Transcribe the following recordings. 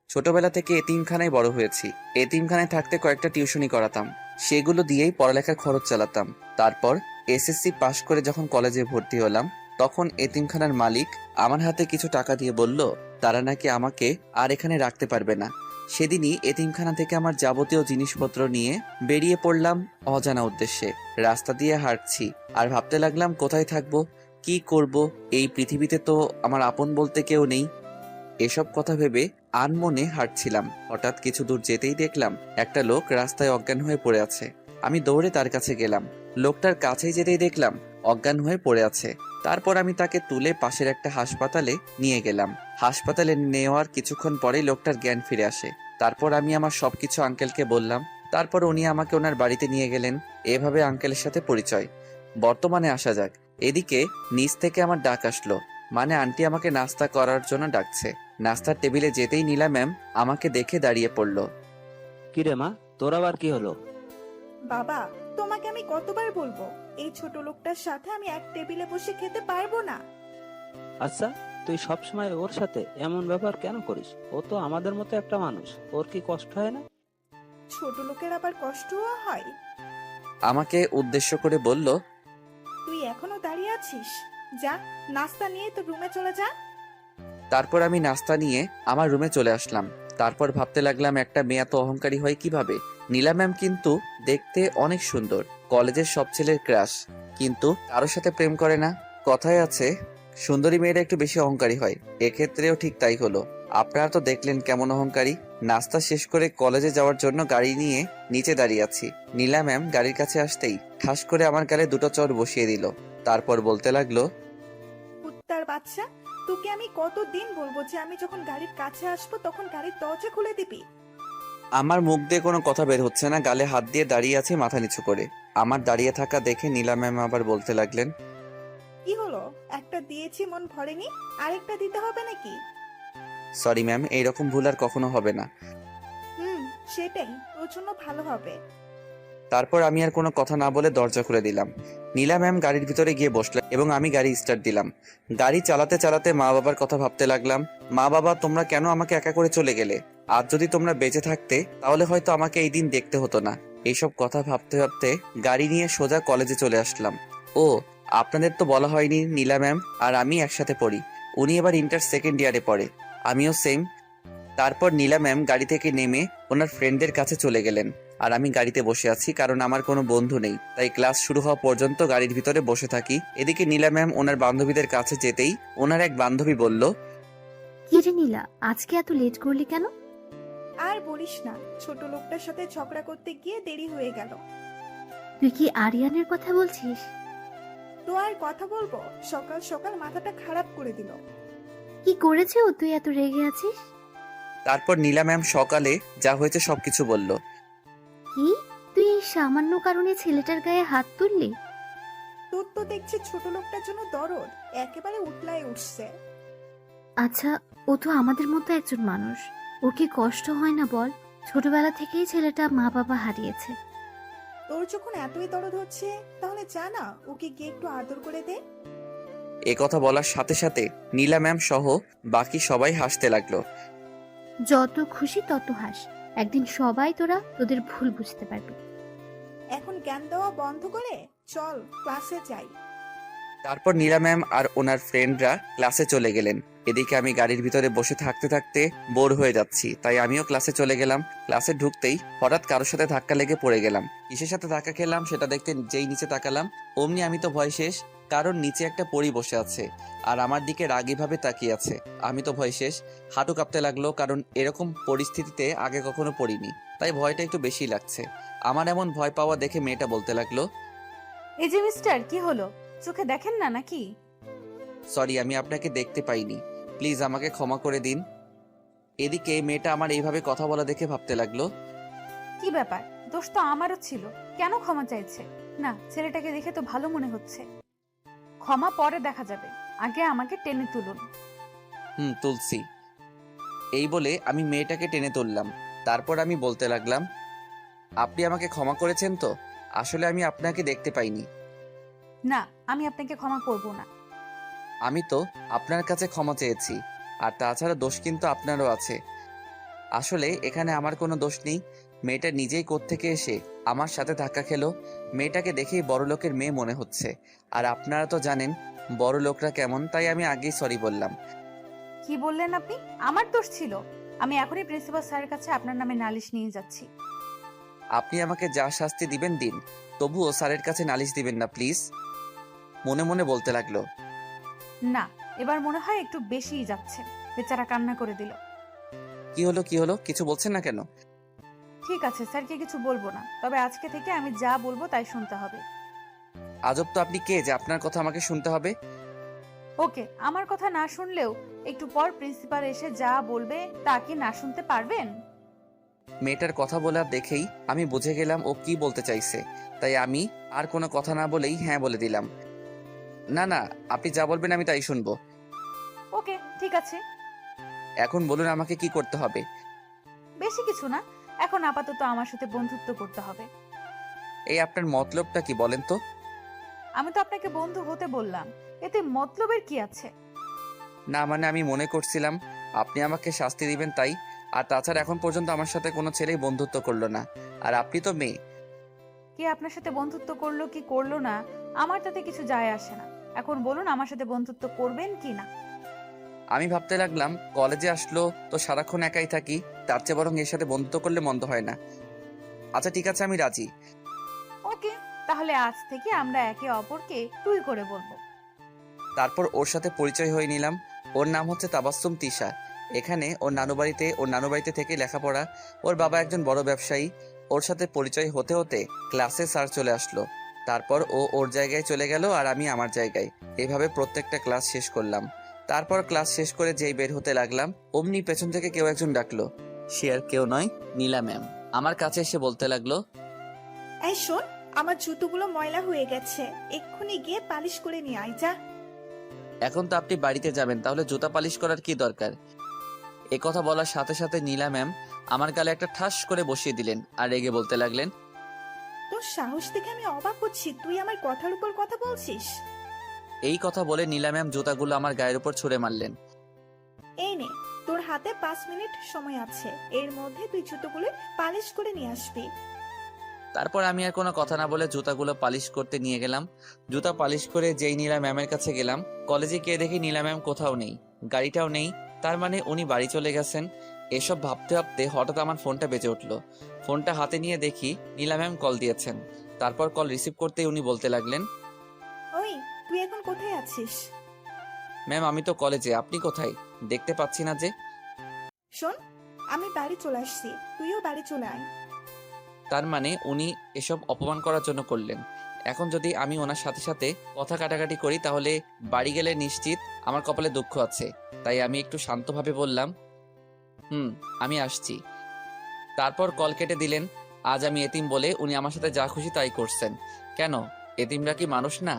ছোটবেলা থেকে এতিমখানায় বড় হয়েছি। এতিমখানায় থাকতে কয়েকটা টিউশনি করাতাম, সেগুলো দিয়েই পড়ালেখার খরচ চালাতাম। তারপর এসএসসি পাশ করে যখন কলেজে ভর্তি হলাম, তখন এতিমখানার মালিক আমার হাতে কিছু টাকা দিয়ে বলল তারা নাকি আমাকে আর এখানে রাখতে পারবে না। সেদিনই এতিমখানা থেকে আমার যাবতীয় জিনিসপত্র নিয়ে বেরিয়ে পড়লাম অজানা উদ্দেশ্যে। রাস্তা দিয়ে হাঁটছি আর ভাবতে লাগলাম কোথায় থাকবো, কি করব। এই পৃথিবীতে তো আমার আপন বলতে কেউ নেই। এসব কথা ভেবে আনমনে হাঁটছিলাম। হঠাৎ কিছু দূর যেতেই দেখলাম একটা লোক রাস্তায় অজ্ঞান হয়ে পড়ে আছে। আমি দৌড়ে তার কাছে গেলাম। লোকটার কাছেই যেতেই দেখলাম অজ্ঞান হয়ে পড়ে আছে। তারপর আমি তাকে তুলে পাশের একটা হাসপাতালে নিয়ে গেলাম। হাসপাতালে নেওয়ার কিছুক্ষণ পরেই লোকটার জ্ঞান ফিরে আসে। তারপর আমি আমার সবকিছু আঙ্কেলকে বললাম। তারপর উনি আমাকে ওনার বাড়িতে নিয়ে গেলেন। এভাবে আঙ্কেলের সাথে পরিচয়। বর্তমানে আসা যাক। এদিকে নিচ থেকে আমার ডাক আসলো, মানে আন্টি আমাকে নাস্তা করার জন্য ডাকছে। নাস্তার টেবিলে যেতেই নীলা ম্যাম আমাকে দেখে দাঁড়িয়ে পড়ল। কিরে মা, তোর আবার কি হলো? বাবা, তোমাকে আমি কতবার বলবো এই ছোট লোকটার সাথে আমি এক টেবিলে বসে খেতে পারবো না। আচ্ছা, তুই সবসময় ওর সাথে এমন ব্যবহার কেন করিস? ও তো আমাদের মতো একটা মানুষ, ওর কি কষ্ট হয় না? ছোট লোকের আবার কষ্টও হয়? আমাকে উদ্দেশ্য করে বলল, তুই এখনো দাঁড়িয়ে আছিস? যা, নাস্তা নিয়ে তো রুমে চলে যা। তারপর আমি নাস্তা নিয়ে আমার রুমে চলে আসলাম। তারপর ভাবতে লাগলাম একটা মেয়ে এত অহংকারী হয় কিভাবে। নীলা ম্যাম কিন্তু দেখতে অনেক সুন্দর, কলেজের সব ছেলের ক্রাশ, কিন্তু কারোর সাথে প্রেম করে না। কথায় আছে সুন্দরী মেয়েরা একটু বেশি অহংকারী হয়, এক্ষেত্রেও ঠিক তাই হলো। আপনারা তো দেখলেন কেমন অহংকারী। নাস্তা শেষ করে কলেজে যাওয়ার জন্য গাড়ি নিয়ে নিচে দাঁড়িয়ে আছি। নীলা ম্যাম গাড়ির কাছে আসতেই ঠাস করে আমার গালে দুটো চড় বসিয়ে দিল। তারপর বলতে লাগলো, কুত্তার বাচ্চা, তোকে আমি কতদিন বলবো যে আমি যখন গাড়ির কাছে আসবো তখন গাড়ির দরজা খুলে দিবি। আমার মুখ দিয়ে কোনো কথা বের হচ্ছে না, গালে হাত দিয়ে দাঁড়িয়ে আছি মাথা নিচু করে। আমার দাঁড়িয়ে থাকা দেখে নীলা ম্যাম আবার বলতে লাগলেন, কি হলো, একটা দিয়েছি মন ভরেনি, আরেকটা দিতে হবে নাকি? সরি ম্যাম, এইরকম ভুল আর কখনো হবে না। সেটাই তোর জন্য ভালো হবে। তারপর আমি আর কোনো কথা না বলে দরজা খুলে দিলাম। নীলা ম্যাম গাড়ির ভিতরে গিয়ে বসলেন এবং আমি গাড়ি স্টার্ট দিলাম। গাড়ি চালাতে চালাতে মা বাবার কথা ভাবতে লাগলাম। মা বাবা, তোমরা কেন আমাকে একা করে চলে গেলে? আজ যদি তোমরা বেঁচে থাকতে তাহলে হয়তো আমাকে এই দিন দেখতে হতো না। এইসব কথা ভাবতে ভাবতে গাড়ি নিয়ে সোজা কলেজে চলে আসলাম। ও, আপনাদের তো বলা হয়নি, নীলা ম্যাম আর আমি একসাথে পড়ি। উনি এবার ইন্টার সেকেন্ড ইয়ারে পড়ে, আমিও সেম। তারপর নীলা ম্যাম গাড়ি থেকে নেমে ওনার ফ্রেন্ডদের কাছে চলে গেলেন, আর আমি গাড়িতে বসে আছি কারণ আমার কোনো বন্ধু নেই, তাই ক্লাস শুরু হওয়া পর্যন্ত গাড়ির ভিতরে বসে থাকি। এদিকে নীলা ম্যাম ওনার বান্ধবীদের কাছে যেতেই ওনার এক বান্ধবী বলল, কি রে নীলা, আজকে এত লেট করলি কেন? আর বলিস না, ছোট লোকটার সাথে ঝগড়া করতে গিয়ে দেরি হয়ে গেল। তুই কি আরিয়ানের কথা বলছিস? তো আর কথা বলবো, সকাল সকাল মাথাটা খারাপ করে দিল। কি করেছে ও, তুই এত রেগে আছিস? তারপর নীলা ম্যাম সকালে যা হয়েছে সবকিছু বলল। কি, তুই এই সামান্য কারণে ছেলেটার গায়ে হাত তুললি? তোর তো দেখছি ছোট লোকটার জন্য দরদ একেবারে উতলায় উঠছে। আচ্ছা, ও তো আমাদের মতো একজন মানুষ, ওর কি কষ্ট হয় না বল? ছোটবেলা থেকেই ছেলেটা মা বাবা হারিয়েছে। তোর যখন এতই দরদ হচ্ছে তাহলে যা না, ওকে গিয়ে একটু আদর করে দে। এ কথা বলার সাথে সাথে নীলা ম্যাম সহ বাকি সবাই হাসতে লাগলো। যত খুশি তত হাস, একদিন সবাই তোরা তোদের ভুল বুঝতে পারবি। এখন জ্ঞান দেওয়া বন্ধ করে চল ক্লাসে যাই। তারপর নীলা ম্যাম আর ওনার ফ্রেন্ডরা ক্লাসে চলে গেলেন। এদিকে আমি গাড়ির ভিতরে বসে থাকতে থাকতে বোর হয়ে যাচ্ছি, তাই আমিও ক্লাসে চলে গেলাম। ক্লাসে ঢুকতেই হঠাৎ কারোর সাথে ধাক্কা লেগে পড়ে গেলাম। কিসের সাথে ধাক্কা খেলাম সেটা দেখতে যেই নিচে তাকালাম, অমনি আমি তো ভয় শেষ, কারণ নিচে একটা পরী বসে আছে আর আমার দিকে রাগীভাবে তাকিয়ে আছে। আমি তো ভয় শেষ, হাঁটু কাঁপতে লাগলো, কারণ এরকম পরিস্থিতিতে আগে কখনো পড়িনি, তাই ভয়টা একটু বেশি লাগছে। আমার এমন ভয় পাওয়া দেখে মেয়েটা বলতে লাগলো, এই যে মিস্টার, কি হলো? চোখে দেখেন না নাকি? সরি, আমি আপনাকে দেখতে পাইনি, প্লিজ আমাকে ক্ষমা করে দিন। এদিকে মেয়েটা আমার এইভাবে কথা বলা দেখে ভাবতে লাগলো, কি ব্যাপার, দোষ তো আমারও ছিল, কেন ক্ষমা চাইছে? না, ছেলেটাকে দেখে তো ভালো মনে হচ্ছে। ক্ষমা পরে দেখা যাবে, আগে আমাকে টেনে তুলুন। তুলসী। এই বলে আমি মেয়েটাকে টেনে তুললাম। তারপর আমি বলতে লাগলাম, আপনি আমাকে ক্ষমা করেছেন তো? আসলে আমি আপনাকে দেখতে পাইনি। না, আমি আপনাকে ক্ষমা করব না। আমি তো আপনার কাছে ক্ষমা চেয়েছি, আর তাছাড়া দোষ কিন্তু আপনারও আছে। আসলে এখানে আমার কোনো দোষ নেই। মেয়েটা নিজেই কোত্থেকে এসে আমার সাথে ধাক্কা খেলো। মেয়েটাকে দেখেই বড়লোকের মেয়ে মনে হচ্ছে, আর আপনারা তো জানেন বড়লোকরা কেমন, তাই আমি আগেই সরি বললাম। কি বললেন আপনি? আমার দোষ ছিল? আমি এখনই প্রিন্সিপাল স্যারের কাছে আপনার নামে নালিশ নিয়ে যাচ্ছি। আপনি আমাকে যা শাস্তি দিবেন দিন, তবুও স্যারের কাছে নালিশ দিবেন না প্লিজ, মনে মনে বলতে লাগলো। না, এবার মনে হয় একটু বেশিই যাচ্ছে। বেচারা কান্না করে দিল। কি হলো কি হলো, কিছু বলছেন না কেন? ঠিক আছে, স্যারকে কিছু বলবো না, তবে আজকে থেকে আমি যা বলবো তাই শুনতে হবে। আজব তো, আপনি কে যে আপনার কথা আমাকে শুনতে হবে? ওকে, আমার কথা না শুনলেও একটু পর প্রিন্সিপাল এসে যা বলবে তা কি না শুনতে পারবেন? মেয়েটার কথা বলা দেখেই আমি বুঝে গেলাম ও কি বলতে চাইছে, তাই আমি আর কোনো কথা না বলেই হ্যাঁ বলে দিলাম। না না, আপনি যা বলবেন আমি তাই শুনবো। ওকে, ঠিক আছে। এখন বলুন আমাকে কি করতে হবে? বেশি কিছু না, এখন আপাতত আমার সাথে বন্ধুত্ব করতে হবে। এই আপনার মতলবটা কি বলেন তো? আমি তো আপনাকে বন্ধু হতে বললাম, এতে মতলবের কি আছে? না মানে আমি মনে করছিলাম আপনি আমাকে শাস্তি দিবেন তাই। আর তাছাড়া এখন পর্যন্ত আমার সাথে কোনো ছেলেই বন্ধুত্ব করলো না, আর আপনি তো মেয়ে। কে আপনার সাথে বন্ধুত্ব করলো কি করলো না আমার তাতে কিছু যায় আসে না। এখন বলুন আমার সাথে বন্ধুত্ব করবেন কি না। আমি ভাবতে লাগলাম কলেজে আসলো তো সারাক্ষণ একাই থাকি, তার চেয়ে বরং এর সাথে বন্ধুত্ব করলে মন্দ হয় না। আচ্ছা ঠিক আছে, আমি রাজি। ওকে, তাহলে আজ থেকে আমরা একে অপরকে তুই করে বলবো। তারপর ওর সাথে পরিচয় হয়ে নিলাম। ওর নাম হচ্ছে তাবাসসুম তিশা। এখানে ওর নানু বাড়িতে থেকে লেখাপড়া। ওর বাবা একজন বড় ব্যবসায়ী। ওর সাথে পরিচয় হতে হতে ক্লাসে স্যার চলে আসলো। তারপর ও ওর জায়গায় চলে গেল আর আমি আমার জায়গায়। এভাবে প্রত্যেকটা ক্লাস শেষ করলাম। তারপর ক্লাস শেষ করে যেই বের হতে লাগলাম, অমনি পেছন থেকে কেউ একজন ডাকলো। সে আর কেউ নয়, নীলা ম্যাম। আমার কাছে এসে বলতে লাগলো, এই শোন, আমার জুতোগুলো ময়লা হয়ে গেছে, এক্ষুনি গিয়ে পালিশ করে নিয়ে আয় যা। এখন তো আপনি বাড়িতে যাবেন, তাহলে জুতা পালিশ করার কি দরকার? এ কথা বলার সাথে সাথে নীলা ম্যাম আমার গালে একটা ঠাস করে বসিয়ে দিলেন আর রেগে বলতে লাগলেন, তোর সাহস দেখে আমি অবাক হচ্ছি, তুই আমার কথার উপর কথা বলছিস। এই কথা বলে নীলা ম্যাম জুতাগুলো আমার গায়ের উপর ছুঁড়ে মারলেন। এই নে, তোর হাতে 5 মিনিট সময় আছে, এর মধ্যে তুই জুতোগুলো পালিশ করে নিয়ে আসবি। তারপর আমি আর কোনো কথা না বলে জুতাগুলো পালিশ করতে নিয়ে গেলাম। জুতা পালিশ করে যেই নীলা ম্যামের কাছে গেলাম, কলেজে গিয়ে দেখি নীলা ম্যাম কোথাও নেই, গাড়িটাও নেই। তার মানে উনি বাড়ি চলে গেছেন। এসব ভাবতে ভাবতে হঠাৎ আমার ফোনটা বেজে উঠলো। ফোনটা হাতে নিয়ে দেখি নীলা ম্যাম কল দিয়েছেন। তারপর কল রিসিভ করতেই উনি বলতে লাগলেন, ওই, তুই এখন কোথায় আছিস? ম্যাম আমি তো কলেজে, আপনি কোথায়? দেখতে পাচ্ছি না যে। শোন, আমি বাড়ি চলে আসছি, তুইও বাড়ি চলে আয়। তার মানে উনি এসব অপমান করার জন্য করলেন। এখন যদি আমি ওনার সাথে সাথে কথা কাটাকাটি করি তাহলে বাড়ি গেলে নিশ্চিত আমার কপালে দুঃখ আছে। তাই আমি একটু শান্তভাবে বললাম, আমি আসছি। তারপর কল কেটে দিলেন। আজ আমি এতিম বলে উনি আমার সাথে যা খুশি তাই করছেন। কেন, এতিমরা কি মানুষ না?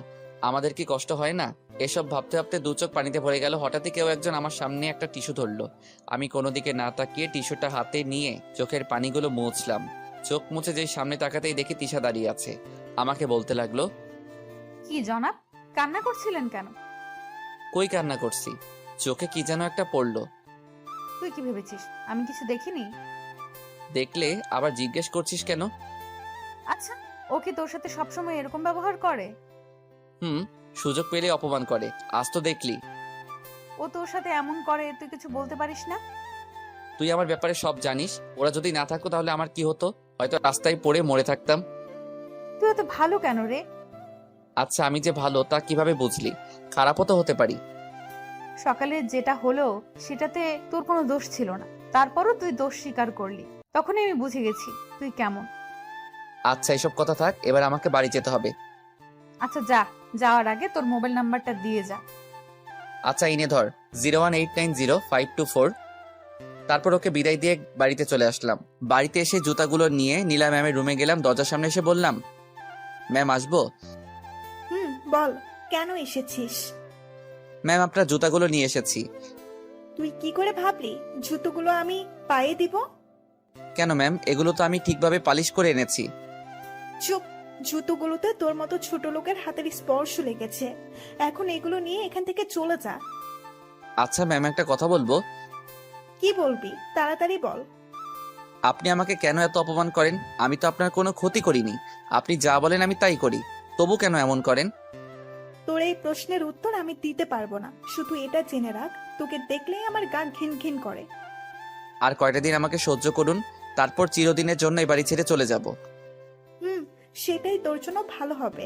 আমাদের কি কষ্ট হয় না? এসব ভাবতে ভাবতে দু চোখ পানিতে ভরে গেল। হঠাৎই কেউ একজন আমার সামনে একটা টিস্যু ধরলো। আমি কোনো দিকে না তাকিয়ে টিস্যুটা হাতে নিয়ে চোখের পানিগুলো মুছলাম। চোখ মুছে যেই সামনে তাকাতেই দেখি তিশা দাঁড়িয়ে আছে। আমাকে বলতে লাগলো, কি জনাব, কান্না করছিলেন কেন? কই কান্না করছি, চোখে কি যেন একটা পড়লো। তুই কি ভেবেছিস আমি কিছু দেখিনি? দেখলে আবার জিজ্ঞেস করছিস কেন? আচ্ছা, ও কি তোর সাথে সবসময় এরকম ব্যবহার করে? সুযোগ পেলে অপমান করে, আজ তো দেখলি। ও তোর সাথে এমন করে তুই কিছু বলতে পারিস না? তুই আমার ব্যাপারে সব জানিস। ওরা যদি না থাকতো তাহলে আমার কি হতো? হয়তো রাস্তায় পড়ে মরে থাকতাম। তুই এত ভালো কেন রে? আচ্ছা আমি যে ভালো তা কিভাবে বুঝলি? খারাপও তো হতে পারি। সকালে যেটা হলো সেটাতে তোর কোনো দোষ ছিল না, তারপরও তুই দোষ স্বীকার করলি। তখনই আমি বুঝে গেছি তুই কেমন। আচ্ছা এসব কথা থাক, এবার আমাকে বাড়ি যেতে হবে। আচ্ছা যা, যাওয়ার আগে তোর মোবাইল নাম্বারটা দিয়ে যা। আচ্ছা ইনে ধর, 018905224। তারপর ওকে বিদায় দিয়ে বাড়িতে চলে আসলাম। বাড়িতে এসে জুতাগুলো নিয়ে নীলা ম্যামের রুমে গেলাম। দরজার সামনে এসে বললাম, ম্যাম আসবো? বল, কেন এসেছিস? ম্যাম আপনার জুতাগুলো নিয়ে এসেছি। তুই কি করে ভাবলি জুতোগুলো আমি পায়ে দিব? কেন ম্যাম, এগুলো তো আমি ঠিকভাবে পালিশ করে এনেছি। চুপ, জুতোগুলোতে তোর মতো ছোট লোকের হাতের স্পর্শ লেগেছে। এখন এগুলো নিয়ে এখান থেকে চলে যা। আচ্ছা ম্যাম, একটা কথা বলবো। কি বলবি? তাড়াতাড়ি বল। আপনি আমাকে কেন এত অপমান করেন? আমি তো আপনার কোনো ক্ষতি করিনি। আপনি যা বলেন আমি তাই করি, তবু কেন এমন করেন? তোর এই প্রশ্নের উত্তর আমি দিতে পারবো না। শুধু এটা জেনে রাখ, তোকে দেখলেই আমার গা ঘিন ঘিন করে। আর কয়টা দিন আমাকে সহ্য করুন, তারপর চিরদিনের জন্য এই বাড়ি ছেড়ে চলে যাব। সেটাই তোর জন্য ভালো হবে।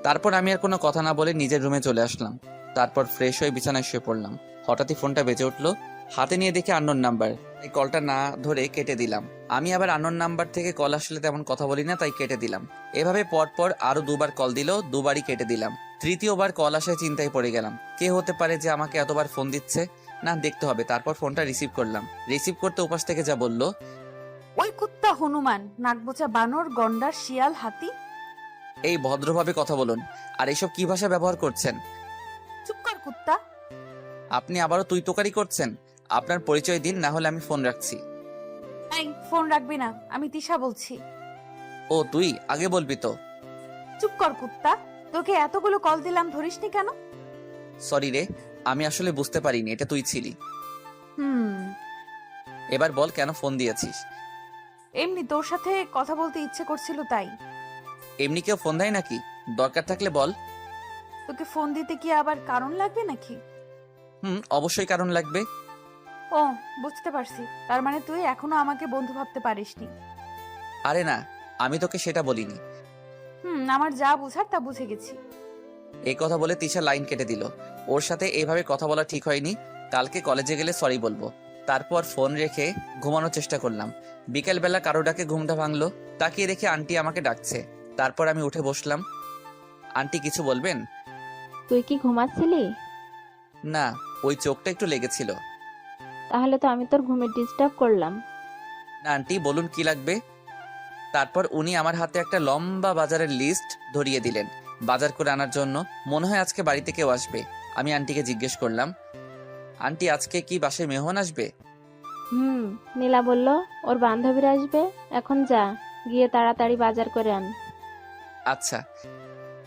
তারপর আমি আর কোনো কথা না বলে নিজের রুমে চলে আসলাম। তারপর ফ্রেশ হয়ে বিছানায় শুয়ে পড়লাম। হঠাৎই ফোনটা বেজে উঠলো। হাতে নিয়ে দেখি আননোন নাম্বার। এই কলটা না ধরে কেটে দিলাম। আমি আবার আননোন নাম্বার থেকে কল আসলে তেমন কথা বলি না, তাই কেটে দিলাম। এভাবে পরপর আরো দুবার কল দিল, দুবারই কেটে দিলাম। তৃতীয়বার কল আসায় চিন্তায় পড়ে গেলাম, কে হতে পারে যে আমাকে এতবার ফোন দিচ্ছে। না, দেখতে হবে। তারপর ফোনটা রিসিভ করলাম। রিসিভ করতে উপাস থেকে যা বলল, ওই কুত্তা হনুমান, নাকবোচা বানর, গন্ডার, শিয়াল, হাতি। এই ভদ্রভাবে কথা বলুন। আর এইসব কি ভাষা ব্যবহার করছেন? চুপ কর কুত্তা। আপনি আবারও তুই তোকারি করছেন। আপনার পরিচয় দিন, না হলে আমি ফোন রাখছি। এই ফোন রাখবি না, আমি তিশা বলছি। ও তুই? আগে বলবি তো। চুপ কর কুত্তা। তোকে এতগুলো কল দিলাম, ধরিসনি কেন? সরি রে, আমি আসলে বুঝতে পারিনি এটা তুই ছিলি। হুম, এবার বল কেন ফোন দিয়েছিস? এমনি তোর সাথে কথা বলতে ইচ্ছে করছিল তাই। এমনি কেউ ফোন দেয় নাকি? দরকার থাকলে বল। তোকে ফোন দিতে কি আবার কারণ লাগবে নাকি? অবশ্যই কারণ লাগবে। ও, বুঝতে পারছি। তার মানে তুই এখনো আমাকে বন্ধু ভাবতে পারিসনি। আরে না, আমি তোকে সেটা বলিনি। আমার যা বুঝার তা বুঝে গেছি। এই কথা বলে তিশা লাইন কেটে দিল। ওর সাথে এইভাবে কথা বলা ঠিক হয়নি। কালকে কলেজে গেলে সরি বলবো। তারপর ফোন রেখে ঘুমানোর চেষ্টা করলাম। বিকেলবেলা কারো ডাকে ঘুমটা ভাঙলো। তাকিয়ে দেখে আন্টি আমাকে ডাকছে। তারপর আমি উঠে বসলাম। আন্টি কিছু বলবেন? তুই কি ঘুমাচ্ছিলি? না, ওই চোখটা একটু লেগেছিল। তাহলে তো আমি তোর ঘুমে ডিস্টার্ব করলাম। না আন্টি, বলুন কি লাগবে। তারপর উনি আমার হাতে একটা লম্বা বাজারের লিস্ট ধরিয়ে দিলেন বাজার করে আনার জন্য। মনে হয় আজকে বাড়িতে কেউ আসবে। আমি আন্টিকে জিজ্ঞেস করলাম, আন্টি আজকে কি বাসায় মেহমান আসবে? নীলা বলল ওর বান্ধবীরা আসবে। এখন যা, গিয়ে তাড়াতাড়ি বাজার করে আন। আচ্ছা।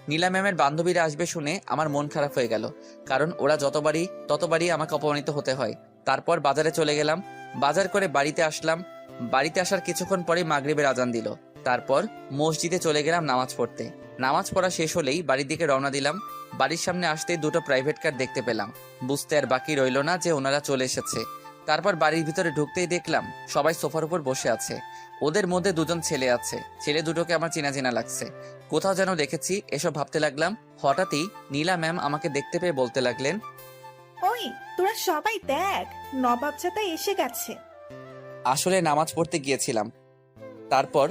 নীলা ম্যামের বান্ধবীরা আসবে শুনে আমার মন খারাপ হয়ে গেল, কারণ ওরা ততবারই আমাকে অপমানিত হতে হয়। তারপর বাজারে চলে গেলাম। বাজার করে বাড়িতে আসলাম। বাড়িতে আসার কিছুক্ষণ পরে মাগরিবের আজান দিল। তারপর মসজিদে চলে গেলাম নামাজ পড়তে। নামাজ পড়া শেষ হলেই বাড়ির দিকে রওনা দিলাম। বাড়ির সামনে আসতেই দুটো প্রাইভেট কার দেখতে পেলাম। বুঝতে আর বাকি রইল না যে ওনারা চলে এসেছে। তারপর বাড়ির ভিতরে ঢুকতেই দেখলাম সবাই সোফার উপর বসে আছে। ওদের মধ্যে দুজন ছেলে আছে। ছেলে দুটোকে আমার চেনা চেনা লাগছে, কোথাও যেন দেখেছি, এসব ভাবতে লাগলাম। হঠাৎই নীলা ম্যাম আমাকে দেখতে পেয়ে বলতে লাগলেন, ওই তোরা সবাই দেখ, নবাব চাতা এসে গেছে। আসলে নামাজ পড়তে গিয়েছিলাম। তারপর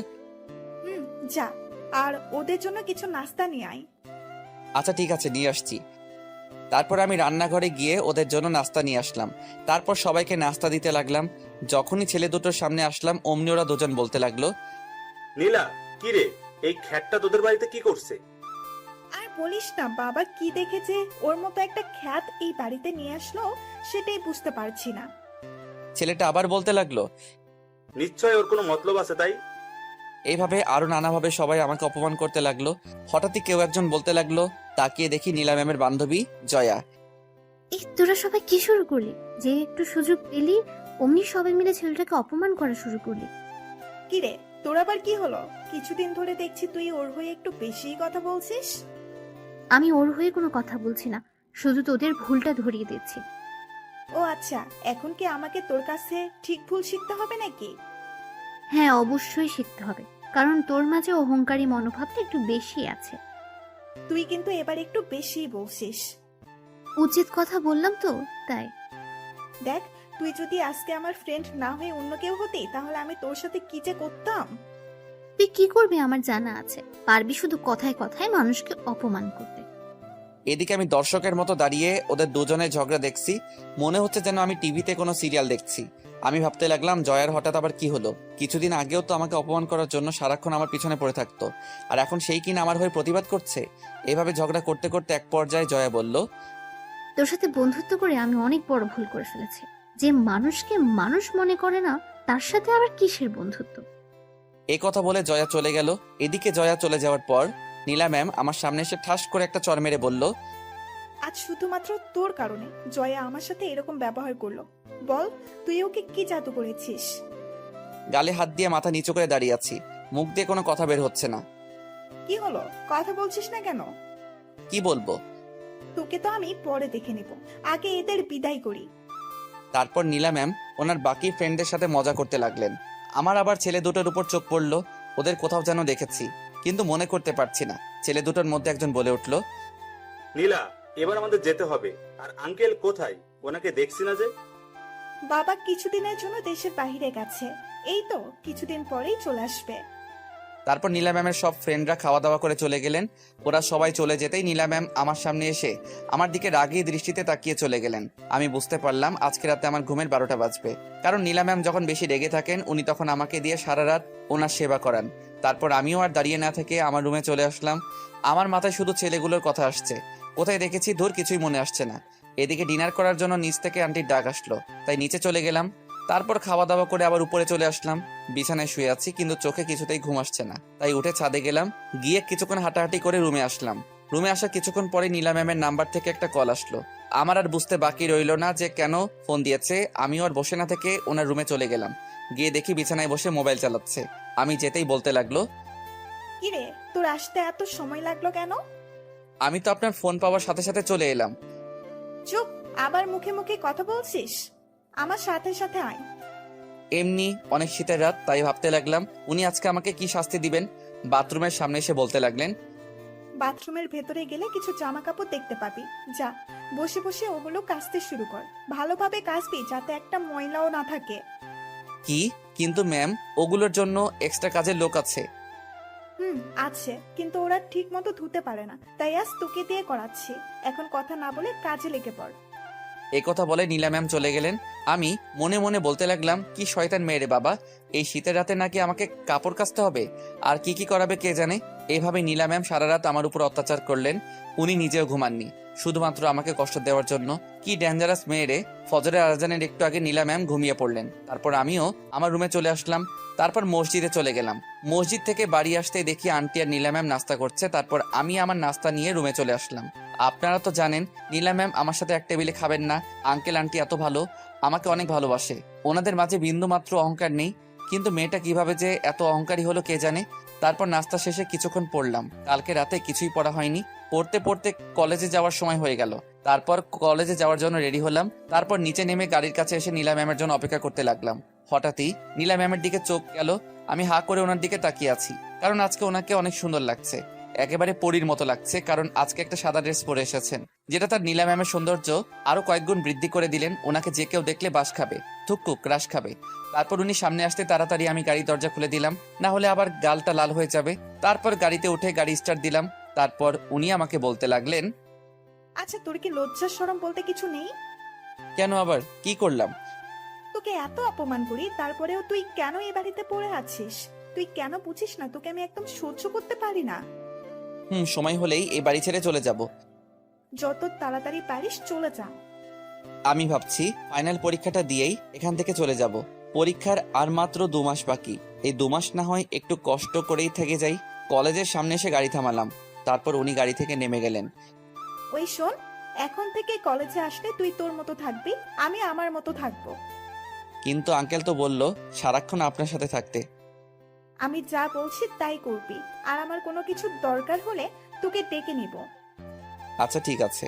যা, আর ওদের জন্য কিছু নাস্তা নিয়ে আয়। আচ্ছা ঠিক আছে, নিয়ে আসছি। তারপর আমি রান্নাঘরে গিয়ে ওদের জন্য নাস্তা নিয়ে আসলাম। তারপর সবাইকে নাস্তা দিতে লাগলাম। যখনই ছেলে দুটোর সামনে আসলাম, অমনি ওরা দুজন বলতে লাগলো, নীলা, কি রে, এই খ্যাটটা তোদের বাড়িতে কি করছে? আর বলিস না, বাবা কি দেখেছে ওর মতো একটা খ্যাত এই বাড়িতে নিয়ে আসলো, সেটাই বুঝতে পারছি না। ছেলেটা আবার বলতে লাগলো, নিশ্চয় ওর কোনো মতলব আছে তাই। এইভাবে আরো নানাভাবে সবাই আমাকে অপমান করতে লাগলো। হঠাৎই কেউ একজন বলতে লাগলো, তাকিয়ে দেখি নীলা ম্যামের বান্ধবী জয়া। এই তোরা সবাই কি শুরু করলি? যে একটু সুযোগ পেলি অমনি সবাই মিলে ছেলেটাকে অপমান করা শুরু করলি। কি রে, তোর আবার কি হলো? কিছুদিন ধরে দেখছি তুই ওর হয়ে একটু বেশিই কথা বলছিস। আমি ওর হয়ে কোনো কথা বলছি না, শুধু তোদের ভুলটা ধরিয়ে দিচ্ছি। ও আচ্ছা, এখন কি আমাকে তোর কাছে ঠিক ভুল শিখতে হবে নাকি? হ্যাঁ, অবশ্যই শিখতে হবে, কারণ তোর মাঝে অহংকারী মনোভাবটা একটু বেশি আছে। তুই কিন্তু এবার একটু বেশিই বলছিস। উচিত কথা বললাম তো, তাই। দেখ, তুই যদি আজকে আমার ফ্রেন্ড না হয়ে অন্য কেউ হতি, তাহলে আমি তোর সাথে কি যে করতাম। তুই কি করবি আমার জানা আছে, পারবি শুধু কথায় কথায় মানুষকে অপমান করতে। এদিকে আমি দর্শকের মতো দাঁড়িয়ে ওদের দুজনের ঝগড়া দেখছি। মনে হচ্ছে যেন আমি টিভিতে কোনো সিরিয়াল দেখছি। আমি ভাবতে লাগলাম, জয়ার হঠাৎ আবার কি হলো? কিছুদিন আগেও তো আমাকে অপমান করার জন্য সারাক্ষণ আমার পিছনে পড়ে থাকতো, আর এখন সেই কিনা আমার হয়ে প্রতিবাদ করছে। এভাবে ঝগড়া করতে করতে এক পর্যায়ে জয়া বলল, তোর সাথে বন্ধুত্ব করে আমি অনেক বড় ভুল করে ফেলেছি। যে মানুষকে মানুষ মনে করে না, তার সাথে আবার কিসের বন্ধুত্ব? এই কথা বলে জয়া চলে গেল। এদিকে জয়া চলে যাওয়ার পর নীলা ম্যাম আমার সামনে এসে ঠাস করে একটা চড় মেরে বলল, আজ শুধুমাত্র তোর কারণে জয়া আমার সাথে এরকম ব্যবহার করলো। বল, তুই ওকে কি জাদু করেছিস? গালে হাত দিয়ে মাথা নিচু করে দাঁড়িয়ে আছি, মুখ দিয়ে কোনো কথা বের হচ্ছে না। কি হলো, কথা বলছিস না কেন? কি বলবো? তোকে তো আমি পরে দেখে নিব, আগে এদের বিদায় করি। তারপর নীলা ম্যাম ওনার বাকি ফ্রেন্ডদের সাথে মজা করতে লাগলেন। আমার আবার ছেলে দুটোর উপর চোখ পড়লো। ওদের কোথাও যেন দেখেছি, কিন্তু মনে করতে পারছি না। ছেলে দুটোর মধ্যে একজন বলে উঠল, নীলা, এবার আমাদের যেতে হবে। আর আঙ্কেল কোথায়? ওনাকে দেখছি না যে। বাবা কিছুদিনের জন্য দেশের বাইরে গেছে, এই তো কিছুদিন পরেই চলে আসবে। তারপর নীলা ম্যামের সব ফ্রেন্ডরা খাওয়া দাওয়া করে চলে গেলেন। ওরা সবাই চলে যেতেই নীলা ম্যাম আমার সামনে এসে আমার দিকে রাগী দৃষ্টিতে তাকিয়ে চলে গেলেন। আমি বুঝতে পারলাম আজকে রাতে আমার ঘুমের 12টা বাজবে, কারণ নীলা ম্যাম যখন বেশি রেগে থাকেন উনি তখন আমাকে দিয়ে সারা রাত ওনার সেবা করান। তারপর আমিও আর দাঁড়িয়ে না থেকে আমার রুমে চলে আসলাম। আমার মাথায় শুধু ছেলেগুলোর কথা আসছে, কোথায় দেখেছি ধুর কিছুই মনে আসছে না। এদিকে ডিনার করার জন্য নিচ থেকে আন্টির ডাক আসলো, তাই নিচে চলে গেলাম। তারপর খাওয়া দাওয়া করে আবার উপরে চলে আসলাম। বিছানায় শুয়ে আছি, কিন্তু চোখে কিছুতেই ঘুম আসছে না, তাই উঠে ছাদে গেলাম। গিয়ে কিছুক্ষণ হাঁটাহাঁটি করে রুমে আসলাম। রুমে আসা কিছুক্ষণ পরে নীলা ম্যামের নাম্বার থেকে একটা কল আসলো। আমার আর বুঝতে বাকি রইলো না যে কেন ফোন দিয়েছে। আমিও আর বসে না থেকে ওনার রুমে চলে গেলাম। গিয়ে দেখি বিছানায় বসে মোবাইল চালাচ্ছে। আমি যেতেই বলতে লাগলো, কিরে, তোর আসতে এত সময় লাগলো কেন? আমি তো আপনার ফোন পাওয়ার সাথে সাথে চলে এলাম। চুপ, আবার মুখে মুখে কথা বলছিস? আমার সাথে সাথে আয়। এমনি অনেক শীতের রাত, তাই ভাবতে লাগলাম উনি আজকে আমাকে কি শাস্তি দিবেন। বাথরুমের সামনে এসে বলতে লাগলেন, বাথরুমের ভেতরে গেলে কিছু জামা কাপড় দেখতে পাবি, যা বসে বসে ওগুলো কাচতে শুরু কর। ভালোভাবে কাচবি যাতে একটা ময়লাও না থাকে। কি? কিন্তু ম্যাম, ওগুলোর জন্য এক্সট্রা কাজের লোক আছে। আছে, কিন্তু ওরা ঠিক মতো ধুতে পারে না, তাই আজ তোকে দিয়ে করাচ্ছি। এখন কথা না বলে কাজে লেগে পড়। এই কথা বলে নীলা ম্যাম চলে গেলেন। আমি মনে মনে বলতে লাগলাম, কি শয়তান মেয়ে রে বাবা, এই শীতের রাতে নাকি আমাকে কাপড় কাচতে হবে, আর কি কি করাবে কে জানে। এইভাবে নীলা ম্যাম সারা রাত আমার উপর অত্যাচার করলেন। উনি নিজেও ঘুমাননি, শুধুমাত্র আমাকে কষ্ট দেওয়ার জন্য। কি ডেঞ্জারাস মেয়ে রে। ফজরের আজানের একটু আগে নীলা ম্যাম ঘুমিয়ে পড়লেন। তারপর আমিও আমার রুমে চলে আসলাম। তারপর মসজিদে চলে গেলাম। মসজিদ থেকে বাড়ি আসতে দেখি আন্টি আর নীলা ম্যাম নাস্তা করছে। তারপর আমি আমার নাস্তা নিয়ে রুমে চলে আসলাম। আপনারা তো জানেন নীলা ম্যাম আমার সাথে এক টেবিলে খাবেন না। আঙ্কেল আন্টি এত ভালো, আমাকে অনেক ভালোবাসে, ওনাদের মাঝে বিন্দু মাত্র অহংকার নেই। কিন্তু মেয়েটা কিভাবে যে এত অহংকারী হলো কে জানে। তারপর নাস্তা শেষে কিছুক্ষণ পড়লাম। কালকে রাতে কিছুই পড়া হয়নি। পড়তে পড়তে কলেজে যাওয়ার সময় হয়ে গেল। তারপর কলেজে যাওয়ার জন্য রেডি হলাম। তারপর নিচে নেমে গাড়ির কাছে এসে নীলা ম্যামের জন্য অপেক্ষা করতে লাগলাম। হঠাৎই নীলা ম্যামের দিকে চোখ গেল। আমি হা করে ওনার দিকে তাকিয়ে আছি, কারণ আজকে ওনাকে অনেক সুন্দর লাগছে, একেবারে পরীর মতো লাগছে। কারণ আজকে একটা সাদা ড্রেস পরে এসেছেন, যেটা তার নীলা ম্যামের সৌন্দর্য আরো কয়েক গুণ বৃদ্ধি করে দিলেন। ওনাকে যে কেউ দেখলে বাস খাবে, থুকু ক্রাশ খাবে। তারপর উনি সামনে আসতে তাড়াতাড়ি আমি গাড়ির দরজা খুলে দিলাম, না হলে আবার গালটা লাল হয়ে যাবে। তারপর গাড়িতে উঠে গাড়ি স্টার্ট দিলাম। তারপর উনি আমাকে বলতে লাগলেন, আচ্ছা, তোর কি লজ্জা শরম বলতে কিছু নেই? কেন আবার কি করলাম? তোকে এত অপমান করি, তারপরেও তুই কেন এই বাড়িতে পড়ে আছিস? তুই কেন বুঝিস না তোকে আমি একদম সহ্য করতে পারি না? সময় হলেই এই বাড়ি ছেড়ে চলে যাব। যত তাড়াতাড়ি পারিস চলে যা। আমি ভাবছি ফাইনাল পরীক্ষাটা দিয়েই এখান থেকে চলে যাব। পরীক্ষার আর মাত্র 2 মাস বাকি। এই 2 মাস না হয় একটু কষ্ট করেই থেকে যাই। কলেজের সামনে এসে গাড়ি থামালাম। তারপর উনি গাড়ি থেকে নেমে গেলেন। ওই শোন, এখন থেকে কলেজে আসলে তুই তোর মতো থাকবি, আমি আমার মতো থাকবো। কিন্তু আঙ্কেল তো বলল সারাক্ষণ আপনার সাথে থাকতে। আমি যা বলছি তাই করবি, আর আমার কোনো কিছু দরকার হলে তোকে ডেকে নিব। আচ্ছা ঠিক আছে।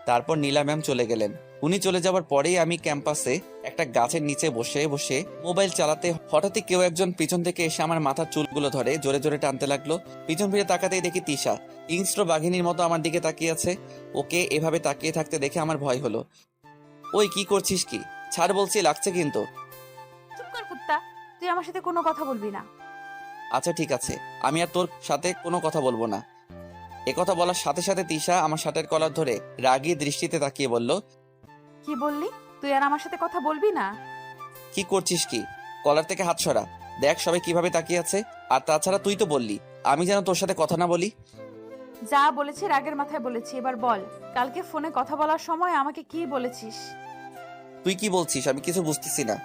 তারপর নীলা ম্যাম চলে গেলেন। উনি চলে যাওয়ার পরেই আমি ক্যাম্পাসে একটা গাছের নিচে বসে বসে মোবাইল চালাতে হঠাৎই কেউ একজন পিছন থেকে এসে আমার মাথার চুলগুলো ধরে জোরে জোরে টানতে লাগলো। পিছন ফিরে তাকাতেই দেখি তিশা হিংস্র বাঘিনীর মতো আমার দিকে তাকিয়ে আছে। ওকে এভাবে তাকিয়ে থাকতে দেখে আমার ভয় হলো। ওই কি করছিস কি? ছাড় বলছি, লাগছে কিন্তু। চুপ কর কুত্তা, তুই আমার সাথে কোনো কথা বলবি না। আচ্ছা ঠিক আছে, আমি আর তোর সাথে কোনো কথা বলবো না। একথা বলার সাথে সাথে তিশা আমার শার্টের কলার ধরে রাগী দৃষ্টিতে তাকিয়ে বলল, কি বললি? তুই আর আমার সাথে কথা বলবি না? কি করছিস কি? কলার থেকে হাত সরা, দেখ সবাই কিভাবে তাকিয়ে আছে। আর তাছাড়া তুই তো বললি আমি যেন তোর সাথে কথা না বলি। যা বলেছি রাগের মাথায় বলেছি, এবার বল কালকে ফোনে কথা বলার সময় আমাকে কি বলেছিস? তুই কি বলছিস আমি কিছু বুঝতেছি না।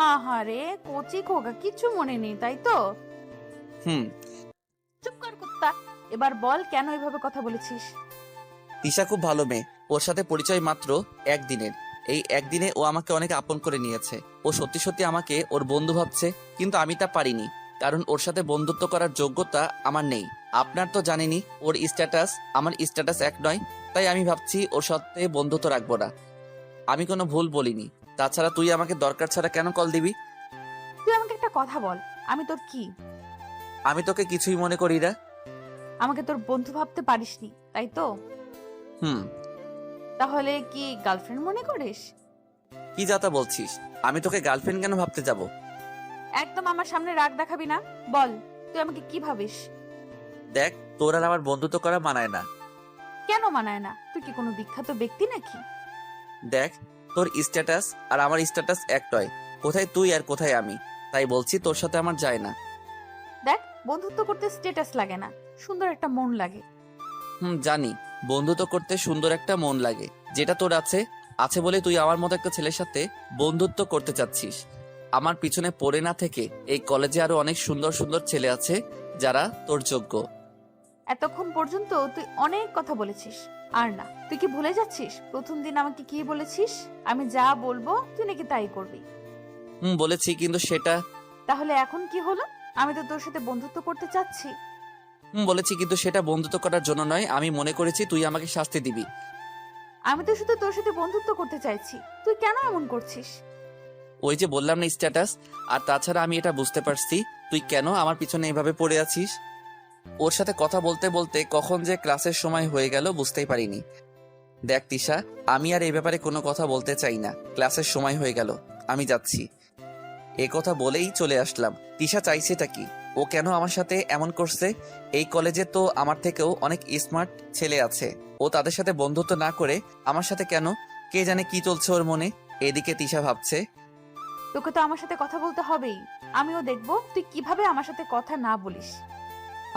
আহারে কচি খোকা, কিছু মনে নেই তাই তো? হুম। চুপ কর কুত্তা। এবার বল কেন এভাবে কথা বলেছিস? তিশা খুব ভালো মেয়ে, ওর সাথে পরিচয় মাত্র একদিনের। এই একদিনে ও আমাকে অনেক আপন করে নিয়েছে। ও সত্যি সত্যি আমাকে ওর বন্ধু ভাবছে, কিন্তু আমি তা পারিনি, কারণ ওর সাথে বন্ধুত্ব করার যোগ্যতা আমার নেই। আপনার তো জানেনই ওর স্ট্যাটাস আমার স্ট্যাটাস এক নয়, তাই আমি ভাবছি ওর সাথে বন্ধুত্ব রাখবো না। আমি কোনো ভুল বলিনি। তাছাড়া তুই আমাকে দরকার ছাড়া কেন কল দিবি? তুই আমাকে একটা কথা বল, আমি তোর কি? আমি তোকে কিছুই মনে করি না। আমাকে তোর বন্ধু ভাবতে পারিসনি তাই তো? হুম। তাহলে কি গার্লফ্রেন্ড মনে করিস? কি যাতা বলছিস? আমি তোকে গার্লফ্রেন্ড কেন ভাবতে যাব? একদম আমার সামনে রাগ দেখাবি না। বল তুই আমাকে কি ভাবিস? দেখ, তোর আর আমার বন্ধুত্ব করা মানায় না। কেন মানায় না? তুই কি কোনো বিখ্যাত ব্যক্তি নাকি? দেখ, তোর স্ট্যাটাস আর আমার স্ট্যাটাস এক নয়। কোথায় তুই আর কোথায় আমি, তাই বলছি তোর সাথে আমার যায় না। দেখ, বন্ধুত্ব করতে স্ট্যাটাস লাগে না, সুন্দর একটা মন লাগে। জানি বন্ধুত্ব করতে সুন্দর একটা মন লাগে, যেটা তোর আছে। আছে বলে তুই আমার মতো একটা ছেলের সাথে বন্ধুত্ব করতে চাচ্ছিস। আমার পিছনে পড়ে না থেকে এই কলেজে আরো অনেক সুন্দর সুন্দর ছেলে আছে যারা তোর যোগ্য। এতক্ষণ পর্যন্ত তুই অনেক কথা বলেছিস, আর না, তুই কি ভুলে যাচ্ছিস প্রথম দিন আমাকে কি বলেছিস? আমি যা বলবো তুই নাকি তাই করবি। বলেছি, কিন্তু সেটা। তাহলে এখন কি হলো? আমি তো তোর সাথে বন্ধুত্ব করতে চাচ্ছি। বলেছি, কিন্তু সেটা বন্ধুত্ব করার জন্য নয়। আমি মনে করেছি তুই আমাকে শাস্তি দিবি। আমি তো শুধু তোর সাথে বন্ধুত্ব করতে চাইছি, তুই কেন এমন করছিস? ওই যে বললাম না, স্ট্যাটাস। আর তাছাড়া আমি এটা বুঝতে পারছি তুই কেন আমার পিছনে এভাবে পড়ে আছিস। ওর সাথে কথা বলতে বলতে কখন যে ক্লাসের সময় হয়ে গেল বুঝতেই পারিনি। দেখ তিশা, আমি আর এই ব্যাপারে কোনো কথা বলতে চাই না। ক্লাসের সময় হয়ে গেল, আমি যাচ্ছি। এ কথা বলেই চলে আসলাম। তিশা চাইছেটা কি? ও কেন আমার সাথে এমন করছে? এই কলেজে তো আমার থেকেও অনেক স্মার্ট ছেলে আছে। ও তাদের সাথে বন্ধুত্ব না করে আমার সাথে কেন? কে জানে কি চলছে ওর মনে। এদিকে তিশা ভাবছে, তোকে তো আমার সাথে কথা বলতে হবেই। আমিও দেখবো তুই কিভাবে আমার সাথে কথা না বলিস।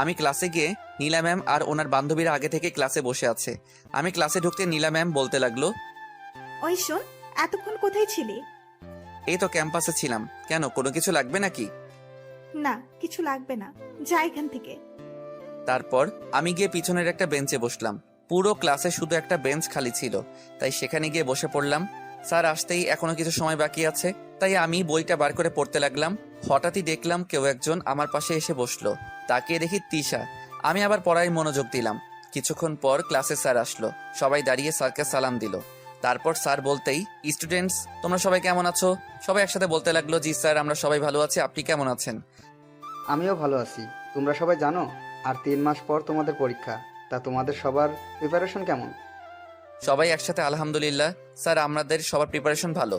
আমি ক্লাসে গিয়ে নীলা ম্যাম আর ওনার বান্ধবীরা আগে থেকে ক্লাসে বসে আছে। আমি ক্লাসে ঢুকতে নীলা ম্যাম বলতে লাগলো, ওই শোন, এতক্ষণ কোথায় ছিলি? এই তো ক্যাম্পাসে ছিলাম। কেন, কোনো কিছু লাগবে নাকি? না, কিছু লাগবে না, যা এখান থেকে। তারপর আমি গিয়ে পিছনের একটা বেঞ্চে বসলাম। পুরো ক্লাসে শুধু একটা বেঞ্চ খালি ছিল, তাই সেখানে গিয়ে বসে পড়লাম। স্যার আসতেই এখনো কিছু সময় বাকি আছে, তাই আমি বইটা বার করে পড়তে লাগলাম। হঠাৎই দেখলাম কেউ একজন আমার পাশে এসে বসলো। তাকিয়ে দেখি তিশা। আমি আবার পড়ায় মনোযোগ দিলাম। কিছুক্ষণ পর ক্লাসে স্যার আসলো। সবাই দাঁড়িয়ে স্যারকে সালাম দিল। তারপর স্যার বলতেই, স্টুডেন্টস তোমরা সবাই কেমন আছো? সবাই একসাথে বলতে লাগলো, জি স্যার, আমরা সবাই ভালো আছি, আপনি কেমন আছেন? আমিও ভালো আছি। তোমরা সবাই জানো আর 3 মাস পর তোমাদের পরীক্ষা। তা তোমাদের সবার প্রিপারেশন কেমন? সবাই একসাথে আলহামদুলিল্লাহ স্যার, আমাদের সবার প্রিপারেশন ভালো।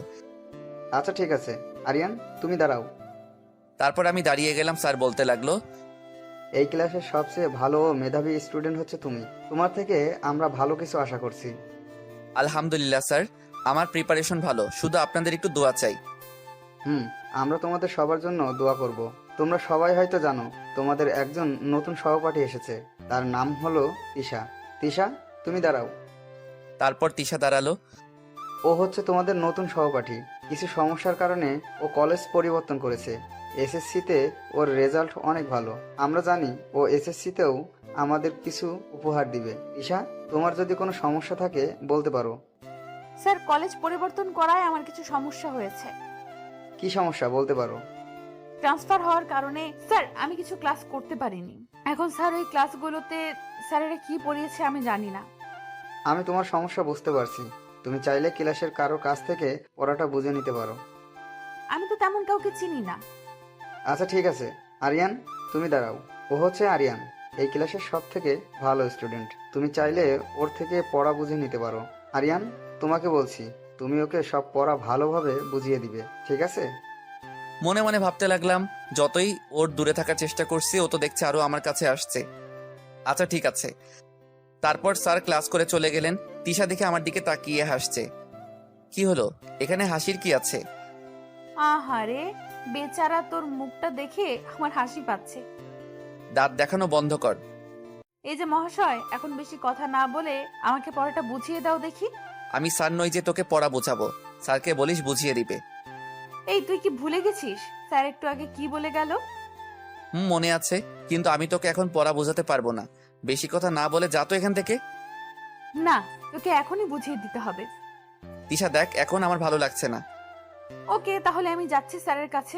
আচ্ছা ঠিক আছে, আরিয়ান তুমি দাঁড়াও। তারপর আমি দাঁড়িয়ে গেলাম। স্যার বলতে লাগলো, এই ক্লাসের সবচেয়ে ভালো ও মেধাবী স্টুডেন্ট হচ্ছে তুমি। তোমার থেকে আমরা ভালো কিছু আশা করছি। আলহামদুলিল্লাহ স্যার, আমার প্রিপারেশন ভালো, শুধু আপনাদের একটু দোয়া চাই। আমরা তোমাদের সবার জন্য দোয়া করব। তোমরা সবাই হয়তো জানো তোমাদের একজন নতুন সহপাঠী এসেছে, তার নাম হলো তিশা। তিশা তুমি দাঁড়াও। তারপর তিশা দাঁড়ালো। ও হচ্ছে তোমাদের নতুন সহপাঠী। কিছু সমস্যার কারণে ও কলেজ পরিবর্তন করেছে। এসএসসিতে ওর রেজাল্ট অনেক ভালো। আমরা জানি ও এসএসসিতেও আমাদের কিছু উপহার দিবে। ঈশা, তোমার যদি কোনো সমস্যা থাকে বলতে পারো। স্যার, কলেজ পরিবর্তন করায় আমার কিছু সমস্যা হয়েছে। কি সমস্যা বলতে পারো? ট্রান্সফার হওয়ার কারণে স্যার আমি কিছু ক্লাস করতে পারিনি। এখন স্যার ওই ক্লাসগুলোতে স্যারেরা কি পড়িয়েছে আমি জানি না। আমি তোমার সমস্যা বুঝতে পারছি। তুমি চাইলে ক্লাসের কারো কাছ থেকে পড়াটা বুঝে নিতে পারো। আমি তো তেমন কাউকে চিনি না। আচ্ছা ঠিক আছে, আরিয়ান তুমি দাঁড়াও। ও হচ্ছে আরিয়ান, এই ক্লাসের সব থেকে ভালো স্টুডেন্ট। তুমি চাইলে ওর থেকে পড়া বুঝে নিতে পারো। আরিয়ান, তোমাকে বলছি, তুমি ওকে সব পড়া ভালোভাবে বুঝিয়ে দিবে, ঠিক আছে? মনে মনে ভাবতে লাগলাম, যতই ওর দূরে থাকার চেষ্টা করছি, ও তো দেখছে আরো আমার কাছে আসছে। আচ্ছা ঠিক আছে। তারপর স্যার ক্লাস করে চলে গেলেন। তিশা দেখে আমার দিকে তাকিয়ে হাসছে। কি হলো, এখানে হাসির কি আছে? আহারে বেচারা, তোর মুখটা দেখে আমার হাসি পাচ্ছে। দাঁত দেখানো বন্ধ কর। এই যে মহাশয়, এখন বেশি কথা না বলে আমাকে পড়াটা বুঝিয়ে দাও দেখি। আমি স্যার নই যে তোকে পড়া বোঝাবো। স্যারকে বলিস বুঝিয়ে দিবে। এই তুই কি ভুলে গেছিস স্যার একটু আগে কি বলে গেল? মনে আছে, কিন্তু আমি তোকে এখন পড়া বোঝাতে পারবো না। বেশি কথা না বলে যা তো এখান থেকে। না, তোকে এখনই বুঝিয়ে দিতে হবে। তিশা দেখ, এখন আমার ভালো লাগছে না। ওকে, তাহলে আমি যাচ্ছি স্যারের কাছে।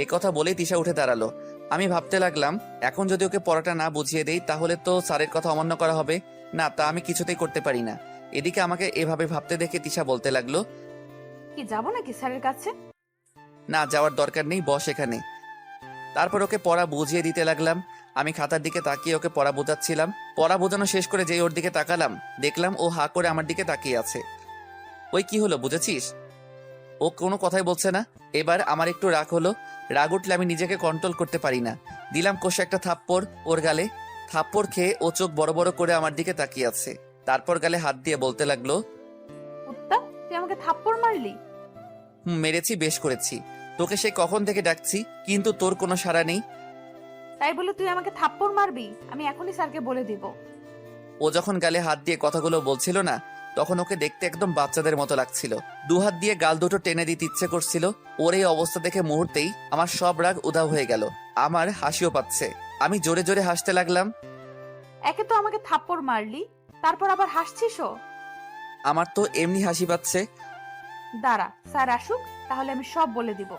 এ কথা বলেই তিশা উঠে দাঁড়ালো। আমি ভাবতে লাগলাম, এখন যদি ওকে পড়াটা না বুঝিয়ে দেই তাহলে তো স্যারের কথা অমান্য করা হবে। না, তা আমি কিছুতেই করতে পারি না। এদিকে আমাকে এভাবে ভাবতে দেখে তিশা বলতে লাগলো, কি যাবো নাকি স্যারের কাছে? না, যাওয়ার দরকার নেই, বস এখানে। তারপর ওকে পড়া বুঝিয়ে দিতে লাগলাম। আমি খাতার দিকে তাকিয়ে ওকে পড়া বোঝাচ্ছিলাম। পড়া বোঝানো শেষ করে যেই ওর দিকে তাকালাম, দেখলাম ও হা করে আমার দিকে তাকিয়ে আছে। ওই কি হলো বুঝেছিস? ও কোনো কথাই বলছে না। এবার আমার একটু রাগ হলো। রাগ উঠলে আমি নিজেকে কন্ট্রোল করতে পারি না। দিলাম কষে একটা থাপ্পড় ওর গালে। থাপ্পড় খেয়ে ও চোখ বড় বড় করে আমার দিকে তাকিয়ে আছে। তারপর গালে হাত দিয়ে বলতে লাগলো, কুত্তা, তুই আমাকে থাপ্পড় মারলি? মেরেছি, বেশ করেছি। তোকে সে কখন থেকে ডাকছি, কিন্তু তোর কোনো সাড়া নেই। তাই বলে তুই আমাকে থাপ্পড় মারবি? আমি এখনই স্যারকে বলে দিব। ও যখন গালে হাত দিয়ে কথাগুলো বলছিল না, তখন ওকে দেখতে একদম বাচ্চাদের মতো লাগছিল। দুহাত দিয়ে গাল দুটো টেনে দিতে ইচ্ছে করছিল। ওর এই অবস্থা দেখে মুহূর্তেই আমার সব রাগ উধাও হয়ে গেল। আমার হাসিও পাচ্ছে। আমি জোরে জোরে হাসতে লাগলাম। একে তো আমাকে থাপ্পড় মারলি, তারপর আবার হাসছিসও। আমার তো এমনি হাসি পাচ্ছে। দাঁড়া, স্যার আসুক, তাহলে আমি সব বলে দিব।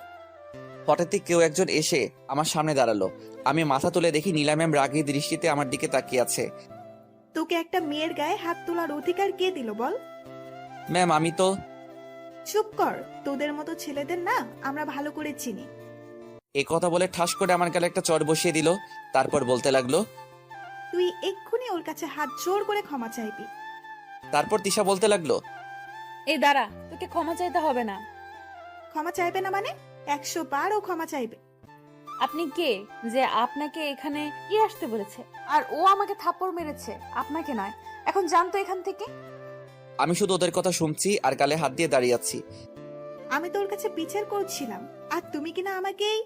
হঠাৎই কেউ একজন এসে আমার সামনে দাঁড়ালো। আমি মাথা তুলে দেখি নীলা ম্যাম রাগী দৃষ্টিতে আমার দিকে তাকিয়ে আছে। তোকে একটা মেয়ের গায়ে হাত তোলার অধিকার কে দিল বল? ম্যাম, আমি তো। চুপ কর, তোদের মতো ছেলেদের না আমরা ভালো করে চিনি। এ কথা বলে ঠাস করে আমার গালে একটা চড় বসিয়ে দিল। তারপর বলতে লাগলো, তুই এক্ষুনি ওর কাছে হাত জোর করে ক্ষমা চাইবি। তারপর তিশা বলতে লাগলো, এই দাঁড়া, তোকে ক্ষমা চাইতে হবে না। ক্ষমা চাইবে না মানে? 100 বার ও ক্ষমা চাইবে। আপনি কে যে আপনাকে এখানে কি আসতে বলেছে? আর ও আমাকে থাপ্পড় মেরেছে, আপনাকে নয়। এখন যান তো এখান থেকে। আমি শুধু ওদের কথা শুনছি আর গালে হাত দিয়ে দাঁড়িয়ে আছি। আমি তোর কাছে বিচার করছিলাম, আর তুমি কিনা আমাকেই।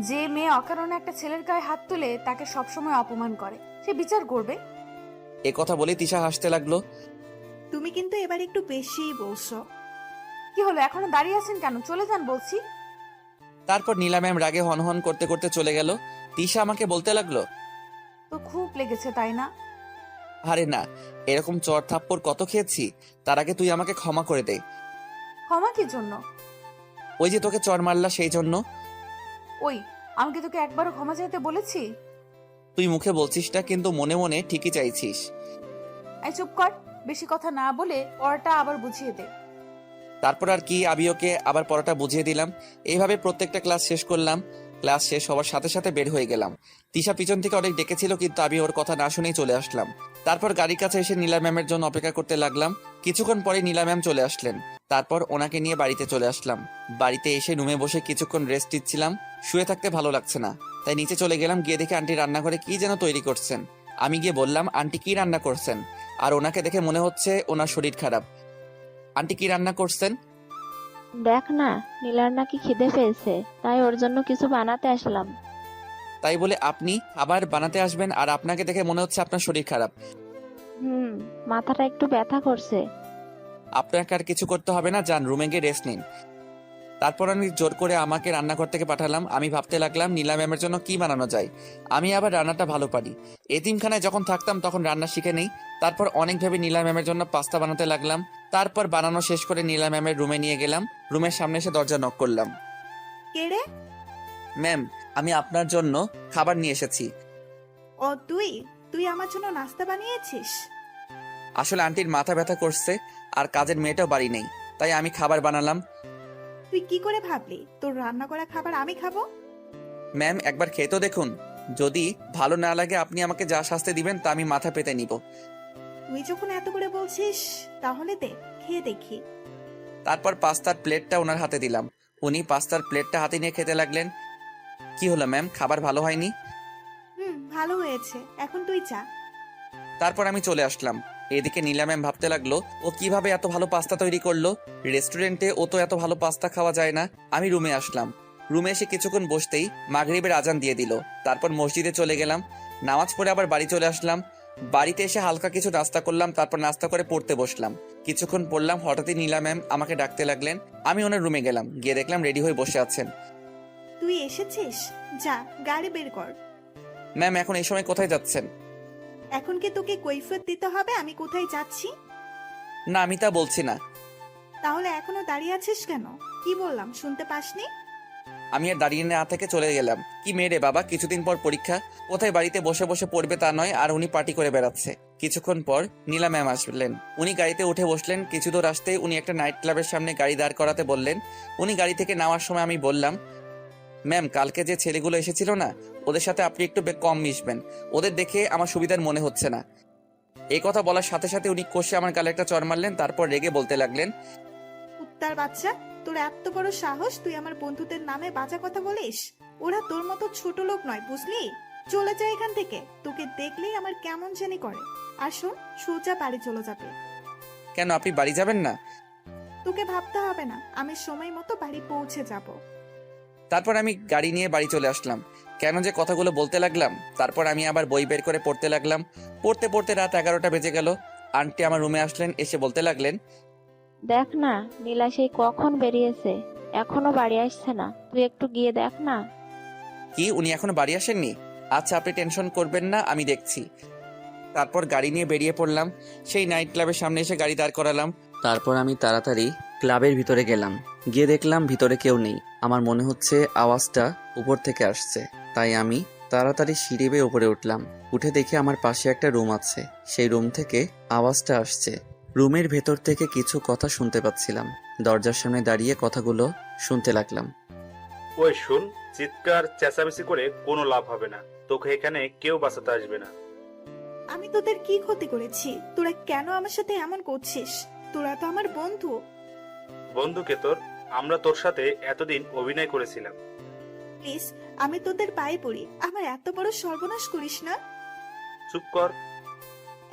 যে মেয়ে অকারণে একটা ছেলের গায়ে হাত তুলে তাকে সবসময় অপমান করে, সে বিচার করবে। এ কথা বলে তিশা হাসতে লাগলো। তুমি কিন্তু এবার একটু বেশিই বলছো। কি হলো, এখনো দাঁড়িয়ে আছেন কেন? চলে যান বলছি। তারপর নীলা ম্যাম রাগে হনহন করতে করতে চলে গেল। তিশা আমাকে বলতে লাগলো, তো খুব লেগেছে তাই না? আরে না, এরকম চড় থাপ্পড় কত খেয়েছি। তার আগে তুই আমাকে ক্ষমা করে দে। ক্ষমা কি জন্য? ওই যে তোকে চড় মারলা সেই জন্য। ওই, আমি কি তোকে একবারও ক্ষমা চাইতে বলেছি? তুই মুখে বলছিস না, কিন্তু মনে মনে ঠিকই চাইছিস। এই চুপ কর, বেশি কথা না বলে পড়াটা আবার বুঝিয়ে দে। তারপর আর কি, আমি ওকে আবার পড়াটা বুঝিয়ে দিলাম। এইভাবে প্রত্যেকটা ক্লাস শেষ করলাম। ক্লাস শেষ হওয়ার সাথে সাথে বের হয়ে গেলাম। তিশা পিছন থেকে অনেক ডেকেছিল, কিন্তু আমি ওর কথা না শুনেই চলে আসলাম। তারপর গাড়ির কাছে এসে নীলা ম্যামের জন্য অপেক্ষা করতে লাগলাম। কিছুক্ষণ পরে নীলা ম্যাম চলে আসলেন। তারপর ওনাকে নিয়ে বাড়িতে চলে আসলাম। বাড়িতে এসে রুমে বসে কিছুক্ষণ রেস্ট নিচ্ছিলাম। শুয়ে থাকতে ভালো লাগছে না, তাই নিচে চলে গেলাম। গিয়ে দেখে আন্টি রান্নাঘরে কি যেন তৈরি করছেন। আমি গিয়ে বললাম, আন্টি কি রান্না করছেন? আর ওনাকে দেখে মনে হচ্ছে ওনার শরীর খারাপ। আন্টি কি রান্না করছেন? দেখ না, নীলার নাকি খিদে পেয়েছে, তাই ওর জন্য কিছু বানাতে আসলাম। তাই বলে আপনি আবার বানাতে আসবেন? আর আপনাকে দেখে মনে হচ্ছে আপনার শরীর খারাপ। মাথাটা একটু ব্যথা করছে। আপনাকে আর কিছু করতে হবে না, যান রুমে গিয়ে রেস্ট নিন। তারপর আমি জোর করে আমাকে রান্নাঘর থেকে পাঠালাম। আমি ভাবতে লাগলাম নীলা ম্যামের জন্য কি বানানো যায়। আমি আবার রান্নাটা ভালো পারি। এতিমখানায় যখন থাকতাম তখন রান্না শিখে নেই। তারপর অনেক ভেবে নীলা ম্যামের জন্য পাস্তা বানাতে লাগলাম। তারপর বানানো শেষ করে নীলা ম্যামের রুমে নিয়ে গেলাম। রুমের সামনে এসে দরজা নক করলাম। কে রে? ম্যাম, আমি আপনার জন্য খাবার নিয়ে এসেছি। ও তুই তুই আমার জন্য নাস্তা বানিয়েছিস? আসলে আন্টির মাথা ব্যথা করছে, আর কাজের মেয়েটাও বাড়ি নেই, তাই আমি খাবার বানালাম। তুই কি করে ভাবলি তোর রান্না করা খাবার আমি খাবো? ম্যাম, একবার খেয়ে তো দেখুন। যদি ভালো না লাগে আপনি আমাকে যা শাস্তি দিবেন তা আমি মাথা পেতে নিব। তুই যখন এত করে বলছিস তাহলে দে, খেয়ে দেখি। তারপর পাস্তার প্লেটটা ওনার হাতে দিলাম। উনি পাস্তার প্লেটটা হাতে নিয়ে খেতে লাগলেন। কি হলো ম্যাম, খাবার ভালো হয়নি? ভালো হয়েছে, এখন তুই যা। তারপর আমি চলে আসলাম। এদিকে নীলা ম্যাম ভাবতে লাগলো, ও কিভাবে এত ভালো পাস্তা তৈরি করলো। রেস্টুরেন্টে ও তো এত ভালো পাস্তা খাওয়া যায় না। আমি রুমে আসলাম। রুমে এসে কিছুক্ষণ বসতেই মাগরিবের আজান দিয়ে দিল। তারপর মসজিদে চলে গেলাম। নামাজ পড়ে আবার বাড়ি চলে আসলাম। বাড়িতে এসে হালকা কিছু নাস্তা করলাম, তারপর নাস্তা করে পড়তে বসলাম। কিছুক্ষণ পড়লাম, হঠাৎই নীলা ম্যাম আমাকে ডাকতে লাগলেন। আমি ওনার রুমে গেলাম, গিয়ে দেখলাম রেডি হয়ে বসে আছেন। তুই এসেছিস? যা, গাড়ি বের কর। ম্যাম, এখন এই সময় কোথায় যাচ্ছেন? এখন কি তোকে কৈফিয়ত দিতে হবে আমি কোথায় যাচ্ছি? না, আমি তা বলছি না। তাহলে এখনো দাঁড়িয়ে আছিস কেন? কি বললাম শুনতে পাসনি? আমি আর দাঁড়িয়ে না থেকে চলে গেলাম। কি মেয়ে রে বাবা, কিছুদিন পর পরীক্ষা, কোথায় বাড়িতে বসে বসে পড়বে তা নয়, আর উনি পার্টি করে বেড়াচ্ছে। কিছুক্ষণ পর নীলা ম্যাম আসলেন। উনি গাড়িতে উঠে বসলেন। কিছু দূর আসতেই উনি একটা নাইট ক্লাবের সামনে গাড়ি দাঁড় করাতে বললেন। উনি গাড়ি থেকে নামার সময় আমি বললাম, ম্যাম, কালকে যে ছেলেগুলো এসেছিল না, ওদের সাথে আপনি একটু কম মিশবেন, ওদের দেখে আমার সুবিধার মনে হচ্ছে না। এই কথা বলার সাথে সাথে উনি কষে আমার গালে একটা চড় মারলেন, তারপর রেগে বলতে লাগলেন, কুত্তার বাচ্চা, তোর এত বড় সাহস, তুই আমার বন্ধুদের নামে বাজে কথা বলিস? ওরা তোর মতো ছোট লোক নয়, বুঝলি? চলে যা এখান থেকে, তোকে দেখলেই আমার কেমন জানি করে। আর শোন, সোজা বাড়ি চলে যাবে। কেন, আপনি বাড়ি যাবেন না? তোকে ভাবতে হবে না, আমি সময় মতো বাড়ি পৌঁছে যাব। তারপর আমি গাড়ি নিয়ে বাড়ি চলে আসলাম। কেন যে কথাগুলো বলতে লাগলাম। তারপর আমি আবার বই বের করে পড়তে লাগলাম। পড়তে পড়তে রাত 11টা বেজে গেল। আন্টি আমার রুমে আসলেন, এসে বলতে লাগলেন, দেখ না, নীলা সেই কখন বেরিয়েছে, এখনো বাড়ি আসছে না, তুই একটু গিয়ে দেখ না। কি, উনি এখনো বাড়ি আসেননি? আচ্ছা, আপনি টেনশন করবেন না, আমি দেখছি। তারপর গাড়ি নিয়ে বেরিয়ে পড়লাম। সেই নাইট ক্লাবের সামনে এসে গাড়ি দাঁড় করালাম। তারপর আমি তাড়াতাড়ি ক্লাবের ভিতরে গেলাম। গিয়ে দেখলাম ভিতরে কেউ নেই। আমার মনে হচ্ছে আওয়াজটা উপর থেকে আসছে, তাই আমি তাড়াতাড়ি সিঁড়ি বেয়ে উপরে উঠলাম। উঠে দেখে আমার পাশে একটা রুম আছে। সেই রুম থেকে আওয়াজটা আসছে। রুমের ভেতর থেকে কিছু কথা শুনতে পাচ্ছিলাম। দরজার সামনে দাঁড়িয়ে কথাগুলো শুনতে লাগলাম। ওই শুন, চিৎকার চেঁচামেচি করে কোনো লাভ হবে না, তোকে এখানে কেউ বাঁচাতে আসবে না। আমি তোদের কি ক্ষতি করেছি? তোরা কেন আমার সাথে এমন করছিস? তোরা তো আমার বন্ধু। বন্ধুকে তোর, আমরা তোর সাথে এতদিন অভিনয় করেছিলাম। প্লিজ, আমি তোদের পায়ে পড়ি, আমার এত বড় সর্বনাশ করিস না। চুপ কর।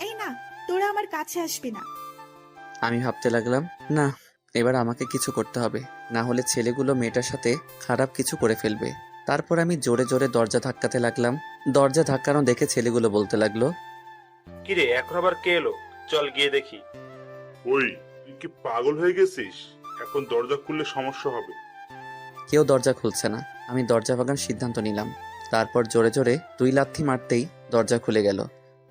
এই না, তোরা আমার কাছে আসবি না। আমি ভাবতে লাগলাম, না, এবার আমাকে কিছু করতে হবে, না হলে ছেলেগুলো মেয়েটার সাথে খারাপ কিছু করে ফেলবে। তারপর আমি জোরে জোরে দরজা ধাক্কাতে লাগলাম। দরজা ধাক্কানো দেখে ছেলেগুলো বলতে লাগলো, কিরে, এখন আবার কে এলো? চল গিয়ে দেখি। ওই, তুই কি পাগল হয়ে গেছিস? এখন দরজা খুললে সমস্যা হবে। কেউ দরজা খুলছে না। আমি দরজা ভাঙার সিদ্ধান্ত নিলাম। তারপর জোরে জোরে 2 লাথি মারতেই দরজা খুলে গেল।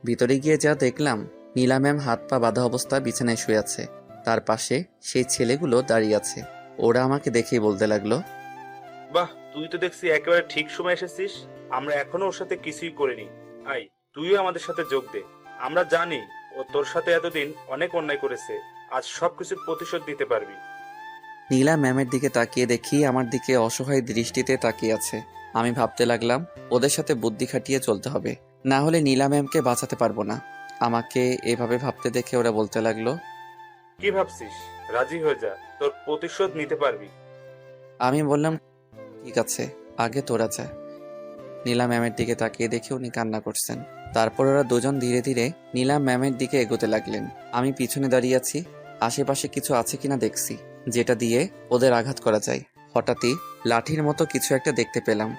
ভিতরে গিয়ে যা দেখলাম, নীলা ম্যাম হাত পা বাঁধা অবস্থা বিছানায় শুয়ে আছে। তার পাশে সেই ছেলেগুলো দাঁড়িয়ে আছে। ওরা আমাকে দেখেই বলতে লাগলো, বাহ, তুই তো দেখছি একেবারে ঠিক সময় এসেছিস। আমরা এখনো ওর সাথে কিছুই করিনি। আই, তুইও আমাদের সাথে যোগ দে। আমরা জানি ও তোর সাথে এতদিন অনেক অন্যায় করেছে, আজ সবকিছুর প্রতিশোধ দিতে পারবি। নীলা ম্যামের দিকে তাকিয়ে দেখি আমার দিকে অসহায় দৃষ্টিতে তাকিয়ে আছে। আমি ভাবতে লাগলাম, ওদের সাথে বুদ্ধি খাটিয়ে চলতে হবে, না হলে নীলা ম্যামকে বাঁচাতে পারবো না। আমাকে এভাবে ভাবতে দেখে ওরা বলতে লাগলো, কি ভাবছিস? রাজি হয়ে যা, তোর প্রতিশোধ নিতে পারবি। আমি বললাম, ঠিক আছে, আগে তোরা যা। নীলা ম্যামের দিকে তাকিয়ে দেখে উনি কান্না করছেন। তারপর ওরা দুজন ধীরে ধীরে নীলা ম্যামের দিকে এগোতে লাগলেন। আমি পিছনে দাঁড়িয়ে আছি, আশেপাশে কিছু আছে কিনা দেখছি, যেটা দিয়ে ওদের আঘাত করা যায়। হঠাৎই লাঠির মতো কিছু একটা দেখতে পেলাম।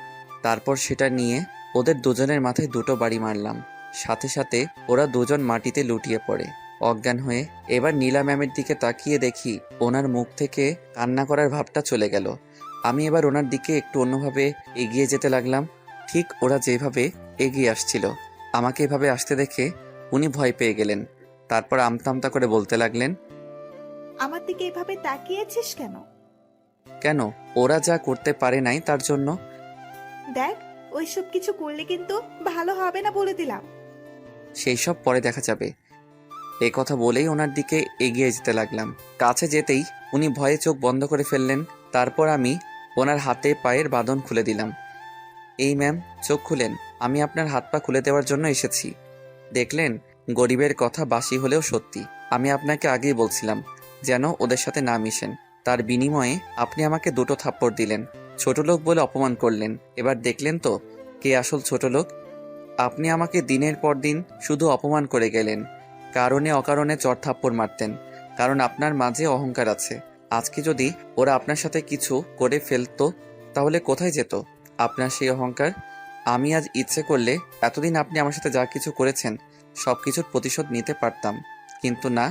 তারপর সেটা নিয়ে ওদের দুজনের মাথায় 2টো বাড়ি মারলাম। সাথে সাথে ওরা দুজন মাটিতে লুটিয়ে পড়ে অজ্ঞান হয়ে। এবার নীলা ম্যামের দিকে তাকিয়ে দেখি ওনার মুখ থেকে কান্না করার ভাবটা চলে গেল। আমি এবার ওনার দিকে একটু অন্যভাবে এগিয়ে যেতে লাগলাম। ঠিক ওরা যেভাবে এগিয়ে আসছিল, আমাকে এভাবে আসতে দেখে উনি ভয় পেয়ে গেলেন। তারপর আমতা আমতা করে বলতে লাগলেন, আমার দিকে এভাবে তাকিয়েছিস কেন? কেন, ওরা যা করতে পারে নাই তার জন্য। দেখ, ওইসব কিছু করলে কিন্তু ভালো হবে না বলে দিলাম। সেই সব পরে দেখা যাবে। এই কথা বলেই ওনার দিকে এগিয়ে যেতে লাগলাম। কাছে যেতেই উনি ভয়ে চোখ বন্ধ করে ফেললেন। তারপর আমি ওনার হাতে পায়ের বাঁধন খুলে দিলাম। এই ম্যাম, চোখ খুলেন, আমি আপনার হাত পা খুলে দেওয়ার জন্য এসেছি। দেখলেন, গরিবের কথা বাসি হলেও সত্যি। আমি আপনাকে আগেই বলছিলাম যেন ওদের সাথে না মিশেন। তার বিনিময়ে আপনি আমাকে 2টো থাপ্পড় দিলেন, ছোট লোক বলে অপমান করলেন। এবার দেখলেন তো কে আসল ছোট লোক। আপনি আমাকে দিনের পর দিন শুধু অপমান করে গেলেন, কারণে অকারণে চড় থাপ্পড় মারতেন, কারণ আপনার মাঝে অহংকার আছে। আজকে যদি ওরা আপনার সাথে কিছু করে ফেলতো তাহলে কোথায় যেত আপনার সেই অহংকার? আমি আজ ইচ্ছে করলে এতদিন আপনি আমার সাথে যা কিছু করেছেন সব কিছুর প্রতিশোধ নিতে পারতাম, কিন্তু না,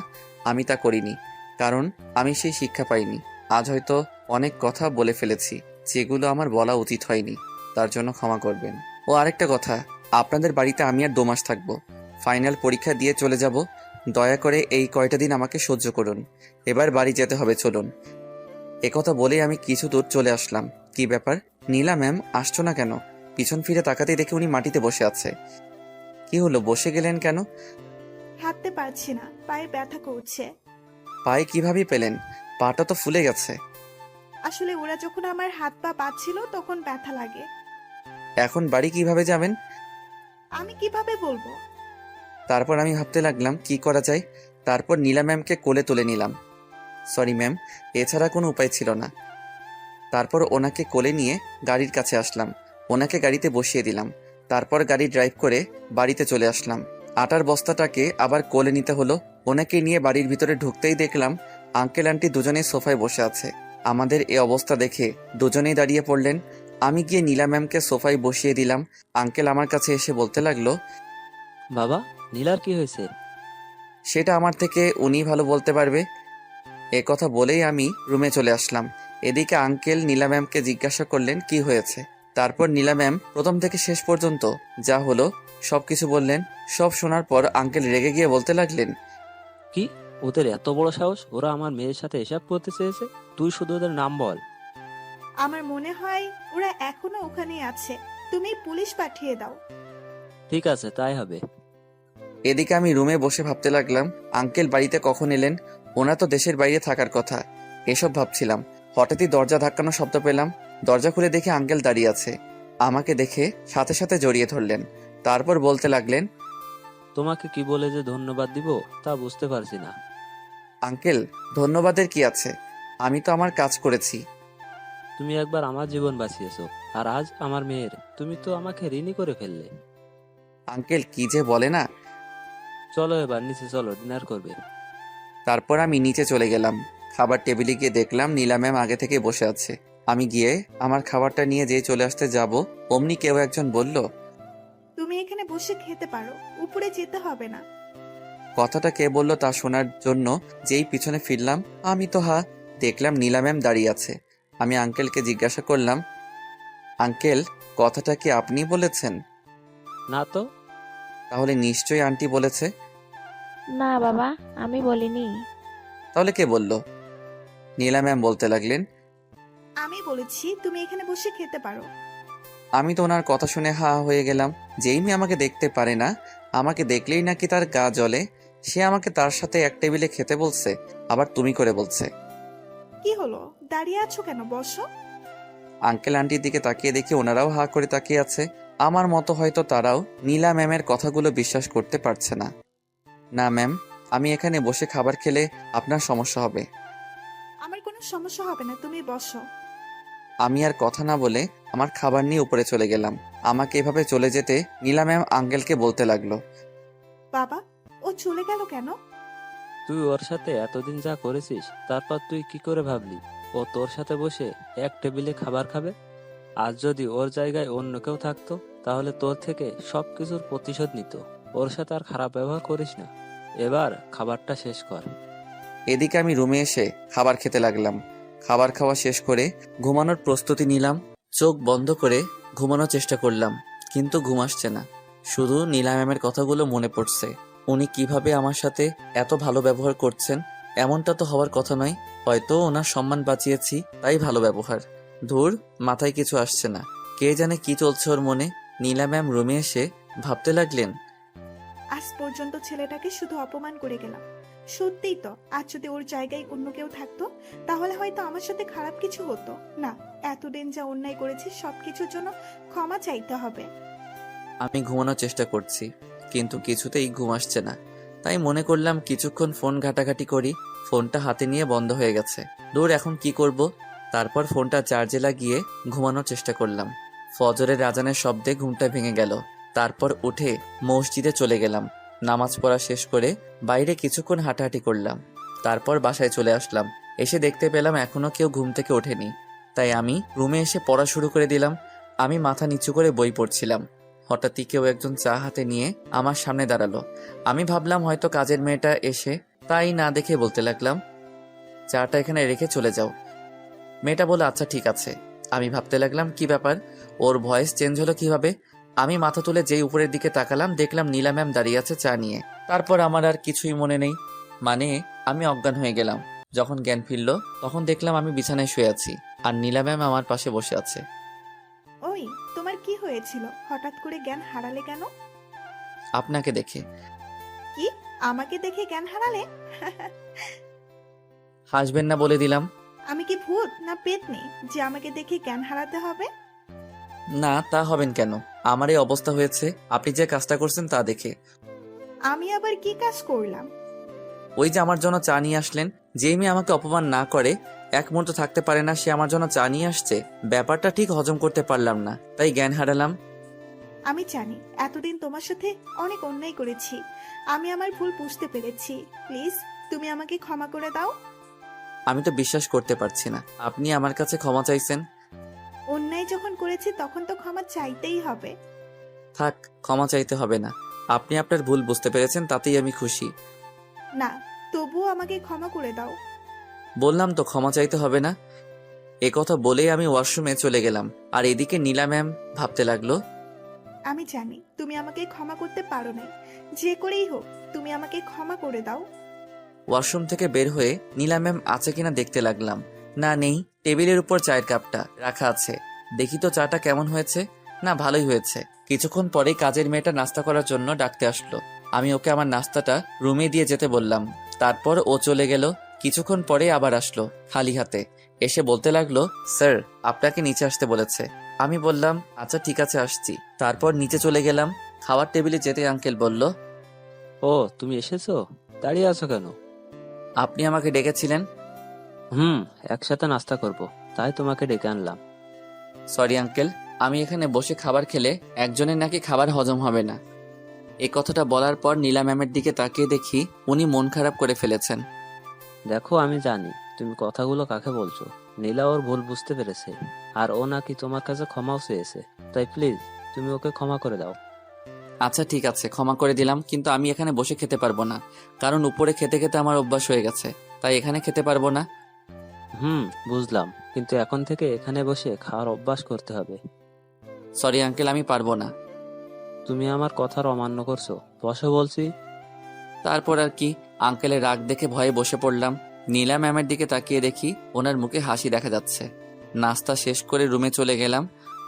আমি তা করিনি, কারণ আমি সেই শিক্ষা পাইনি। আজ হয়তো অনেক কথা বলে ফেলেছি যেগুলো আমার বলা উচিত হয়নি, তার জন্য ক্ষমা করবেন। ও আরেকটা কথা, আপনাদের বাড়িতে আমি আর 2 মাস থাকবো, ফাইনাল পরীক্ষা দিয়ে চলে যাব। দয়া করে এই কয়টা দিন আমাকে সহ্য করুন, এবার বাড়ি যেতে হবে, চলুন। একথা বলেই আমি কিছু দূর চলে আসলাম। কি ব্যাপার, নীলা ম্যাম আসছো না কেন? পিছন ফিরে তাকাতেই দেখে উনি মাটিতে বসে আছে। কি হলো, বসে গেলেন কেন? হাঁটতে পারছি না, পায়ে ব্যথা করছে। পায়ে কিভাবে পেলেন? পাটা তো ফুলে গেছে। আসলে ওরা যখন আমার হাত পা বাঁধছিল তখন ব্যথা লাগে। এখন বাড়ি কিভাবে যাবেন? আমি কিভাবে বলবো? তারপর আমি ভাবতে লাগলাম কি করা যায়। তারপর নীলা ম্যামকে কোলে তুলে নিলাম। সরি ম্যাম, এছাড়া কোনো উপায় ছিল না। তারপর ওনাকে কোলে নিয়ে গাড়ির কাছে আসলাম, ওনাকে গাড়িতে বসিয়ে দিলাম। তারপর গাড়ি ড্রাইভ করে বাড়িতে চলে আসলাম। আটার বস্তাটাকে আবার কোলে নিতে হলো। ওনাকে নিয়ে বাড়ির ভিতরে ঢুকতেই দেখলাম আঙ্কেল আন্টি দুজনেই সোফায় বসে আছে। আমাদের এই অবস্থা দেখে দুজনেই দাঁড়িয়ে পড়লেন। আমি গিয়ে নীলা ম্যামকে সোফায় বসিয়ে দিলাম। আঙ্কেল আমার কাছে এসে বলতে লাগলো, বাবা, নীলার কি হয়েছে? সেটা আমার থেকে উনি ভালো বলতে পারবে। এ কথা বলেই আমি রুমে চলে আসলাম। এদিকে আঙ্কেল নীলা ম্যামকে জিজ্ঞাসা করলেন কি হয়েছে। তারপর নীলা ম্যাম প্রথম থেকে শেষ পর্যন্ত যা হলো সবকিছু বললেন। সব শোনার পর আঙ্কেল রেগে গিয়ে বলতে লাগলেন, কি, ওদের এত বড় সাহস? ওরা আমার মেয়ের সাথে এসব করতে চেয়েছে? তুই শুধু ওদের নাম বল। আমার মনে হয় ওরা এখনো ওখানেই আছে, তুমি পুলিশ পাঠিয়ে দাও। ঠিক আছে, তাই হবে। এদিকে আমি রুমে বসে ভাবতে লাগলাম আঙ্কেল বাড়িতে কখন এলেন, ওনা তো দেশের বাইরে থাকার কথা। এসব ভাবছিলাম, হঠাৎই দরজা ধাক্কানোর শব্দ পেলাম। দরজা খুলে দেখে আঙ্কেল দাঁড়িয়ে আছে। আমাকে দেখে সাথে সাথে জড়িয়ে ধরলেন। তারপর বলতে লাগলেন, তোমাকে কি বলে যে ধন্যবাদ দিব তা বুঝতে পারছি না। আঙ্কেল ধন্যবাদের কি আছে, আমি তো আমার কাজ করেছি। তুমি একবার আমার জীবন বাঁচিয়েছো, আর আজ আমার মেয়ের। তুমি তো আমাকে ঋণী করে ফেললে। আঙ্কেল কি যে বলে না। চলো এবার নিচে চলো, ডিনার করবে। তারপর আমি নিচে চলে গেলাম। খাবার টেবিলে গিয়ে দেখলাম নীলা ম্যাম আগে থেকে বসে আছে। আমি গিয়ে আমার খাবারটা নিয়ে যেই চলে আসতে যাব, অমনি কেউ একজন বলল, তুমি এখানে বসে খেতে পারো, উপরে যেতে হবে না। কথাটা কে বলল তা শোনার জন্য যেই পিছনে ফিরলাম, আমি তো দেখলাম নীলা ম্যাম দাঁড়িয়ে আছে। আমি আঙ্কেলকে জিজ্ঞাসা করলাম, আঙ্কেল কথাটা কি আপনি বলেছেন? না তো। তাহলে নিশ্চয়ই আন্টি বলেছে। না বাবা, আমি বলিনি। তাহলে কে বলল? নীলা ম্যাম বলতে লাগলেন, আমি বলেছি তুমি এখানে বসে খেতে পারো। আমি তো ওনার কথা শুনে হয়ে গেলাম। যেই মেয়ে আমাকে দেখতে পারে না, আমাকে দেখলেই নাকি তার গা জ্বলে, সে আমাকে তার সাথে এক টেবিলে খেতে বলছে, আবার তুমি করে বলছে। কি হলো, দাঁড়িয়ে আছো কেন, বসো। আঙ্কেল আন্টির দিকে তাকিয়ে দেখি ওনারাও করে তাকিয়ে আছে। আমার মতো হয়তো তারাও নীলা ম্যামের কথাগুলো বিশ্বাস করতে পারছে না। না ম্যাম, আমি এখানে বসে খাবার খেলে আপনার সমস্যা হবে। আমার কোনো সমস্যা হবে না, তুমি বসো। আমি আর কথা না বলে আমার খাবার নিয়ে উপরে চলে গেলাম। আমাকে এভাবে চলে যেতে নীলা ম্যাম আঙ্কেলকে বলতে লাগলো, বাবা, ও চলে গেল কেন? তুই ওর সাথে এতদিন যা করেছিস, তারপর তুই কি করে ভাবলি ও তোর সাথে বসে এক টেবিলে খাবার খাবে? আজ যদি ওর জায়গায় অন্য কেউ থাকতো, তাহলে তোর থেকে সবকিছুর প্রতিশোধ নিত। ওর সাথে আর খারাপ ব্যবহার করিস না। এবার খাবারটা শেষ কর। এদিকে আমি রুমে এসে খাবার খেতে লাগলাম। খাবার খাওয়া শেষ করে ঘুমানোর প্রস্তুতি নিলাম। চোখ বন্ধ করে ঘুমানোর চেষ্টা করলাম, কিন্তু ঘুম আসছে না। শুধু নীলা ম্যামের কথাগুলো মনে পড়ছে। উনি কিভাবে আমার সাথে এত ভালো ব্যবহার করছেন, এমনটা তো হওয়ার কথা নয়। হয়তো ওনার সম্মান বাঁচিয়েছি, তাই ভালো ব্যবহার। ধুর, মাথায় কিছু আসছে না। কে জানে কি চলছে ওর মনে। নীলা ম্যাম রুমে এসে ভাবতে লাগলেন, আজ পর্যন্ত ছেলেটাকে শুধু অপমান করে গেলাম। সত্যিই তো, আজ যদি ওর জায়গায় অন্য কেউ থাকতো, তাহলে হয়তো আমার সাথে খারাপ কিছু হতো না। এতদিন যা অন্যায় করেছি সবকিছুর জন্য ক্ষমা চাইতে হবে। আমি ঘুমানোর চেষ্টা করছি, কিন্তু কিছুতেই ঘুম আসছে না। তাই মনে করলাম কিছুক্ষণ ফোন ঘাটাঘাটি করি। ফোনটা হাতে নিয়ে বন্ধ হয়ে গেছে। দূর, এখন কি করব? তারপর ফোনটা চার্জে লাগিয়ে ঘুমানোর চেষ্টা করলাম। ফজরের আজানের শব্দে ঘুমটা ভেঙে গেল। তারপর উঠে মসজিদে চলে গেলাম। নামাজ পড়া শেষ করে বাইরে কিছুক্ষণ হাঁটাহাঁটি করলাম। তারপর বাসায় চলে আসলাম। এসে দেখতে পেলাম এখনো কেউ ঘুম থেকে ওঠেনি। তাই আমি রুমে এসে পড়া শুরু করে দিলাম। আমি মাথা নিচু করে বই পড়ছিলাম। হঠাৎই কেউ একজন চা হাতে নিয়ে আমার সামনে দাঁড়ালো। আমি ভাবলাম হয়তো কাজের মেয়েটা এসে তাই না দেখে বলতে লাগলাম, চাটা এখানে রেখে চলে যাও। মেয়েটা বলে আচ্ছা ঠিক আছে। আমি ভাবতে লাগলাম কি ব্যাপার, ওর ভয়েস চেঞ্জ হলো কিভাবে। আমি মাথা তুলে যেই উপরের দিকে তাকালাম দেখলাম নীলা ম্যাম দাঁড়িয়ে আছে চা নিয়ে। তারপর আমার আর কিছুই মনে নেই, মানে আমি অজ্ঞান হয়ে গেলাম। যখন জ্ঞান ফিরল তখন দেখলাম আমি বিছানায় শুয়ে আছি আর নীলা ম্যাম আমার পাশে বসে আছে। ওই, তোমার কি হয়েছিল? হঠাৎ করে জ্ঞান হারালে কেন? আপনাকে দেখে। কি? আমাকে দেখে জ্ঞান হারালে? হাসবেন না বলে দিলাম। আমি কি ভূত না পেতনি যে আমাকে দেখে জ্ঞান হারাতে হবে? না তা হবেন কেন, আমার এই অবস্থা হয়েছে আপনি যে কাজটা করছেন তা দেখে। আমি আবার কি কাজ করলাম? ওই যে আমার জন্য চা নিয়ে আসলেন, যে মেয়ে আমাকে অপমান না করে এক মুহূর্ত থাকতে পারে না, সে আমার জন্য চা নিয়ে আসছে। ব্যাপারটা ঠিক হজম করতে পারলাম না, তাই জ্ঞান হারালাম। আমি জানি এতদিন তোমার সাথে অনেক অন্যায় করেছি। আমি আমার ভুল বুঝতে পেরেছি। প্লিজ তুমি আমাকে ক্ষমা করে দাও। আমি তো বিশ্বাস করতে পারছি না আপনি আমার কাছে ক্ষমা চাইছেন। অন্যায় যখন করেছি তখন তো ক্ষমা চাইতেই হবে। থাক, ক্ষমা চাইতে হবে না, আপনি আপনার ভুল বুঝতে পেরেছেন তাতেই আমি খুশি। না, তবুও আমাকে ক্ষমা করে দাও। বললাম তো ক্ষমা চাইতে হবে না। এ কথা বলেই আমি ওয়াশরুমে চলে গেলাম আর এদিকে নীলা ম্যাম ভাবতে লাগলো, আমি জানি তুমি আমাকে ক্ষমা করতে পারো না, যে করেই হোক তুমি আমাকে ক্ষমা করে দাও। ওয়াশরুম থেকে বের হয়ে নীলা ম্যাম আছে কিনা দেখতে লাগলাম। না নেই, টেবিলের উপর চায়ের কাপটা রাখা আছে। দেখি তো চাটা কেমন হয়েছে। না ভালোই হয়েছে। কিছুক্ষণ পরেই কাজের মেয়েটা নাস্তা করার জন্য ডাকতে আসলো। আমি ওকে আমার নাস্তাটা রুমে দিয়ে যেতে বললাম। তারপর ও চলে গেল। কিছুক্ষণ পরে আবার আসলো খালি হাতে। এসে বলতে লাগলো, স্যার আপনাকে নিচে আসতে বলেছে। আমি বললাম আচ্ছা ঠিক আছে আসছি। তারপর নিচে চলে গেলাম। খাওয়ার টেবিলে যেতে আঙ্কেল বলল, ও তুমি এসেছো, দাঁড়িয়ে আছো কেন? আপনি আমাকে ডেকেছিলেন? একসাথে নাস্তা করব, তাই তোমাকে ডেকে আনলাম। সরি আঙ্কেল, আমি এখানে বসে খাবার খেলে একজনের নাকি খাবার হজম হবে না। এই কথাটা বলার পর নীলা ম্যামের দিকে তাকিয়ে দেখি উনি মন খারাপ করে ফেলেছেন। দেখো আমি জানি তুমি কথাগুলো কাকে বলছো। নীলা ওর ভুল বুঝতে পেরেছে, আর ও নাকি তোমার কাছে ক্ষমাও চেয়েছে। তাই প্লিজ তুমি ওকে ক্ষমা করে দাও। আচ্ছা ঠিক আছে, ক্ষমা করে দিলাম, কিন্তু আমি এখানে বসে খেতে পারবো না, কারণ উপরে খেতে খেতে আমার অভ্যাস হয়ে গেছে, তাই এখানে খেতে পারবো না। বুঝলাম, কিন্তু এখন থেকে এখানে বসে খাওয়ার অভ্যাস করতে হবে। সরি আঙ্কেল, আমি পারবো না। তুমি আমার কথার অমান্য করছো, বসো বলছি। তারপর আর কি, আঙ্কেলের রাগ দেখে ভয়ে বসে পড়লাম। নীলা ম্যামের দিকে তাকিয়ে দেখি ওনার মুখে হাসি দেখা যাচ্ছে। নাস্তা শেষ করে রুমে চলে গেলাম।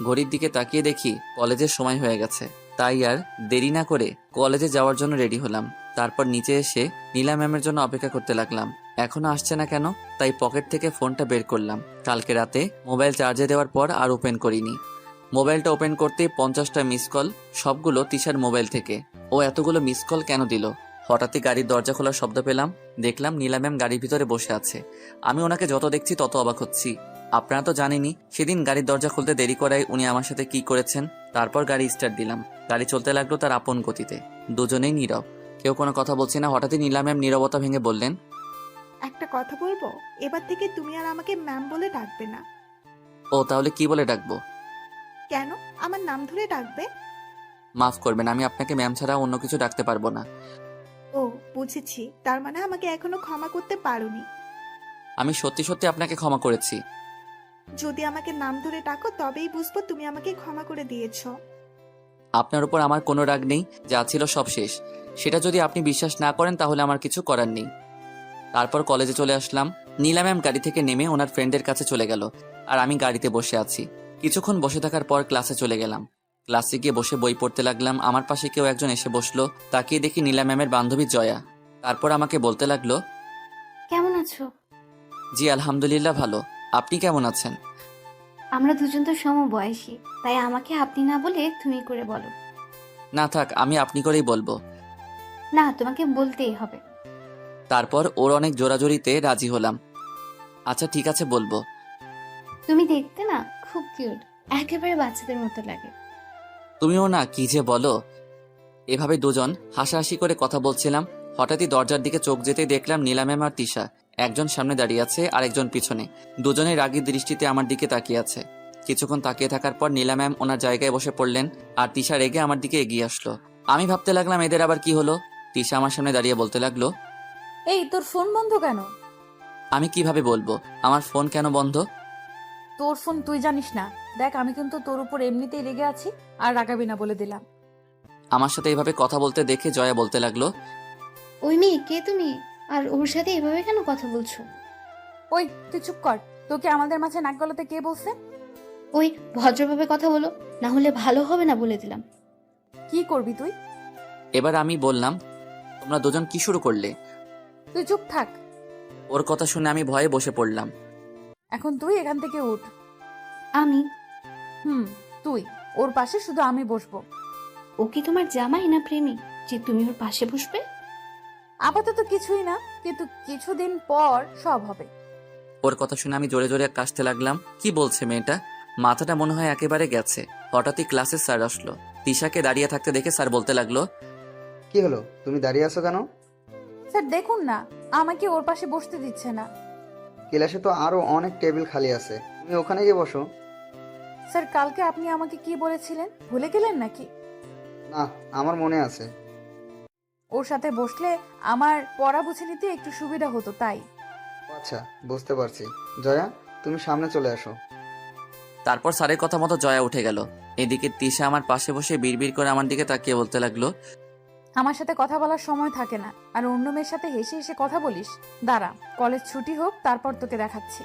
ঘড়ির দিকে তাকিয়ে দেখি কলেজের সময় হয়ে গেছে, তাই আর দেরি না করে কলেজে যাওয়ার জন্য রেডি হলাম। তারপর নিচে এসে নীলা ম্যামের জন্য অপেক্ষা করতে লাগলাম। এখনো আসছে না কেন, তাই পকেট থেকে ফোনটা বের করলাম। কালকে রাতে মোবাইল চার্জে দেওয়ার পর আর ওপেন করিনি। মোবাইলটা ওপেন করতেই 50টা মিস কল, সবগুলো তিশার মোবাইল থেকে। ও এতগুলো মিস কল কেন দিল? হঠাৎই গাড়ির দরজা খোলার শব্দ পেলাম। দেখলাম নীলা ম্যাম গাড়ির ভিতরে বসে আছে। আমি ওনাকে যত দেখছি তত অবাক হচ্ছি। আপনারা তো জানেনই সেদিন গাড়ির দরজা খুলতে দেরি করায় উনি আমার সাথে কি করেছেন। তারপর গাড়ি স্টার্ট দিলাম। গাড়ি চলতে লাগলো তার আপন গতিতে। দুজনেই নীরব, কেউ কোনো কথা বলছে না। হঠাৎই নীলা ম্যাম নীরবতা ভেঙে বললেন, একটা কথা বলবো, এবার থেকে তুমি আর আমাকে ম্যাম বলে ডাকবে না। ও তাহলে কি বলে ডাকবো? কেন? আমার নাম ধরে ডাকবে। মাফ করবেন, আমি আপনাকে ম্যাম ছাড়া অন্য কিছু ডাকতে পারবো না। ও বুঝেছি, তার মানে আমাকে এখনো ক্ষমা করতে পারোনি। আমি সত্যি সত্যি আপনাকে ক্ষমা করেছি। যদি আমাকে নাম ধরে ডাকো তবেই বুঝবো তুমি আমাকে ক্ষমা করে দিয়েছো। আপনার উপর আমার কোনো রাগ নেই, যা ছিল সব শেষ। সেটা যদি আপনি বিশ্বাস না করেন তাহলে আমার কিছু করার নেই। তারপর কলেজে চলে আসলাম। নীলা ম্যাম গাড়ি থেকে নেমে ওনার ফ্রেন্ডের কাছে চলে গেল, আর আমি গাড়িতে বসে আছি। কিছুক্ষণ বসে থাকার পর ক্লাসে চলে গেলাম। ক্লাসে গিয়ে বসে বই পড়তে লাগলাম। আমার পাশে কেউ একজন এসে বসলো। তাকিয়ে দেখি নীলা ম্যামের বান্ধবী জয়া। তারপর আমাকে বলতে লাগলো, কেমন আছো? জি আলহামদুলিল্লাহ ভালো, আপনি কেমন আছেন? আমরা দুজন তো সমবয়সী, তাই আমাকে আপনি না বলে তুমি করে বলো। না থাক, আমি আপনি করেই বলবো। না, তোমাকে বলতেই হবে। তারপর ওর অনেক জোরাজোরিতে রাজি হলাম। আচ্ছা ঠিক আছে বলবো। তুমি দেখতে না খুব কিউট, একেবারে বাচ্চাদের মতো লাগে। তুমিও না, কি যে বলো। এভাবে দুজন হাসাহাসি করে কথা বলছিলাম। হঠাৎই দরজার দিকে চোখ যেতেই দেখলাম নীলা ম্যাম আর তিশা, একজন সামনে দাঁড়িয়ে আছে আর একজন পিছনে। দুজনেই রাগী দৃষ্টিতে আমার দিকে তাকিয়ে আছে। কিছুক্ষণ তাকিয়ে থাকার পর নীলা ম্যাম ওনার জায়গায় বসে পড়লেন আর তিশা রেগে আমার দিকে এগিয়ে আসলো। আমি ভাবতে লাগলাম এদের আবার কি হলো। তিশা আমার সামনে দাঁড়িয়ে বলতে লাগলো, এই তোর ফোন বন্ধ কেন? আমি কিভাবে বলবো আমার ফোন কেন বন্ধ? তোর ফোন তুই জানিস না। দেখ, আমি কিন্তু তোর উপর এমনিতেই রেগে আছি, আর রাগাবি না বলে দিলাম। আমার সাথে এইভাবে কথা বলতে দেখে জয়া বলতে লাগলো, ওই মেয়ে কে তুমি? আর ওর সাথে এভাবে কেন কথা বলছো? ওই তুই চুপ কর। তোকে আমাদের মাঝে নাক গলাতে কে বলছে? ওই ভদ্রভাবে কথা বলো, না হলে ভালো হবে না বলে দিলাম। কি করবি তুই? এবার আমি বললাম, তোমরা দুজন কি শুরু করলে? তুই চুপ থাক। ওর কথা শুনে আমি ভয়ে বসে পড়লাম। এখন তুই এখান থেকে উঠ। আমি? তুই। ওর পাশে শুধু আমি বসবো। ও কি তোমার জামাই না প্রেমিক যে তুমি ওর পাশে বসবে? আপাতত কিছুই না, কিন্তু কিছুদিন পর সব হবে। ওর কথা শুনে আমি জোরে জোরে কাশতে লাগলাম। কি বলছে মেয়েটা? মাথাটা মনে হয় একেবারে গেছে। হঠাৎই ক্লাসে স্যার আসলো। তিশাকে দাঁড়িয়ে থাকতে দেখে স্যার বলতে লাগলো, কি হলো, তুমি দাঁড়িয়ে আছো কেন? স্যার দেখুন না, আমাকে ওর পাশে বসতে দিচ্ছে না। ক্লাসে তো আরো অনেক টেবিল খালি আছে, তুমি ওখানে গিয়ে বসো। স্যার কালকে আপনি আমাকে কি বলেছিলেন, ভুলে গেলেন নাকি? না, আমার মনে আছে। ওর সাথে বসলে আমার পড়া বুঝে নিতে একটু সুবিধা হতো, তাই। আচ্ছা, বুঝতে পারছি। জয়া, তুমি সামনে চলে আসো। তারপর স্যারের কথা মতো জয়া উঠে গেল। এদিকে তিশা আমার পাশে বসে বিড়বিড় করে আমার দিকে তাকিয়ে বলতে লাগলো, আমার সাথে কথা বলার সময় থাকে না, আর অন্য মেয়ের সাথে হেসে হেসে কথা বলিস। দাঁড়া, কলেজ ছুটি হোক, তারপর তোকে দেখাচ্ছি।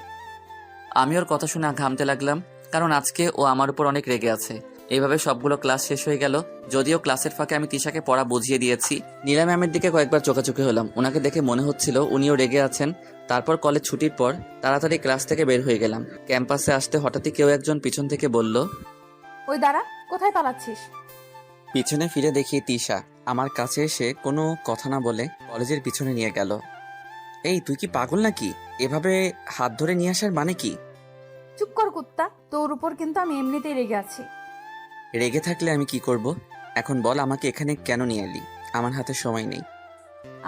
আমি ওর কথা শুনে ঘামতে লাগলাম, কারণ আজকে ও আমার উপর অনেক রেগে আছে। এইভাবে সবগুলো ক্লাস শেষ হয়ে গেল। যদিও ক্লাসের ফাঁকে আমি তিশাকে পড়া বুঝিয়ে দিয়েছি। নীলা ম্যামের দিকে কয়েকবার চোখাচোখি হলাম। ওনাকে দেখে মনে হচ্ছিল উনিও রেগে আছেন। তারপর কলেজ ছুটির পর তাড়াতাড়ি ক্লাস থেকে বের হয়ে গেলাম। ক্যাম্পাসে আসতে হঠাৎই কেউ একজন পিছন থেকে বলল, ওই দাঁড়া, কোথায় পালাচ্ছিস? পিছনে ফিরে দেখি তিশা আমার কাছে এসে কোনো কথা না বলে কলেজের পিছনে নিয়ে গেল। এই তুই কি পাগল নাকি? এভাবে হাত ধরে নিয়ে আসার মানে কি? চুপ কর কুত্তা, তোর উপর কিন্তু আমি এমনিতেই রেগে আছি। রেগে থাকলে আমি কি করব? এখন বল আমাকে এখানে কেন নিয়ে এলি? আমার হাতে সময় নেই।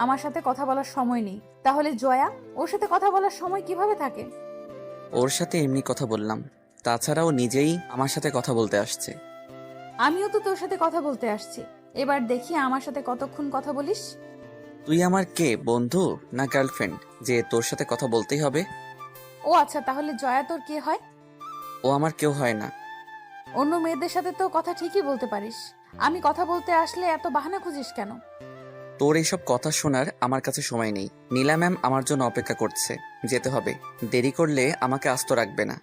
আমার সাথে কথা বলার সময় নেই? তাহলে জয়া, ওর সাথে কথা বলার সময় কিভাবে থাকে? ওর সাথে এমনি কথা বললাম। তাছাড়াও নিজেই আমার সাথে কথা বলতে আসছে। আমিও তো তোর সাথে কথা বলতে আসছি। এবার দেখি আমার সাথে কতক্ষণ কথা বলিস। তুই আমার কে, বন্ধু না গার্লফ্রেন্ড যে তোর সাথে কথা বলতেই হবে? ও আচ্ছা, তাহলে জয়া তোর কে হয়? ও আমার কেউ হয় না। অন্য মেয়েদের সাথে তো কথা ঠিকই বলতে পারিস, আমি কথা বলতে আসলে এত বাহানা খুঁজিস কেন? তোর এইসব কথা শোনার আমার কাছে সময় নেই। নীলা ম্যাম আমার জন্য অপেক্ষা করছে, যেতে হবে। দেরি করলে আমাকে আস্ত রাখবে না।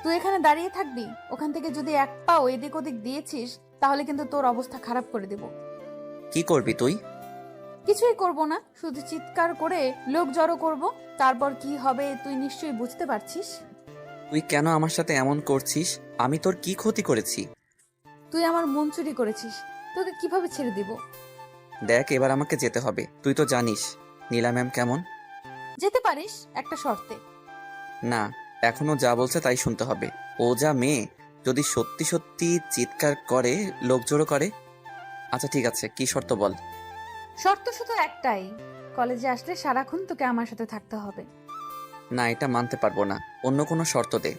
তুই এখানে দাঁড়িয়ে থাকবি? ওখান থেকে যদি এক পাও এদিক ওদিক দিয়েছিস, তাহলে কিন্তু তোর অবস্থা খারাপ করে দেব। কি করবি তুই? কিছুই করব না, শুধু চিৎকার করে লোক জড়ো করব। তারপর কি হবে তুই নিশ্চয়ই বুঝতে পারছিস। তুই কেন আমার সাথে এমন করছিস? আমি তোর কি ক্ষতি করেছি? তুই আমার মন চুরি করেছিস, তোকে কিভাবে ছেড়ে দিব? দেখ, এবার আমাকে যেতে হবে। তুই তো জানিস নীলা ম্যাম কেমন। যেতে পারিস একটা শর্তে। না, এখনো যা বলছে তাই শুনতে হবে। ও যা মেয়ে, যদি সত্যি সত্যি চিৎকার করে, লোক জড়ো করে। আচ্ছা ঠিক আছে, কি শর্ত বল। শর্ত শুধু একটাই, কলেজে আসলে সারাক্ষণ তোকে আমার সাথে থাকতে হবে। না, এটা মানতে পারবো না, অন্য কোনো শর্ত দে।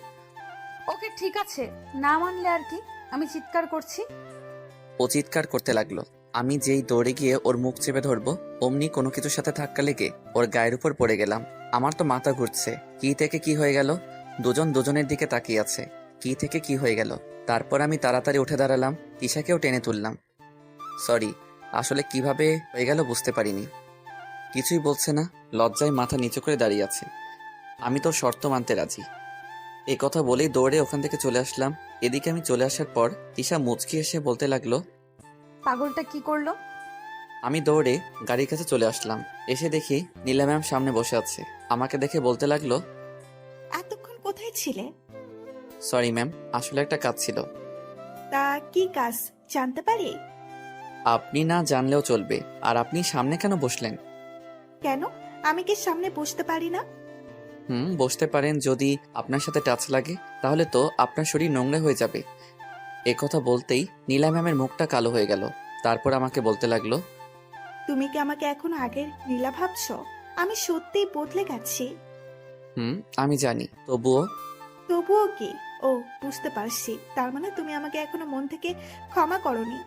ওকে ঠিক আছে, না মানলে আর কি, আমি চিৎকার করছি। ও চিৎকার করতে লাগলো। আমি যেই দৌড়ে গিয়ে ওর মুখ চেপে ধরবো, অমনি কোনো কিছুর সাথে ধাক্কা লেগে ওর গায়ের উপর পড়ে গেলাম। আমার তো মাথা ঘুরছে। কি থেকে কি হয়ে গেল? দুজন দুজনের দিকে তাকিয়ে আছে। কি থেকে কি হয়ে গেল? তারপর আমি তাড়াতাড়ি উঠে দাঁড়ালাম, তিশাকেও টেনে তুললাম। সরি, আসলে কিভাবে হয়ে গেল বুঝতে পারিনি। কিছুই বলছে না, লজ্জায় মাথা নিচু করে দাঁড়িয়ে আছে। আমি তো শর্ত মানতে রাজি। এই কথা বলেই দৌড়ে ওখান থেকে চলে আসলাম। এদিকে আমি চলে আসার পর তিশা মুচকি এসে বলতে লাগলো, পাগলটা কি করলো? আমি দৌড়ে গাড়ির কাছে চলে আসলাম। এসে দেখি নীলা ম্যাম সামনে বসে আছে। আমাকে দেখে বলতে লাগলো, এতক্ষণ কোথায় ছিলে? সরি ম্যাম, আসলে একটা কাজ ছিল। তা কি কাজ জানতে পারি? আপনি না জানলেও চলবে। আর আপনি সামনে কেন বসলেন? কেন, আমি কি সামনে বসতে পারি না? বসতে পারেন, যদি আপনার সাথে টাচ লাগে তাহলে তো আপনার শরীর নোংরা হয়ে যাবে। এ কথা বলতেই নীলা ম্যামের মুখটা কালো হয়ে গেল। তারপর আমাকে বলতে লাগলো, তুমি কি আমাকে এখন আগের নীলা ভাবছো? আমি সত্যিই বদলে গেছি। আমি জানি, তবুও। তবুও কি? ও, বুঝতে পারছি, তার মানে তুমি আমাকে এখনো মন থেকে ক্ষমা করনি।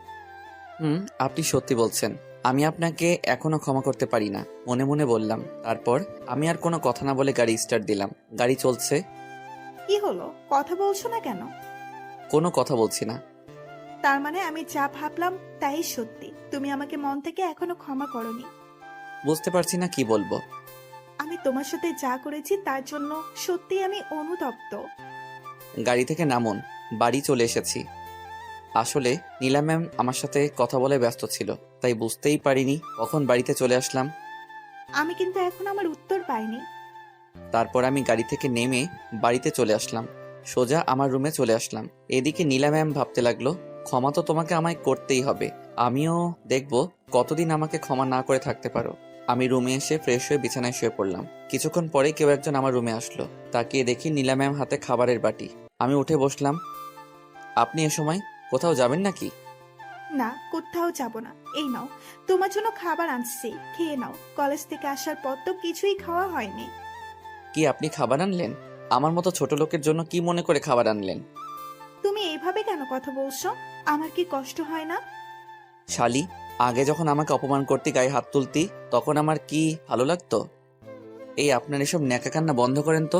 আপনি সত্যি বলছেন। আমি আপনাকে এখনো ক্ষমা করতে পারি না, মনে মনে বললাম। তারপর আমি আর কোনো কথা না বলে গাড়ি স্টার্ট দিলাম। গাড়ি চলছে। কি হলো, কথা বলছো না কেন? কোনো কথা বলছি না। তার মানে আমি যা ভাবলাম তাই সত্যি, তুমি আমাকে মন থেকে এখনো ক্ষমা করনি। বুঝতে পারছি না কি বলবো। আমি তোমার সাথে যা করেছি তার জন্য সত্যি আমি অনুতপ্ত। গাড়ি থেকে নামুন, বাড়ি চলে এসেছি। আসলে নীলা ম্যাম আমার সাথে কথা বলে ব্যস্ত ছিল, তাই বুঝতেই পারিনি কখন বাড়িতে চলে আসলাম। আমি কিন্তু এখন আমার উত্তর পাইনি। তারপর আমি গাড়ি থেকে নেমে বাড়িতে চলে আসলাম। সোজা আমার রুমে চলে আসলাম। এদিকে নীলা ম্যাম ভাবতে লাগলো, ক্ষমা তো তোমাকে আমায় করতেই হবে, আমিও দেখব কতদিন আমাকে ক্ষমা না করে থাকতে পারো। আমি রুমে এসে ফ্রেশ হয়ে বিছানায় শুয়ে পড়লাম। কিছুক্ষণ পরে কেউ একজন আমার রুমে আসলো। তাকিয়ে দেখি নীলা ম্যাম হাতে খাবারের বাটি। আমি উঠে বসলাম। আপনি এ সময় কোথাও যাবেন নাকি? না, কোথাও যাব না। এই নাও, তোমার জন্য খাবার আনছি, খেয়ে নাও। কলেজ থেকে আসার পর তো কিছুই খাওয়া হয়নি। কি আপনি খাবার আনলেন? আমার মতো ছোট লোকের জন্য কি মনে করে খাবার আনলেন? তুমি এইভাবে কেন কথা বলছো? আমার কি কষ্ট হয় না? শালি, আগে যখন আমাকে অপমান করতে গায়ে হাত তুলতি তখন আমার কি ভালো লাগতো? এই আপনার এসব ন্যাকা কান্না বন্ধ করেন তো।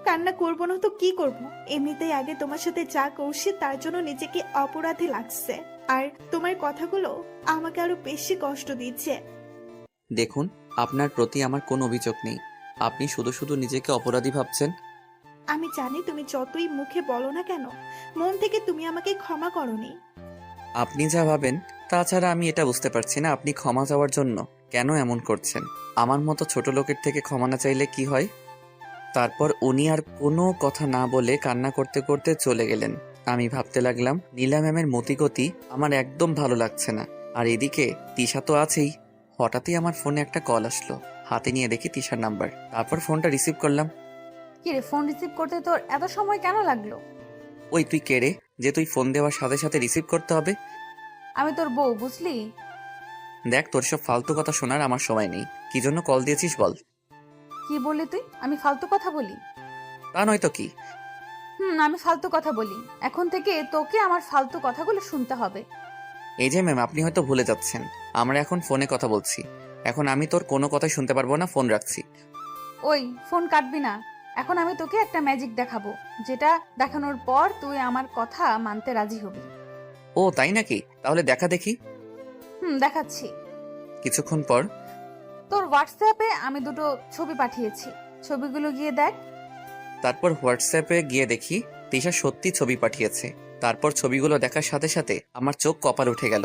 কান্না করবো না তো কি করব? এমনিতেই আগে তোমার সাথে যা করছি তার জন্য নিজেকে অপরাধী লাগছে, আর তোমার কথাগুলো আমাকে আরো বেশি কষ্ট দিচ্ছে। দেখুন, আপনার প্রতি আমার কোনো অভিযোগ নেই। আপনি শুধু শুধু নিজেকে অপরাধী ভাবছেন। আমি জানি তুমি যতই মুখে বলো না কেন, মন থেকে তুমি আমাকে ক্ষমা করনি। আপনি যা ভাবেন, তাছাড়া আমি এটা বুঝতে পারছি না আপনি ক্ষমা চাওয়ার জন্য কেন এমন করছেন। আমার মতো ছোট লোকের থেকে ক্ষমা না চাইলে কি হয়? তারপর উনি আর কোনো কথা না বলে কান্না করতে করতে চলে গেলেন। আমি ভাবতে লাগলাম, নীলা ম্যামের মতিগতি আমার একদম ভালো লাগছে না। আর এদিকে তিশা তো আছেই। হঠাৎই আমার ফোনে একটা কল আসলো। হাতে নিয়ে দেখি তিশার নাম্বার। তারপর ফোনটা রিসিভ করলাম। কি রে, ফোন রিসিভ করতে তোর এত সময় কেন লাগলো? ওই তুই কে রে, যে তুই ফোন দেওয়ার সাথে সাথে রিসিভ করতে হবে? আমি তোর বউ, বুঝলি? দেখ, তোর সব ফালতু কথা শোনার আমার সময় নেই। কি জন্য কল দিয়েছিস বল। কি বললি তুই? আমি ফালতু কথা বলি? তা নয়তো কি। আমি ফালতু কথা বলি। এখন থেকে তোকে আমার ফালতু কথাগুলো শুনতে হবে। এই যে ম্যাম, আপনি হয়তো ভুলে যাচ্ছেন, আমরা এখন ফোনে কথা বলছি। এখন আমি তোর কোনো কথাই শুনতে পারবো না, ফোন রাখছি। ওই, ফোন কাটবি না। এখন আমি তোকে একটা ম্যাজিক দেখাবো, যেটা দেখানোর পর তুই আমার কথা মানতে রাজি হবি। ও তাই নাকি? তাহলে দেখা দেখি। দেখাচ্ছি। কিছুক্ষণ পর তোর হোয়াটসঅ্যাপে আমি দুটো ছবি পাঠিয়েছি, ছবিগুলো গিয়ে দেখ। তারপর হোয়াটসঅ্যাপে গিয়ে দেখি তিশা সত্যি ছবি পাঠিয়েছে। তারপর ছবিগুলো দেখার সাথে সাথে আমার চোখ কপাল উঠে গেল।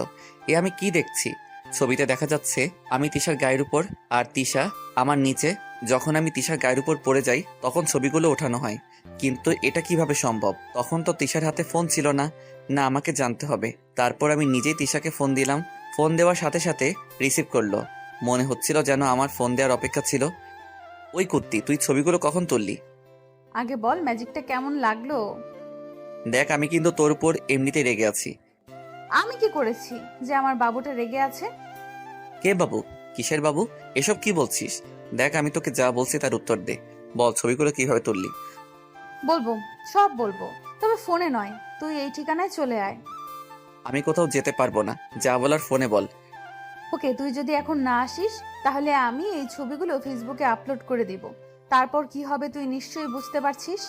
এ আমি কি দেখছি? ছবিতে দেখা যাচ্ছে আমি তিশার গায়ের উপর, আর তিশা আমার নিচে। যখন আমি তিশার গায়ের উপর পড়ে যাই তখন ছবিগুলো ওঠানো হয়। কিন্তু এটা কিভাবে সম্ভব? তখন তো তিশার হাতে ফোন ছিল না। না, আমাকে জানতে হবে। তারপর আমি নিজেই তিশাকে ফোন দিলাম। ফোন দেওয়ার সাথে সাথে রিসিভ করলো। মনে হচ্ছিল যেন আমার ফোন দেওয়ার অপেক্ষা ছিল। ওই কুত্তি, তুই ছবিগুলো কখন তুললি? আগে বল ম্যাজিকটা কেমন লাগলো? দেখ, আমি কিন্তু তোর উপর এমনিতেই রেগে আছি। আমি কি করেছি যে আমার বাবুটা রেগে আছে? কে বাবু? কিসের বাবু? এসব কি বলছিস? দেখ, আমি তোকে যা বলছি তার উত্তর দে। বল, ছবিগুলো কিভাবে তুললি? বলবো, সব বলবো, তবে ফোনে নয়। তুই এই ঠিকানায় চলে আয়। আমি কোথাও যেতে পারবো না, যা বলার ফোনে বল। ওকে, তুই যদি এখন না আসিস তাহলে আমি এই ছবিগুলো ফেসবুকে আপলোড করে দিব। তারপর কি হবে তুই নিশ্চয়ই বুঝতে পারছিস।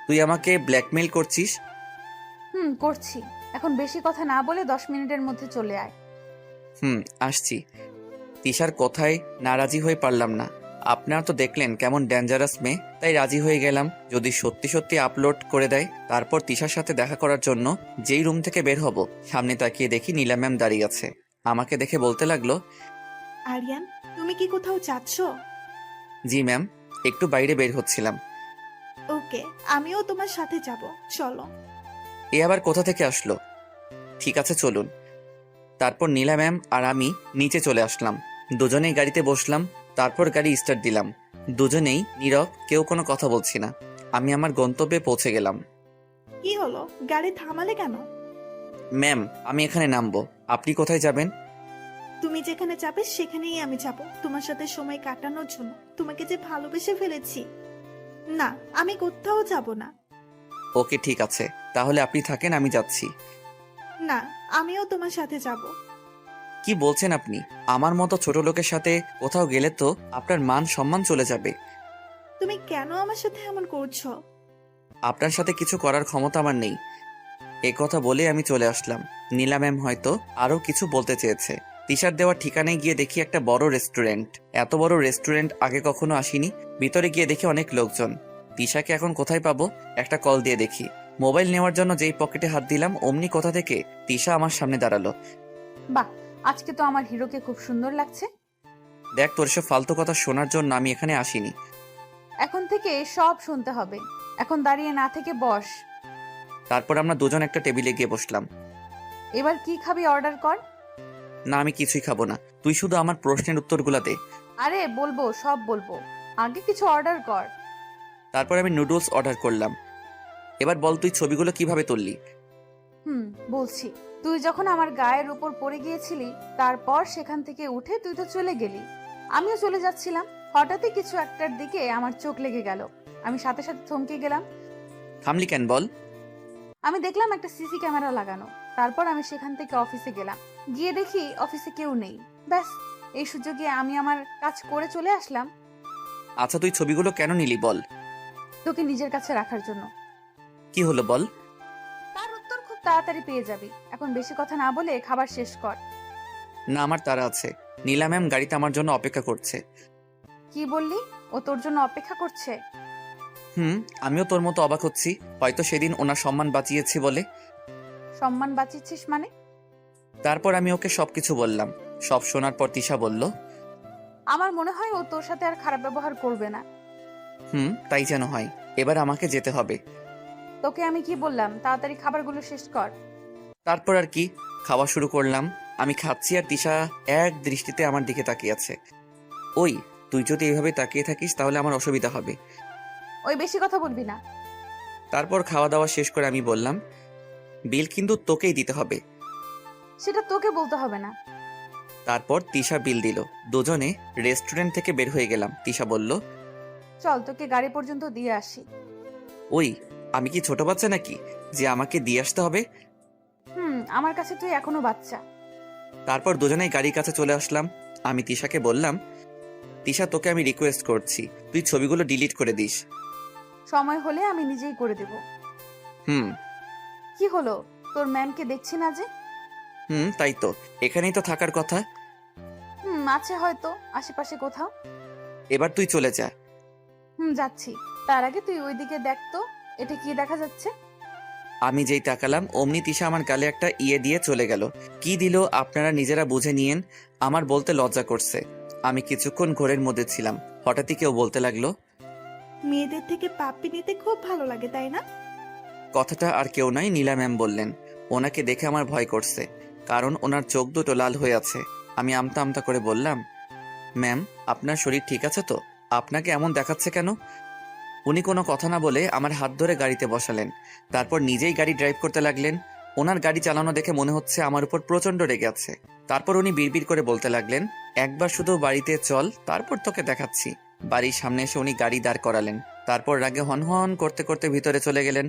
তুই আমাকে ব্ল্যাকমেইল করছিস? করছি। এখন বেশি কথা না বলে 10 মিনিটের মধ্যে চলে আয়। আসছি। তিশার কথায় নারাজি হয়ে পারলাম না। আপনারা তো দেখলেন কেমন ডেঞ্জারাস মেয়ে, তাই রাজি হয়ে গেলাম যদি সত্যি সত্যি আপলোড করে দেয়। তারপর তিশার সাথে দেখা করার জন্য যেই রুম থেকে বের হব, সামনে তাকিয়ে দেখি নীলা ম্যাম দাঁড়িয়ে আছে। আমাকে দেখে বলতে লাগলো, আরিয়ান, তুমি কি কোথাও যাচ্ছ? জি ম্যাম, একটু বাইরে বের হচ্ছিলাম। ওকে, আমিও তোমার সাথে যাব, চলো। এ আবার কোথা থেকে আসলো? ঠিক আছে, চলুন। তারপর নীলা ম্যাম আর আমি নিচে চলে আসলাম। দুজনেই গাড়িতে বসলাম। তারপর গাড়ি স্টার্ট দিলাম। দুজনেই নীরব, কেউ কোনো কথা বলছি না। আমি আমার গন্তব্যে পৌঁছে গেলাম। কি হলো, গাড়ি থামালে কেন? ম্যাম, আমি এখানে নামবো। আপনি কোথায় যাবেন? তুমি যেখানে যাবে সেখানেই আমি যাব, তোমার সাথে সময় কাটানোর জন্য। তোমাকে যে ভালোবেসে ফেলেছি। না, আমি কোথাও যাব না। ওকে, ঠিক আছে, তাহলে আপনি থাকেন, আমি যাচ্ছি। না, আমিও তোমার সাথে যাব। কি বলছেন আপনি? আমার মতো ছোট লোকের সাথে কোথাও গেলে তো আপনার মান সম্মান চলে যাবে। তুমি কেন আমার সাথে এমন করছো? আপনার সাথে কিছু করার ক্ষমতা আমার নেই। এ কথা বলে আমি চলে আসলাম। নীলা ম্যাম হয়তো আরো কিছু বলতে চেয়েছে। তিশার দেওয়া ঠিকানায় গিয়ে দেখি একটা বড় রেস্টুরেন্ট। এত বড় রেস্টুরেন্ট আগে কখনো আসিনি। ভিতরে গিয়ে দেখি অনেক লোকজন। তিশাকে এখন কোথায় পাবো? একটা কল দিয়ে দেখি। মোবাইল নেওয়ার জন্য যেই পকেটে হাত দিলাম অমনি কোথা থেকে তিশা আমার সামনে দাঁড়ালো। বাহ, আজকে তো আমার হিরোকে খুব সুন্দর লাগছে। দেখ, তোর সব ফালতু কথা শোনার জন্য আমি এখানে আসিনি। এখন থেকে সব শুনতে হবে। এখন দাঁড়িয়ে না থেকে বস। তারপর আমরা দুজন একটা টেবিলে গিয়ে বসলাম। এবার কি খাবি অর্ডার কর। না, আমি কিছুই খাবো না। তুই শুধু আমার প্রশ্নের উত্তরগুলো দে। আরে বলবো, সব বলবো, আগে কিছু অর্ডার কর। তারপর আমি নুডলস অর্ডার করলাম। এবার বল, তুই ছবিগুলো কিভাবে তুললি? বলছি। তুই যখন আমার গায়ের উপর পড়ে গিয়েছিলি, তারপর সেখান থেকে উঠে তুই তো চলে গেলি। আমিও চলে যাচ্ছিলাম, হঠাৎই কিছু একটার দিকে আমার চোখ লেগে গেল। আমি সাথে সাথে থমকে গেলাম। থামলি কেন বল? আমি দেখলাম একটা সিসি ক্যামেরা লাগানো। তারপর আমি সেখান থেকে অফিসে গেলাম। গিয়ে দেখি অফিসে কেউ নেই। ব্যাস, এই সুযোগে আমি আমার কাজ করে চলে আসলাম। আচ্ছা, তুই ছবিগুলো কেন নিলি বল? তোকে নিজের কাছে রাখার জন্য। কি হলো বল? তার উত্তর খুব তাড়াতাড়ি পেয়ে যাবি। এখন বেশি কথা না বলে খাবার শেষ কর। না, আমার তারা আছে। নীলা ম্যাম গাড়িতে আমার জন্য অপেক্ষা করছে। কি বললি? ও তোর জন্য অপেক্ষা করছে? আমিও তোর মতো অবাক হচ্ছি। হয়তো সেদিন ওনার সম্মান বাঁচিয়েছি বলে। সম্মান বাঁচিয়েছিস মানে? তারপর আমি ওকে সবকিছু বললাম। সব শোনার পর তিশা বলল, আমার মনে হয় ও তোর সাথে আর খারাপ ব্যবহার করবে না। তাই যেন হয়। এবার আমাকে যেতে হবে। তোকে আমি কি বললাম? তাড়াতাড়ি খাবারগুলো শেষ কর। তারপর আর কি, খাওয়া শুরু করলাম। আমি খাচ্ছি আর তিশা এক দৃষ্টিতে আমার দিকে তাকিয়ে আছে। ওই, তুই যদি এভাবে তাকিয়ে থাকিস তাহলে আমার অসুবিধা হবে। ওই বেশি কথা বলবি না। তারপর খাওয়া দাওয়া শেষ করে আমি বললাম, বিল কিন্তু তোকেই দিতে হবে। সেটা তোকে বলতে হবে না। তারপর তিশা বিল দিল। দুজনে রেস্টুরেন্ট থেকে বের হয়ে গেলাম। তিশা বলল, চল তোকে গাড়ি পর্যন্ত দিয়ে আসি। ওই, আমি কি ছোট বাচ্চা নাকি যে আমাকে দিয়ে আসতে হবে? আমার কাছে তুই এখনো বাচ্চা। তারপর দুজনেই গাড়ির কাছে চলে আসলাম। আমি তিশাকে বললাম, তিশা, তোকে আমি রিকোয়েস্ট করছি, তুই ছবিগুলো ডিলিট করে দিস। সময় হলে আমি নিজেই করে দেব। হুম কি হলো? তোর ম্যামকে দেখছি না যে? তাই তো, এখানেই তো থাকার কথা। আছে হয়তো আশেপাশে কোথাও। এবার তুই চলে যা। যাচ্ছি। তার আগে তুই ওইদিকে দেখ তো, এটা কি দেখা যাচ্ছে? আমি যেই তাকালাম অমনি তিশা আমার গালে একটা ইয়ে দিয়ে চলে গেল। কি দিল আপনারা নিজেরা বুঝে নিয়েন। আমার বলতে লজ্জা করছে। আমি কিছুক্ষণ ঘোরের মধ্যে ছিলাম। হঠাৎই কেউ বলতে লাগলো, মেয়েদের থেকে পাপ্পি নিতে খুব ভালো লাগে, তাই না? কথাটা আর কেউ নয়, নীলা ম্যাম বললেন। ওনাকে দেখে আমার ভয় করছে, কারণ ওনার চোখ দুটো লাল হয়ে আছে। আমি আমতা আমতা করে বললাম, ম্যাম, আপনার শরীর ঠিক আছে তো? আপনাকে এমন দেখাচ্ছে কেন? উনি কোনো কথা না বলে আমার হাত ধরে গাড়িতে বসালেন। তারপর নিজেই গাড়ি ড্রাইভ করতে লাগলেন। ওনার গাড়ি চালানো দেখে মনে হচ্ছে আমার উপর প্রচন্ড রেগে আছে। তারপর উনি বিড়বিড় করে বলতে লাগলেন, একবার শুধু বাড়িতে চল, তারপর তোকে দেখাচ্ছি। বাড়ির সামনে এসে উনি গাড়ি দাঁড় করালেন। তারপর রাগে হনহন করতে করতে ভিতরে চলে গেলেন।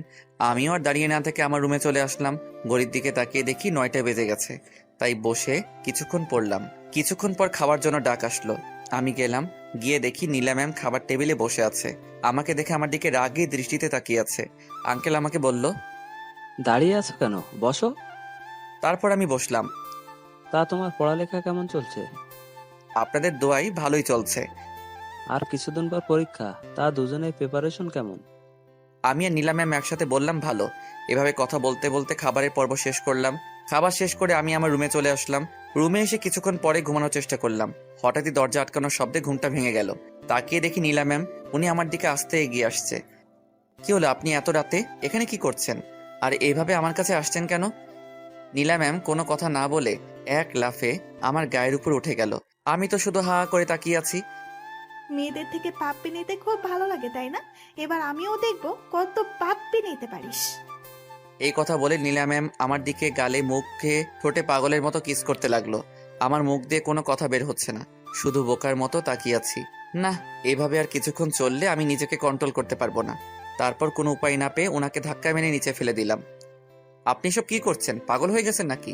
আমিও আর দাঁড়িয়ে না থেকে আমার রুমে চলে আসলাম। ঘড়ির দিকে তাকিয়ে দেখি 9টা বেজে গেছে। তাই বসে কিছুক্ষণ পড়লাম। কিছুক্ষণ পর খাওয়ার জন্য ডাক আসলো। আমি গেলাম। গিয়ে দেখি নীলা ম্যাম খাবার টেবিলে বসে আছে। আমাকে দেখে আমার দিকে রাগে দৃষ্টিতে তাকিয়ে আছে। আঙ্কেল আমাকে বলল, দাঁড়িয়ে আছো কেন? বসো। তারপর আমি বসলাম। তা তোমার পড়ালেখা কেমন চলছে? আপনাদের দোয়াই ভালোই চলছে। আর কিছুদিন পর পরীক্ষা, তা দুজনের প্রিপারেশন কেমন? আমি আর নীলা ম্যাম একসাথে বললাম, ভালো। এভাবে কথা বলতে বলতে খাবারের পর্ব শেষ করলাম। খাবার শেষ করে আমি আমার রুমে চলে আসলাম। রুমে এসে কিছুক্ষণ পরে ঘুমানোর চেষ্টা করলাম। হঠাৎই দরজা আটকানোর শব্দে ঘুমটা ভেঙে গেল। তাকিয়ে দেখি নীলা ম্যাম। উনি আমার দিকে আসতে এগিয়ে আসছে। কি হলো, আপনি এত রাতে এখানে কি করছেন? আর এইভাবে আমার কাছে আসছেন কেন? নীলা ম্যাম কোনো কথা না বলে এক লাফে আমার গায়ের উপর উঠে গেল। আমি তো শুধু হা করে তাকিয়ে আছি। মেয়েদের থেকে পাপ্পি নিতে খুব ভালো লাগে, তাই না? এবার আমিও দেখবো কত পাপ্পি নিতে পারিস। এই কথা বলে নীলা ম্যাম আমার দিকে গালে মুখে ঠোঁটে পাগলের মতো কিস করতে লাগলো। আমার মুখ দিয়ে কোনো কথা বের হচ্ছে না, শুধু বোকার মতো তাকিয়ে আছি। না, এভাবে আর কিছুক্ষণ চললে আমি নিজেকে কন্ট্রোল করতে পারবো না। তারপর কোনো উপায় না পেয়ে ওনাকে ধাক্কা মেরে নিচে ফেলে দিলাম। আপনি সব কি করছেন? পাগল হয়ে গেছেন নাকি?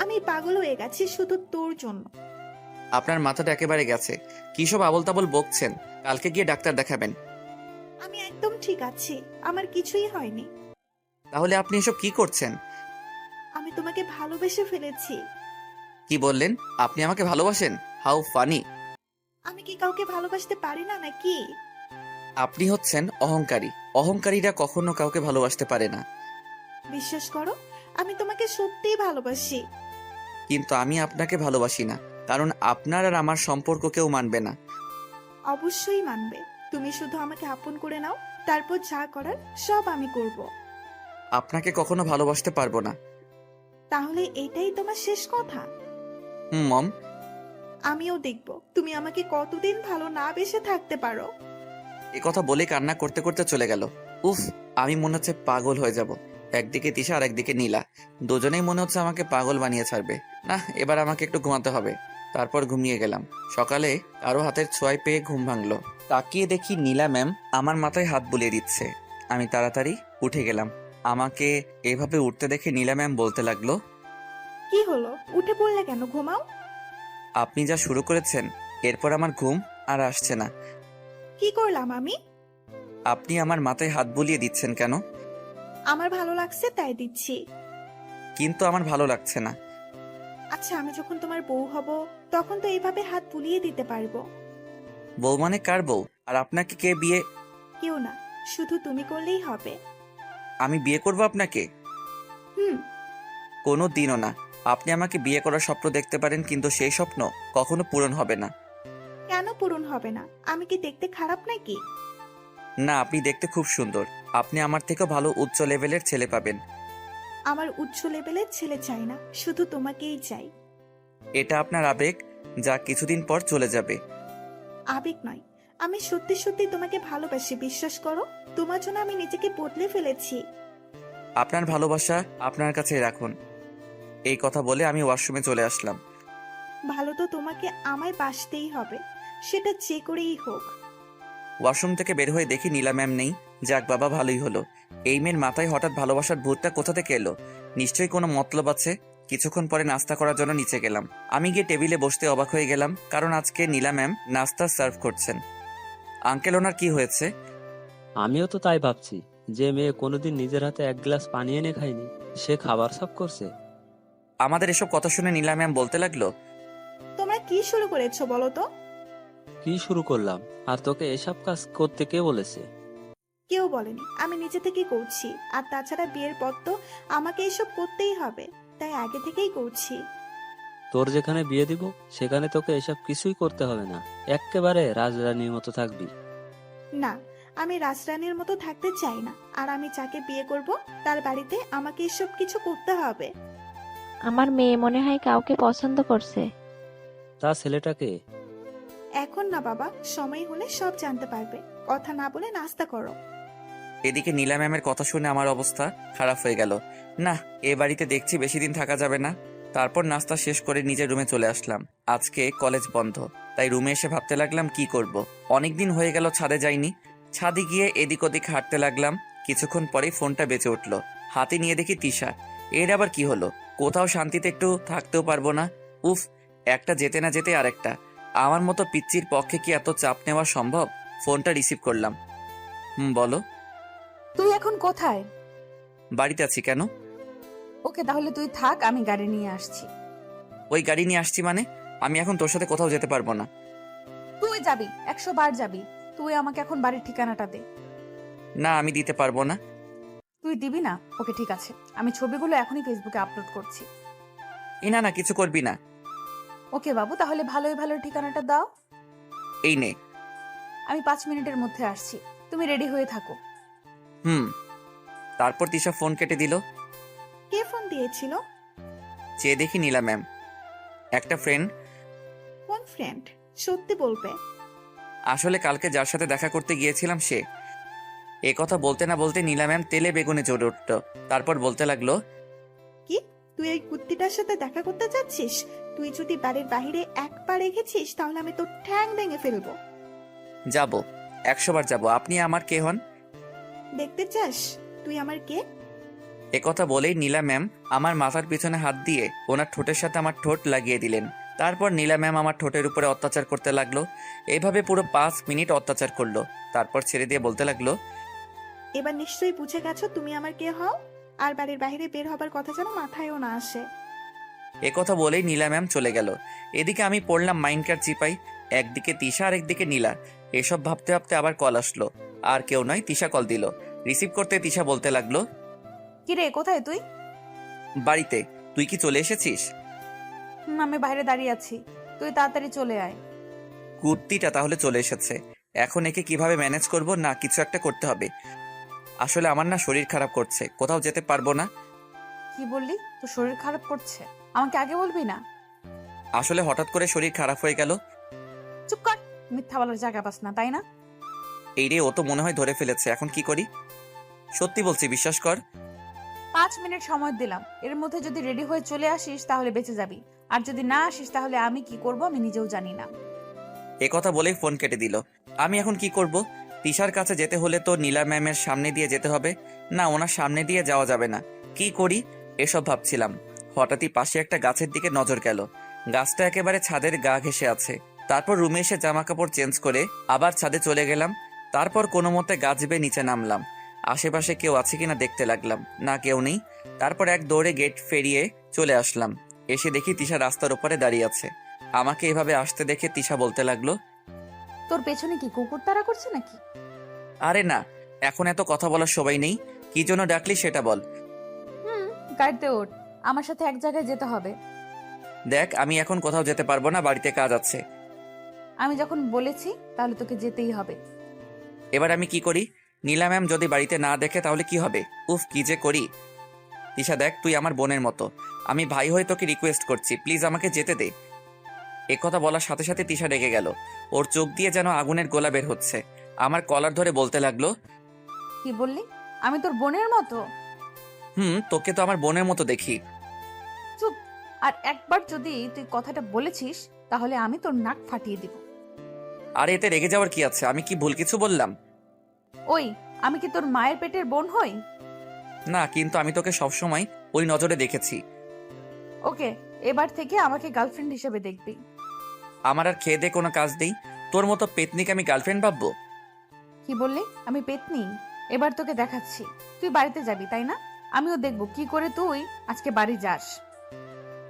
আমি পাগল হয়ে গেছি শুধু তোর জন্য। আপনার মাথাটা একেবারে গেছে। কি সব আবল তাবল বকছেন? কালকে গিয়ে ডাক্তার দেখাবেন। আমি একদম ঠিক আছি, আমার কিছুই হয়নি। তাহলে আপনি এসব কি করছেন? আমি তোমাকে ভালোবেসে ফেলেছি। কি বললেন? আপনি আমাকে ভালোবাসেন? How funny! আমি কি কাউকে ভালোবাসতে পারি না নাকি? আপনি হচ্ছেন অহংকারী। অহংকারীরা কখনো কাউকে ভালোবাসতে পারে না। বিশ্বাস করো, আমি তোমাকে সত্যিই ভালোবাসি। কিন্তু আমি আপনাকে ভালোবাসি না, কারণ আপনার আর আমার সম্পর্ক কেউ মানবে না। অবশ্যই মানবে। তুমি শুধু আমাকে আপন করে নাও, তারপর যা করার সব আমি করব। আপনাকে কখনো ভালোবাসতে পারবো না। তাহলে এটাই তোমার শেষ কথা? মম। আমিও দেখব তুমি আমাকে কতদিন ভালো না বেসে থাকতে পারো। এ কথা বলে কান্না করতে করতে চলে গেল। উফ, আমি মনে হচ্ছে পাগল হয়ে যাব। একদিকে তিশা আর একদিকে নীলা, দুজনেই মনে হচ্ছে আমাকে পাগল বানিয়ে ছাড়বে। না, এবার আমাকে একটু ঘুমাতে হবে। তারপর ঘুমিয়ে গেলাম। সকালে কারো হাতের ছোঁয়ায় পেয়ে ঘুম ভাঙলো। তাকিয়ে দেখি নীলা ম্যাম আমার মাথায় হাত বুলিয়ে দিচ্ছে। আমি তাড়াতাড়ি উঠে গেলাম। আমাকে এভাবে উঠতে দেখে নীলা ম্যাম বলতে লাগলো, কি হলো, উঠে পড়লে কেন? ঘুমাও। আপনি যা শুরু করেছেন, এরপর আমার ঘুম আর আসছে না। কি করলাম আমি? আপনি আমার মাথায় হাত বুলিয়ে দিচ্ছেন কেন? আমার ভালো লাগছে তাই দিচ্ছি। কিন্তু আমার ভালো লাগছে না। আচ্ছা, আমি যখন তোমার বউ হব তখন তো এইভাবে হাত বুলিয়ে দিতে পারবো। বউ মানে কার বউ? আর আপনাকে কে বিয়ে? কেউ না, শুধু তুমি করলেই হবে। আমি বিয়ে করব আপনাকে? হুম। কোনো দিনও না। আপনি আমাকে বিয়ে করার স্বপ্ন দেখতে পারেন, কিন্তু সেই স্বপ্ন কখনো পূরণ হবে না। কেন পূরণ হবে না? আমি কি দেখতে খারাপ নাকি? না, আপনি দেখতে খুব সুন্দর। আপনি আমার থেকেও ভালো উচ্চ লেভেলের ছেলে পাবেন। আমার উচ্চ লেভেলের ছেলে চাই না, শুধু তোমাকেই চাই। এটা আপনার আবেগ, যা কিছুদিন পর চলে যাবে। আবেগ নয়, আমি সত্যি সত্যি তোমাকে ভালোবাসি, বিশ্বাস করো। তোমার জন্য আমি নিজেকে বদলে ফেলেছি। আপনার ভালোবাসা আপনার কাছে রাখুন। এই কথা বলে আমি ওয়াশরুমে চলে আসলাম। ভালো তো তোমাকে আমায় বাসতেই হবে, সেটা যে করেই হোক। ওয়াশরুম থেকে বের হয়ে দেখি নীলা ম্যাম নেই। যাক বাবা, ভালোই হলো। এই মেয়ের মাথায় হঠাৎ ভালোবাসার ভূতটা কোথা থেকে এলো? নিশ্চয়ই কোনো মতলব আছে। কিছুক্ষণ পরে নাস্তা করার জন্য নিচে গেলাম। আমি গিয়ে টেবিলে বসতে অবাক হয়ে গেলাম, কারণ আজকে নীলা ম্যাম নাস্তা সার্ভ করছেন। আঙ্কেল, ওনার কি হয়েছে? আমিও তো তাই ভাবছি, যে মেয়ে কোনোদিন নিজের হাতে এক গ্লাস পানি এনে খায়নি, সে খাবার সাফ করছে। আমাদের এসব কথা শুনে নীলা ম্যাম বলতে লাগলো, তোমরা কি শুরু করেছো বলো তো? কি শুরু করলাম? আর তোকে এসব কাজ করতে কে বলেছে? কেউ বলেনি, আমি নিজে থেকেই করছি। আর তাছাড়া বিয়ের পর তো আমাকে এসব করতেই হবে, তাই আগে থেকেই করছি। তোর যেখানে বিয়ে দিব সেখানে তোকে এসব কিছুই করতে হবে না, এক্কেবারে রাজরানীর মতো থাকবি। না, আমি রাজরানীর মতো থাকতে চাই না। আর আমি যাকে বিয়ে করব তার বাড়িতে আমাকে এসব কিছু করতে হবে। আমার মেয়ে মনে হয় কাউকে পছন্দ করছে। তা ছেলেটাকে? এখন না বাবা, সময় হলে সব জানতে পারবে। কথা না বলে নাস্তা করো। এদিকে নীলা ম্যামের কথা শুনে আমার অবস্থা খারাপ হয়ে গেল। না, এ বাড়িতে দেখছি বেশি দিন থাকা যাবে না। তারপর নাস্তা শেষ করে নিজের রুমে চলে আসলাম। আজকে কলেজ বন্ধ, তাই রুমে এসে ভাবতে লাগলাম কি করব। অনেকদিন হয়ে গেল ছাদে যাইনি। ছাদে গিয়ে এদিক ওদিক হাঁটতে লাগলাম। কিছুক্ষণ পরেই ফোনটা বেজে উঠলো। হাতে নিয়ে দেখি তিশা। এর আবার কি হলো? কোথাও শান্তিতে একটু থাকতেও পারবো না। উফ, একটা যেতে না যেতে আরেকটা। আমার মতো পিচ্চির পক্ষে কি এত চাপ নেওয়া সম্ভব? ফোনটা রিসিভ করলাম। বলো। তুই এখন কোথায়? বাড়িতে আছি। কেন? ওকে, তাহলে তুই থাক, আমি গাড়ি নিয়ে আসছি। ওই গাড়ি নিয়ে আসছি মানে? আমি এখন তোর সাথে কোথাও যেতে পারবো না। তুই যাবি, 100 বার যাবি। তুই আমাকে এখন বাড়ির ঠিকানাটা দে। না, আমি দিতে পারবো না। তুই দিবি না? ওকে ঠিক আছে, আমি ছবিগুলো এখনই ফেসবুকে আপলোড করছি। না না, কিছু করবি না। ওকে বাবু, তাহলে ভালোই ভালো ঠিকানাটা দাও। এই নে। আমি 5 মিনিটের মধ্যে আসছি, তুমি রেডি হয়ে থাকো। তারপর তিশা ফোন কেটে দিল। কে ফোন দিয়েছিল? চেয়ে দেখি নীলা ম্যাম। একটা ফ্রেন্ড। কোন ফ্রেন্ড? সত্যি বলবে? আসলে কালকে যার সাথে দেখা করতে গিয়েছিলাম সে। এ কথা বলতে না বলতে নীলা ম্যাম তেলে বেগুনে জ্বলে উঠল। তারপর বলতে লাগলো, কি, তুই এই কুত্তিটার সাথে দেখা করতে যাচ্ছিস? তুই যদি বাড়ির বাইরে এক পা রেখেছিস তাহলে আমি তোর ঠ্যাং ভেঙে ফেলবো। যাবো, 100 বার যাবো। আপনি আমার কে হন? দেখতে চাস তুই আমার কে? একথা বলেই নীলা ম্যাম আমার মাথার পিছনে হাত দিয়ে ওনার ঠোঁটের সাথে আমার ঠোঁট লাগিয়ে দিলেন। তারপর নীলা ম্যাম আমার ঠোঁটের উপরে অত্যাচার করতে লাগলো। এইভাবে পুরো 5 মিনিট অত্যাচার করলো। তারপর ছেড়ে দিয়ে বলতে লাগলো, এবার নিশ্চয়ই বুঝে গেছো তুমি আমার কে হও, আর বাড়ির বাইরে বের হবার কথা যেন মাথায়ও না আসে। একথা বলেই নীলা ম্যাম চলে গেল। এদিকে আমি পড়লাম মাইন্ডকার চিপাই, একদিকে তিশা আর একদিকে নীলা। এসব ভাবতে ভাবতে আবার কল আসলো। আর কেউ নয়, তিশা কল দিল। রিসিভ করতে তিশা বলতে লাগলো, কিরে কোথায় তুই? বাড়িতে। তুই কি চলে এসেছিস? আমি বাইরে দাঁড়িয়ে আছি, তুই তাড়াতাড়ি চলে আয়। কুর্তিটা তাহলে চলে এসেছে। এখন একে কিভাবে ম্যানেজ করব, না কিছু একটা করতে হবে। আসলে আমার না শরীর খারাপ করছে, কোথাও যেতে পারবো না। কি বললি? তোর শরীর খারাপ করছে? আমাকে আগে বলবি না? আসলে হঠাৎ করে শরীর খারাপ হয়ে গেল। চুপ কর, মিথ্যা বলার জায়গা পাস না, তাই না? এই রে, ও তো মনে হয় ধরে ফেলেছে। এখন কি করি? সত্যি বলছি, বিশ্বাস কর। 5 মিনিট সময় দিলাম, এর মধ্যে যদি রেডি হয়ে চলে আসিস তাহলে বেঁচে যাবি, আর যদি না আসিস তাহলে আমি কি করব আমি নিজেও জানি না। একথা বলেই ফোন কেটে দিল। আমি এখন কি করব? তিশার কাছে যেতে হলে তো নীলা ম্যামের সামনে দিয়ে যেতে হবে। না, ওনার সামনে দিয়ে যাওয়া যাবে না। কি করি এসব ভাবছিলাম, হঠাৎই পাশে একটা গাছের দিকে নজর গেল। গাছটা একেবারে ছাদের গা ঘেঁষে আছে। তারপর রুমে এসে জামা কাপড় চেঞ্জ করে আবার ছাদে চলে গেলাম। তারপর কোনো মতে গাছ বেয়ে নিচে নামলাম। আশেপাশে কেউ আছে কিনা দেখতে লাগলাম। না, কেউ নেই। তারপর এক দৌড়ে গেট ফেরিয়ে চলে আসলাম। এসে দেখি তিশা রাস্তার উপরে দাঁড়িয়ে আছে। আমাকে এভাবে আসতে দেখে তিশা বলতে লাগলো, তোর পেছনে কি কুকুর তাড়া করছে নাকি? আরে না, এখন এত কথা বলার সময় নেই। কি জন্য ডাকলি সেটা বল। গাড়িতে ওঠ, আমার সাথে এক জায়গায় যেতে হবে। দেখ, আমি এখন কোথাও যেতে পারবো না, বাড়িতে কাজ আছে। আমি যখন বলেছি তাহলে তোকে যেতেই হবে। এবার আমি কি করি? নীলা ম্যাম যদি বাড়িতে না দেখে তাহলে কি হবে? উফ, কি যে করি। তিশা দেখ, তুই আমার বোনের মতো। আমি ভাই হয়ে তোকে রিকোয়েস্ট করছি, প্লিজ আমাকে যেতে দে। একথা বলার সাথে সাথে তিশা রেগে গেল। ওর চোখ দিয়ে যেন আগুনের গোলা বের হচ্ছে। আমার কলার ধরে বলতে লাগলো, কি বললি? আমি তোর বোনের মতো? তোকে তো আমার বোনের মতো দেখি। চুপ! আর একবার যদি তুই কথাটা বলেছিস তাহলে আমি তোর নাক ফাটিয়ে দিব। আর এতে রেগে যাওয়ার কি আছে? আমি কি ভুল কিছু বললাম? ওই, আমি কি তোর মায়ের পেটের বোন হই? না, কিন্তু আমি তোকে সবসময় ওই নজরে দেখেছি। ওকে, এবার থেকে আমাকে গার্লফ্রেন্ড হিসেবে দেখবি। আমার আর খেয়ে দে কোনো কাজ নেই। তোর মতো পেতনিকে আমি গার্লফ্রেন্ড ভাববো? কি বললি? আমি পেতনি? এবার তোকে দেখাচ্ছি। তুই বাড়িতে যাবি তাই না? আমিও দেখবো কি করে তুই আজকে বাড়ি যাস।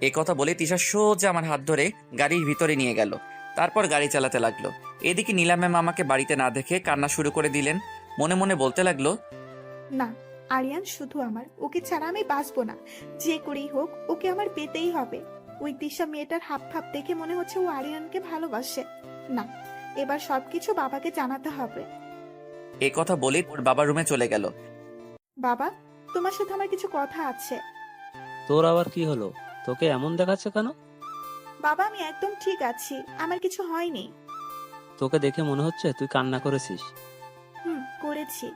এ কথা বলে তিশা সোজা আমার হাত ধরে গাড়ির ভিতরে নিয়ে গেল। তারপর গাড়ি চালাতে লাগলো। এদিকে নীলা ম্যাম আমাকে বাড়িতে না দেখে কান্না শুরু করে দিলেন। মনে মনে বলতে লাগলো, না, আরিয়ান শুধু আমার, ওকে ছাড়া আমি বাঁচবো না। যে করেই হোক ওকে আমার পেতেই হবে। ওই দিশা মেয়েটার হাব ভাব দেখে মনে হচ্ছে ও আরিয়ানকে ভালোবাসে। না, এবার সবকিছু বাবাকে জানাতে হবে। এ কথা বলেই ওর বাবার রুমে চলে গেল। বাবা, তোমার সাথে আমার কিছু কথা আছে। তোর আবার কি হলো? তোকে এমন দেখাচ্ছে কেন? বাবা, আমি একদম ঠিক আছি, আমার কিছু হয়নি। তোকে দেখে মনে হচ্ছে তুই কান্না করেছিস। করেছি।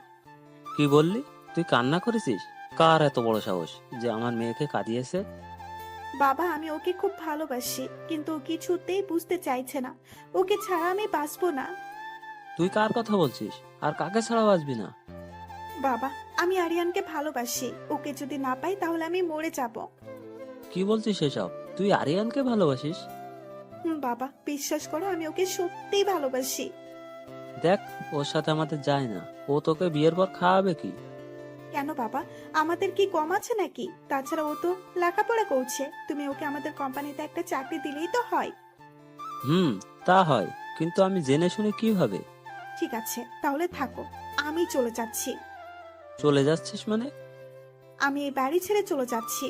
কি বললি? তুই কান্না করেছিস? কার এত বড় সাহস যে আমার মেয়েকে কাঁদিয়েছে? বাবা, আমি ওকে খুব ভালোবাসি, কিন্তু ও কিছুতেই বুঝতে চাইছে না। ওকে ছাড়া আমি বাঁচবো না। তুই কার কথা বলছিস? আর কাকে ছাড়া বাঁচবি না? বাবা, আমি আরিয়ানকে ভালোবাসি। ওকে যদি না পাই তাহলে আমি মরে যাব। কি বলছিস এসব? তুই আরিয়ানকে ভালোবাসিস? বাবা, বিশ্বাস করো, আমি ওকে সত্যিই ভালোবাসি। দেখ, ওর সাথে আমাদের যায় না। ও তোকে বিয়ের পর খাওয়াবে কি? কেন বাবা, আমাদের কি কম আছে নাকি? তাছাড়া ও তো লেখাপড়া করছে। তুমি ওকে আমাদের কোম্পানিতে একটা চাকরি দিলেই তো হয়। তা হয়, কিন্তু আমি জেনে শুনে কিভাবে? ঠিক আছে, তাহলে থাকো, আমি চলে যাচ্ছি। চলে যাচ্ছিস মানে? আমি এই বাড়ি ছেড়ে চলে যাচ্ছি।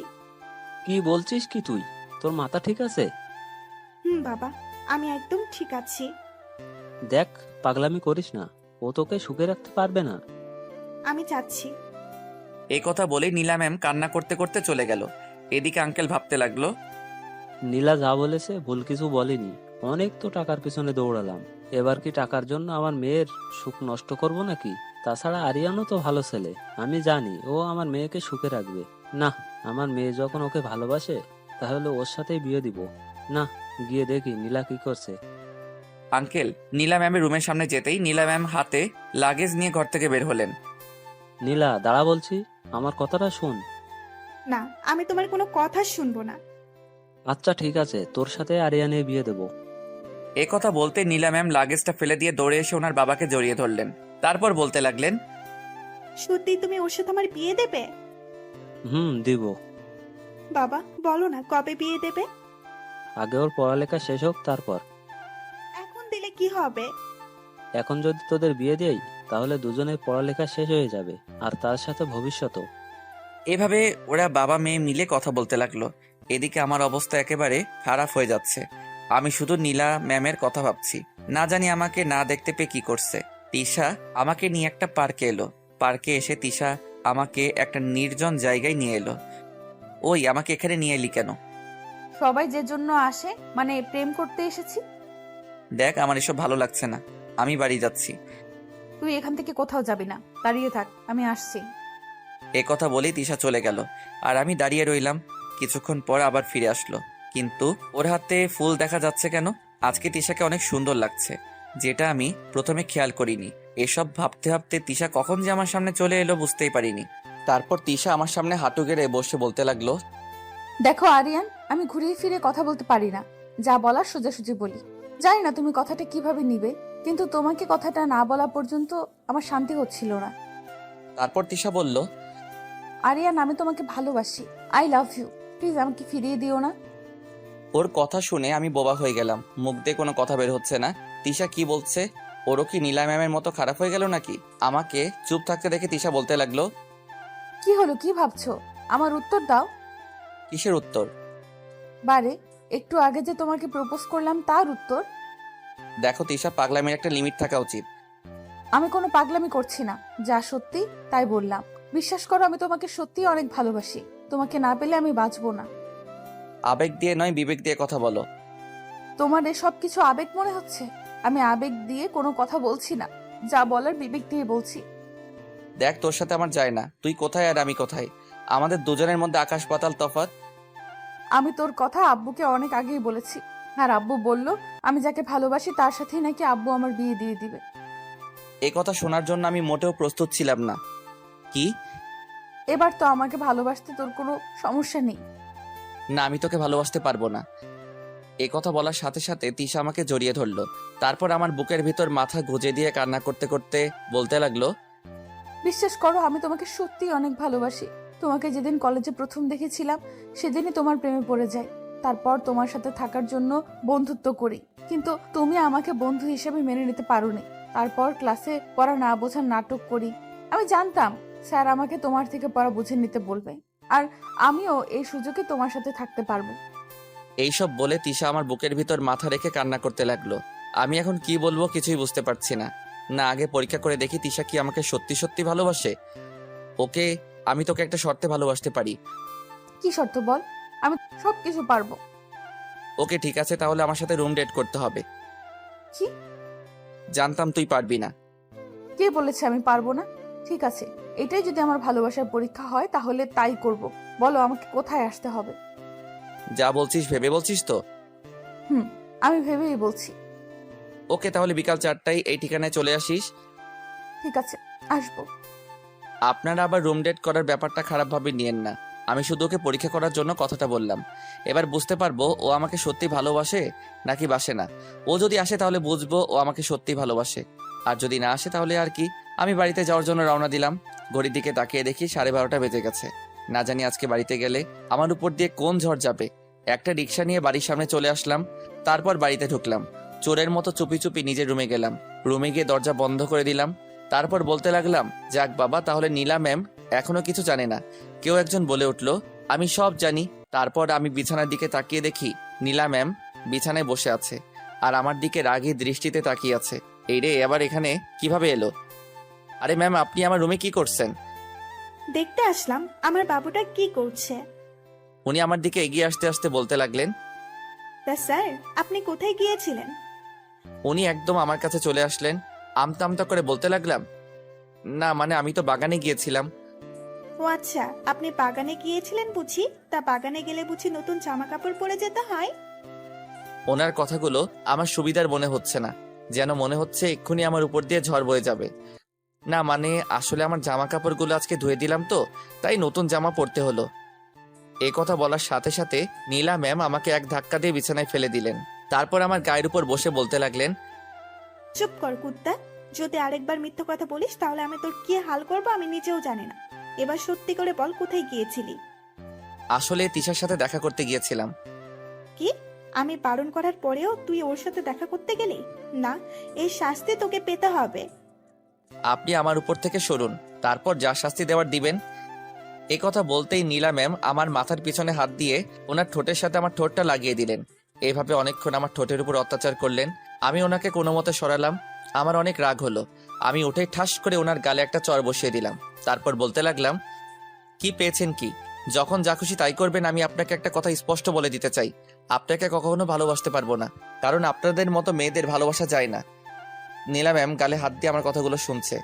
কি বলছিস কি তুই? তোর মাথা ঠিক আছে? বাবা, আমি একদম ঠিক আছি। দেখ, পাগলামি করিস না। ও তোকে সুখে রাখতে পারবে না। আমি যাচ্ছি। এই কথা বলে নীলা ম্যাম কান্না করতে করতে চলে গেল। এদিকে আঙ্কেল ভাবতে লাগলো, নীলা যা বলেছে ভুল কিছু বলেনি। অনেক তো টাকার পিছনে দৌড়ালাম, এবার কি টাকার জন্য আমার মেয়ের সুখ নষ্ট করব নাকি? তাছাড়া আরিয়ানও তো ভালো ছেলে, আমি জানি ও আমার মেয়েকে সুখে রাখবে। না, আমার মেয়ে যখন ওকে ভালোবাসে তাহলে ওর সাথেই বিয়ে দিব। না, গিয়ে দেখি নীলা কি করছে। আঙ্কেল নীলা ম্যামের রুমের সামনে যেতেই নীলা ম্যাম হাতে লাগেজ নিয়ে ঘর থেকে বের হলেন। নীলা, দাঁড়া বলছি, আমার কথাটা শোন। না, আমি তোমার কোনো কথা শুনবো না। আচ্ছা ঠিক আছে, তোর সাথে আরিয়ানের বিয়ে দেবো। এ কথা বলতে নীলা ম্যাম লাগেজটা ফেলে দিয়ে দৌড়ে এসে ওনার বাবাকে জড়িয়ে ধরলেন। তারপর বলতে লাগলেন, সত্যি তুমি ওর সাথে আমার বিয়ে দেবে? দিব। বাবা বলো না কবে বিয়ে দেবে? আগে ওর পড়ালেখা শেষ হোক তারপর। এখন দিলে কি হবে? এখন যদি তোদের বিয়ে দেই তাহলে দুজনের পড়ালেখা শেষ হয়ে যাবে, আর তার সাথে ভবিষ্যতও। এভাবে ওরা বাবা মেয়ে মিলে কথা বলতে লাগলো। এদিকে আমার অবস্থা একেবারে খারাপ হয়ে যাচ্ছে। আমি শুধু নীলা ম্যামের কথা ভাবছি। না জানি আমাকে না দেখতে পেয়ে কি করছে। তিশা আমাকে নিয়ে একটা পার্কে এলো। পার্কে এসে তিশা আমাকে একটা নির্জন জায়গায় নিয়ে এলো। ওই আমাকে এখানে নিয়ে এলি কেন? সবাই যে জন্য আসে, মানে প্রেম করতে এসেছি। দেখ আমার এসব ভালো লাগছে না, আমি বাড়ি যাচ্ছি। তুই এখান থেকে কোথাও যাবি না, দাঁড়িয়ে থাক, আমি আসছি। এ কথা বলেই তিশা চলে গেল, আর আমি দাঁড়িয়ে রইলাম। কিছুক্ষণ পর আবার ফিরে আসলো, কিন্তু ওর হাতে ফুল দেখা যাচ্ছে কেন? আজকে তিশাকে অনেক সুন্দর লাগছে, যেটা আমি প্রথমে খেয়াল করিনি। এসব ভাবতে ভাবতে তিশা কখন যে আমার সামনে চলে এলো বুঝতেই পারিনি। তারপর তিশা আমার সামনে হাঁটু গেড়ে বসে বলতে লাগলো, দেখো আরিয়ান, আমি ঘুরিয়ে ফিরে কথা বলতে পারি না, যা বলার সোজাসুজি বলি। জানি না তুমি কথাটা কিভাবে নিবে, কিন্তু তোমাকে কথাটা না বলা পর্যন্ত আমার শান্তি হচ্ছিল না। তারপর তিশা বলল, আরিয়ান, আমি তোমাকে ভালোবাসি, আই লাভ ইউ, প্লিজ আমাকে ফিরিয়ে দিও না। ওর কথা শুনে আমি বোবা হয়ে গেলাম। মুখ দিয়ে কোনো কথা বের হচ্ছে না। তিশা কি বলছে? ওরও কি নীলা ম্যামের মতো খারাপ হয়ে গেল নাকি? আমাকে চুপ থাকতে দেখে তিশা বলতে লাগলো, কি হলো, কি ভাবছো? আমার উত্তর দাও। কিসের উত্তর? বারে, একটু আগে যে তোমাকে প্রপোজ করলাম তার উত্তর। দেখো তিশা, পাগলামের একটা লিমিট থাকা উচিত। আমি কোনো পাগলামি করছি না, যা সত্যি তাই বললাম। বিশ্বাস করো, আমি তোমাকে সত্যি অনেক ভালোবাসি। তোমাকে না পেলে আমি বাঁচবো না। আবেগ দিয়ে নয়, বিবেক দিয়ে কথা বলো। তোমার এসব কিছু আবেগ মনে হচ্ছে? আমি আবেগ দিয়ে কোনো কথা বলছি না, যা বলার বিবেক দিয়ে বলছি। দেখ তোর সাথে আমার যায় না, তুই কোথায় আর আমি কোথায়, আমাদের দুজনের মধ্যে আকাশ পাতাল তফাৎ। আমি তোর কথা আব্বুকে অনেক আগেই বলেছি, আর আব্বু বলল আমি যাকে ভালোবাসি তার সাথেই নাকি আব্বু আমার বিয়ে দিয়ে দিবে। এই কথা শোনার জন্য আমি মোটেও প্রস্তুত ছিলাম না। কি? এবার তো আমাকে ভালোবাসতে তোর কোনো সমস্যা নেই। না, আমি তোকে ভালোবাসতে পারবো না। এই কথা বলার সাথে সাথে তিশা আমাকে জড়িয়ে ধরলো। তারপর আমার বুকের ভিতর মাথা গুজে দিয়ে কান্না করতে করতে বলতে লাগলো, বিশ্বাস করো, আমি তোমাকে সত্যি অনেক ভালোবাসি। তোমাকে যেদিন কলেজে প্রথম দেখেছিলাম সেদিনই তোমার প্রেমে পড়ে যাই। তারপর তোমার সাথে থাকার জন্য বন্ধুত্ব করি, কিন্তু তুমি আমাকে বন্ধু হিসেবে মেনে নিতে পারোনি। তারপর ক্লাসে পড়া না বোঝার নাটক করি। আমি জানতাম স্যার আমাকে তোমার থেকে পড়া বুঝে নিতে বলবে, আর আমিও এই সুযোগে তোমার সাথে থাকতে পারবো। এইসব বলে তিশা আমার বুকের ভিতর মাথা রেখে কান্না করতে লাগলো। আমি এখন কি বলবো কিছুই বুঝতে পারছি না। না আগে পরীক্ষা করে দেখি তিশা কি আমাকে সত্যি সত্যি ভালোবাসে। ওকে, আমি তোকে একটা শর্তে ভালোবাসতে পারি। কি শর্ত বল, আমি সবকিছু পারবো। ওকে ঠিক আছে, তাহলে আমার সাথে রুম ডেট করতে হবে। কি? জানতাম তুই পারবি না। কে বলেছে আমি পারবো না? ঠিক আছে, এটাই যদি আমার ভালোবাসার পরীক্ষা হয় তাহলে তাই করব। বলো আমাকে কোথায় আসতে হবে? যা বলছিস ভেবে বলছিস তো? আমি ভেবেই বলছি। ওকে, তাহলে বিকাল 4টায় এই ঠিকানায় চলে আসিস। ঠিক আছে, আসবো। আপনারা আবার রুম ডেট করার ব্যাপারটা খারাপভাবে নিয়েন না। আমি শুধু ওকে পরীক্ষা করার জন্য কথাটা বললাম। এবার বুঝতে পারবো ও আমাকে সত্যি ভালোবাসে নাকি বাসে না। ও যদি আসে তাহলে বুঝবো ও আমাকে সত্যি ভালোবাসে, আর যদি না আসে তাহলে আর কি। আমি বাড়িতে যাওয়ার জন্য রওনা দিলাম। ঘড়ির দিকে তাকিয়ে দেখি 12:30 বেজে গেছে। না জানি আজকে বাড়িতে গেলে আমার উপর দিয়ে কোন ঝড় যাবে। একটা রিক্সা নিয়ে বাড়ির সামনে চলে আসলাম। তারপর বাড়িতে ঢুকলাম। চোরের মতো চুপি চুপি নিজের রুমে গেলাম। রুমে গিয়ে দরজা বন্ধ করে দিলাম। তারপর বলতে লাগলাম, যাক বাবা, তাহলে নীলা ম্যাম এখনো কিছু জানে না। কেউ একজন বলে উঠল, আমি সব জানি। তারপর আমি বিছানার দিকে তাকিয়ে দেখি নীলা ম্যাম বিছানায় বসে আছে, আর আমার দিকে রাগী দৃষ্টিতে তাকিয়ে আছে। এই রে, আবার এখানে কিভাবে এলো? আরে ম্যাম, আপনি আমার রুমে কি করছেন? দেখতে আসলাম আমার বাবুটা কি করছে। উনি আমার দিকে এগিয়ে আসতে আসতে বলতে লাগলেন, তা স্যার, আপনি কোথায় গিয়েছিলেন? উনি একদম আমার কাছে চলে আসলেন। আমতা আমতা করে বলতে লাগলাম, না মানে আমি তো বাগানে গিয়েছিলাম। ও আচ্ছা, আপনি বাগানে গিয়েছিলেন বুঝি? তা বাগানে গেলে বুঝি নতুন জামা কাপড় পরে যেতে হয়? ওনার কথাগুলো আমার সুবিধার মনে হচ্ছে না, যেন মনে হচ্ছে এক্ষুনি আমার উপর দিয়ে ঝড় বয়ে যাবে। না মানে আসলে আমার জামা কাপড়গুলো আজকে ধুয়ে দিলাম তো, তাই নতুন জামা পরতে হলো। এই কথা বলার সাথে সাথে নীলা ম্যাম আমাকে এক ধাক্কা দিয়ে বিছানায় ফেলে দিলেন। তারপর আমার গায়ের উপর বসে বলতে লাগলেন, চুপ কর কুত্তা, যদি আরেকবার মিথ্যা কথা বলিস তাহলে আমি তোর কি হাল করবো আমি নিজেও জানি না। এবার সত্যি করে বল, কোথায় গিয়েছিলি? আসলে তিশার সাথে দেখা করতে গিয়েছিলাম। কি? আমি বারণ করার পরেও তুই ওর সাথে দেখা করতে গেলি? না, এই শাস্তি তোকে পেতে হবে। আপনি আমার উপর থেকে সরুন, তারপর যা শাস্তি দেওয়ার দিবেন। এ কথা বলতেই নীলা ম্যাম আমার মাথার পিছনে হাত দিয়ে ওনার ঠোঁটের সাথে আমার ঠোঁটটা লাগিয়ে দিলেন। এইভাবে অনেকক্ষণ আমার ঠোঁটের উপর অত্যাচার করলেন। আমি ওনাকে কোনো মতে সরালাম। আমার অনেক রাগ হলো। আমি উঠে ঠাস করে ওনার গালে একটা চড় বসিয়ে দিলাম। তারপর বলতে লাগলাম, কি পেয়েছেন কি? যখন যা খুশি তাই করবেন। আমি আপনাকে একটা কথা স্পষ্ট বলে দিতে চাই, আপনাকে কখনো ভালোবাসতে পারবো না, কারণ আপনাদের মতো মেয়েদের ভালোবাসা যায় না। নীলা ম্যাম গালে হাত দিয়ে আমার কথাগুলো শুনছে।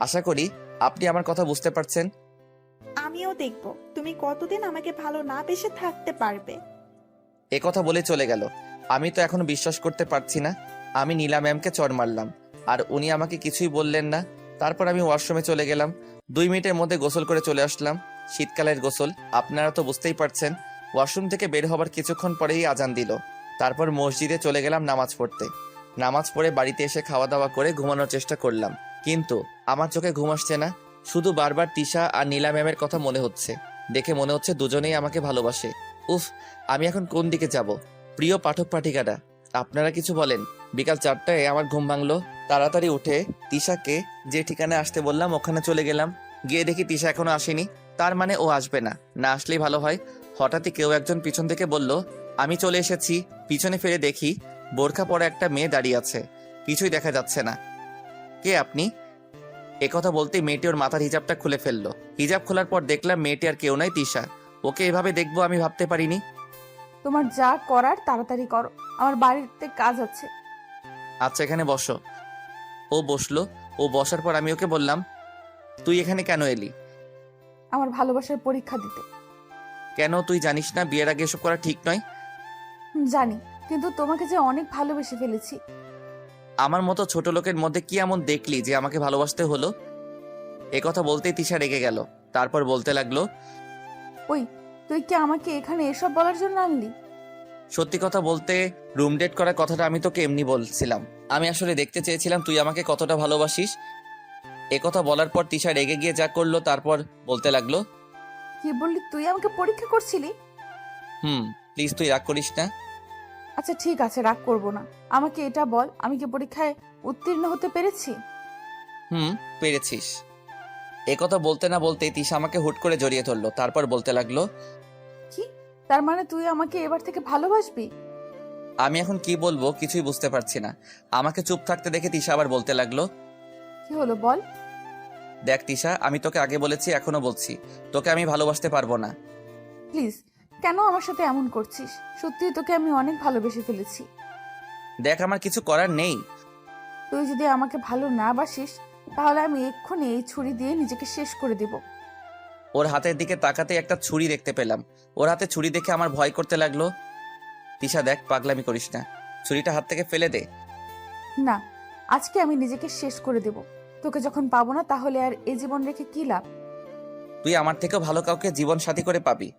আশা করি আপনি আমার কথা বুঝতে পারছেন। আমিও দেখবো তুমি কতদিন আমাকে ভালো না বেসে থাকতে পারবে। এ কথা বলে চলে গেল। আমি তো এখনো বিশ্বাস করতে পারছি না আমি নীলা ম্যামকে চড় মারলাম, আর উনি আমাকে কিছুই বললেন না। তারপর আমি ওয়াশরুমে চলে গেলাম। 2 মিনিটের মধ্যে গোসল করে চলে আসলাম। শীতকালের গোসল, আপনারা তো বুঝতেই পারছেন। ওয়াশরুম থেকে বের হবার কিছুক্ষণ পরেই আজান দিল। তারপর মসজিদে চলে গেলাম নামাজ পড়তে। নামাজ পড়ে বাড়িতে এসে খাওয়া দাওয়া করে ঘুমানোর চেষ্টা করলাম, কিন্তু আমার চোখে ঘুম আসছে না। শুধু বারবার তিশা আর নীলা ম্যামের কথা মনে হচ্ছে। দেখে মনে হচ্ছে দুজনেই আমাকে ভালোবাসে। উফ, আমি এখন কোন দিকে যাব? প্রিয় পাঠক পাঠিকারা, আপনারা কিছু বলেন। বিকাল 4টায় আমার ঘুম ভাঙলো। তাড়াতাড়ি উঠে তিশাকে যে ঠিকানায় আসতে বললাম ওখানে চলে গেলাম। গিয়ে দেখি তিশা এখনো আসেনি। তার মানে ও আসবে না, না আসলেই ভালো হয়। হঠাৎই কেউ একজন পিছন থেকে বলল, আমি চলে এসেছি। পিছনে ফিরে দেখি বোরখা পরা একটা মেয়ে দাঁড়িয়ে আছে, কিছুই দেখা যাচ্ছে না। কে আপনি? একথা বলতেই মেয়েটি ওর মাথার হিজাবটা খুলে ফেললো। হিজাব খোলার পর দেখলাম মেয়েটি আর কেউ নাই, তিশা। ওকে এভাবে দেখবো আমি ভাবতে পারিনি। তোমার যা করার তাড়াতাড়ি করো, আমার বাড়িতে কাজ আছে। আচ্ছা, এখানে বসো। ও বসলো। ও বসার পর আমি ওকে বললাম, তুই এখানে কেন এলি? আমার ভালোবাসার পরীক্ষা দিতে। কেন, তুই জানিস না বিয়ের আগে এসব করা ঠিক নয়? জানি, কিন্তু তোমাকে যে অনেক ভালোবেসে ফেলেছি। আমার মতো ছোট লোকের মধ্যে কি এমন দেখলি যে আমাকে ভালোবাসতে হলো? একথা বলতেই তিশা রেগে গেল। তারপর বলতে লাগলো, ওই, তুই কি আমাকে এখানে এসব বলার জন্য আনলি? সত্যি কথা বলতে রুম ডেট করার কথাটা আমি তোকে এমনি বলছিলাম। আমি আসলে দেখতে চেয়েছিলাম তুই আমাকে কতটা ভালোবাসিস। একথা বলার পর তিশা রেগে গিয়ে যা করলো, তারপর বলতে লাগলো, কি বললি? তুই আমাকে পরীক্ষা করছিলি? প্লিজ তুই রাগ করিস না। আচ্ছা ঠিক আছে, রাগ করব না। আমাকে এটা বল, আমি কি পরীক্ষায় উত্তীর্ণ হতে পেরেছি? পেরেছিস। একথা বলতে না বলতেই তিশা আমাকে হুট করে জড়িয়ে ধরলো। তারপর বলতে লাগলো, কি? তার মানে তুই আমাকে এবার থেকে ভালোবাসবি? আমি এখন কি বলবো কিছুই বুঝতে পারছি না। আমাকে চুপ থাকতে দেখে তিশা আবার বলতে লাগলো, কি হলো বল। দেখ তিশা, আমি তোকে আগে বলেছি, এখনো বলছি, তোকে আমি ভালোবাসতে পারবো না। প্লিজ, কেন আমার সাথে এমন করছিস? সত্যি তোকে আমি অনেক ভালোবেসে ফেলেছি। দেখ, আমার কিছু করার নেই। তুই যদি আমাকে ভালো না বাসিস তাহলে আমি এক্ষুনি এই ছুরি দিয়ে নিজেকে শেষ করে দেব। ওর হাতের দিকে তাকাতে একটা ছুরি দেখতে পেলাম। ওর হাতে ছুরি দেখে আমার ভয় করতে লাগলো। তিশা দেখ, পাগলামি করিস না, ছুরিটা হাত থেকে ফেলে দে। না, আজকে আমি নিজেকে শেষ করে দেব। তোকে যখন পাবো না তাহলে আর এ জীবন রেখে কি লাভ? তুই আমার থেকেও ভালো কাউকে জীবন সাথী করে পাবি।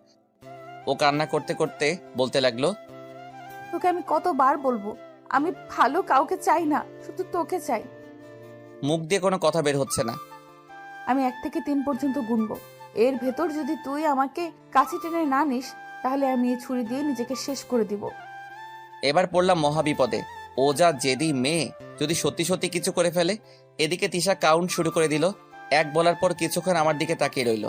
ও কান্না করতে করতে বলতে লাগলো, তোকে আমি কতবার বলবো, আমি ভালো কাউকে চাই না, শুধু তোকে চাই। মুখ দিয়ে কোনো কথা বের হচ্ছে না। আমি 1 থেকে 3 পর্যন্ত গুনবো। এর ভেতর যদি তুই আমাকে কাছে টেনে না নিস তাহলে আমি এই ছুরি দিয়ে নিজেকে শেষ করে দিব। এবার পড়লাম মহাবিপদে। ও যা জেদি মেয়ে, যদি সত্যি সত্যি কিছু করে ফেলে। এদিকে তিশা কাউন্ট শুরু করে দিল। 1 বলার পর কিছুক্ষণ আমার দিকে তাকিয়ে রইল।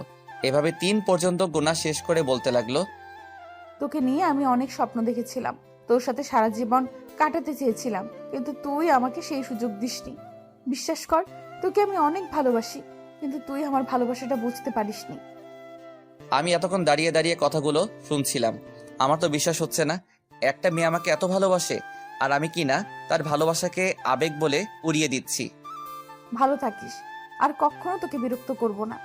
এভাবে 3 পর্যন্ত গোনা শেষ করে বলতে লাগলো, তোকে নিয়ে আমি অনেক স্বপ্ন দেখেছিলাম, তোর সাথে সারা জীবন কাটাতে চেয়েছিলাম, কিন্তু তুই আমাকে সেই সুযোগ দিসনি। বিশ্বাস কর, তোকে আমি অনেক ভালোবাসি, কিন্তু তুই আমার ভালোবাসাটা বুঝতে পারিসনি। আমি এতক্ষণ দাঁড়িয়ে দাঁড়িয়ে কথাগুলো শুনছিলাম। আমার তো বিশ্বাস হচ্ছে না একটা মেয়ে আমাকে এত ভালোবাসে, আর আমি কি না তার ভালোবাসাকে আবেগ বলে উড়িয়ে দিচ্ছি। ভালো থাকিস, আর কখনো তোকে বিরক্ত করব না।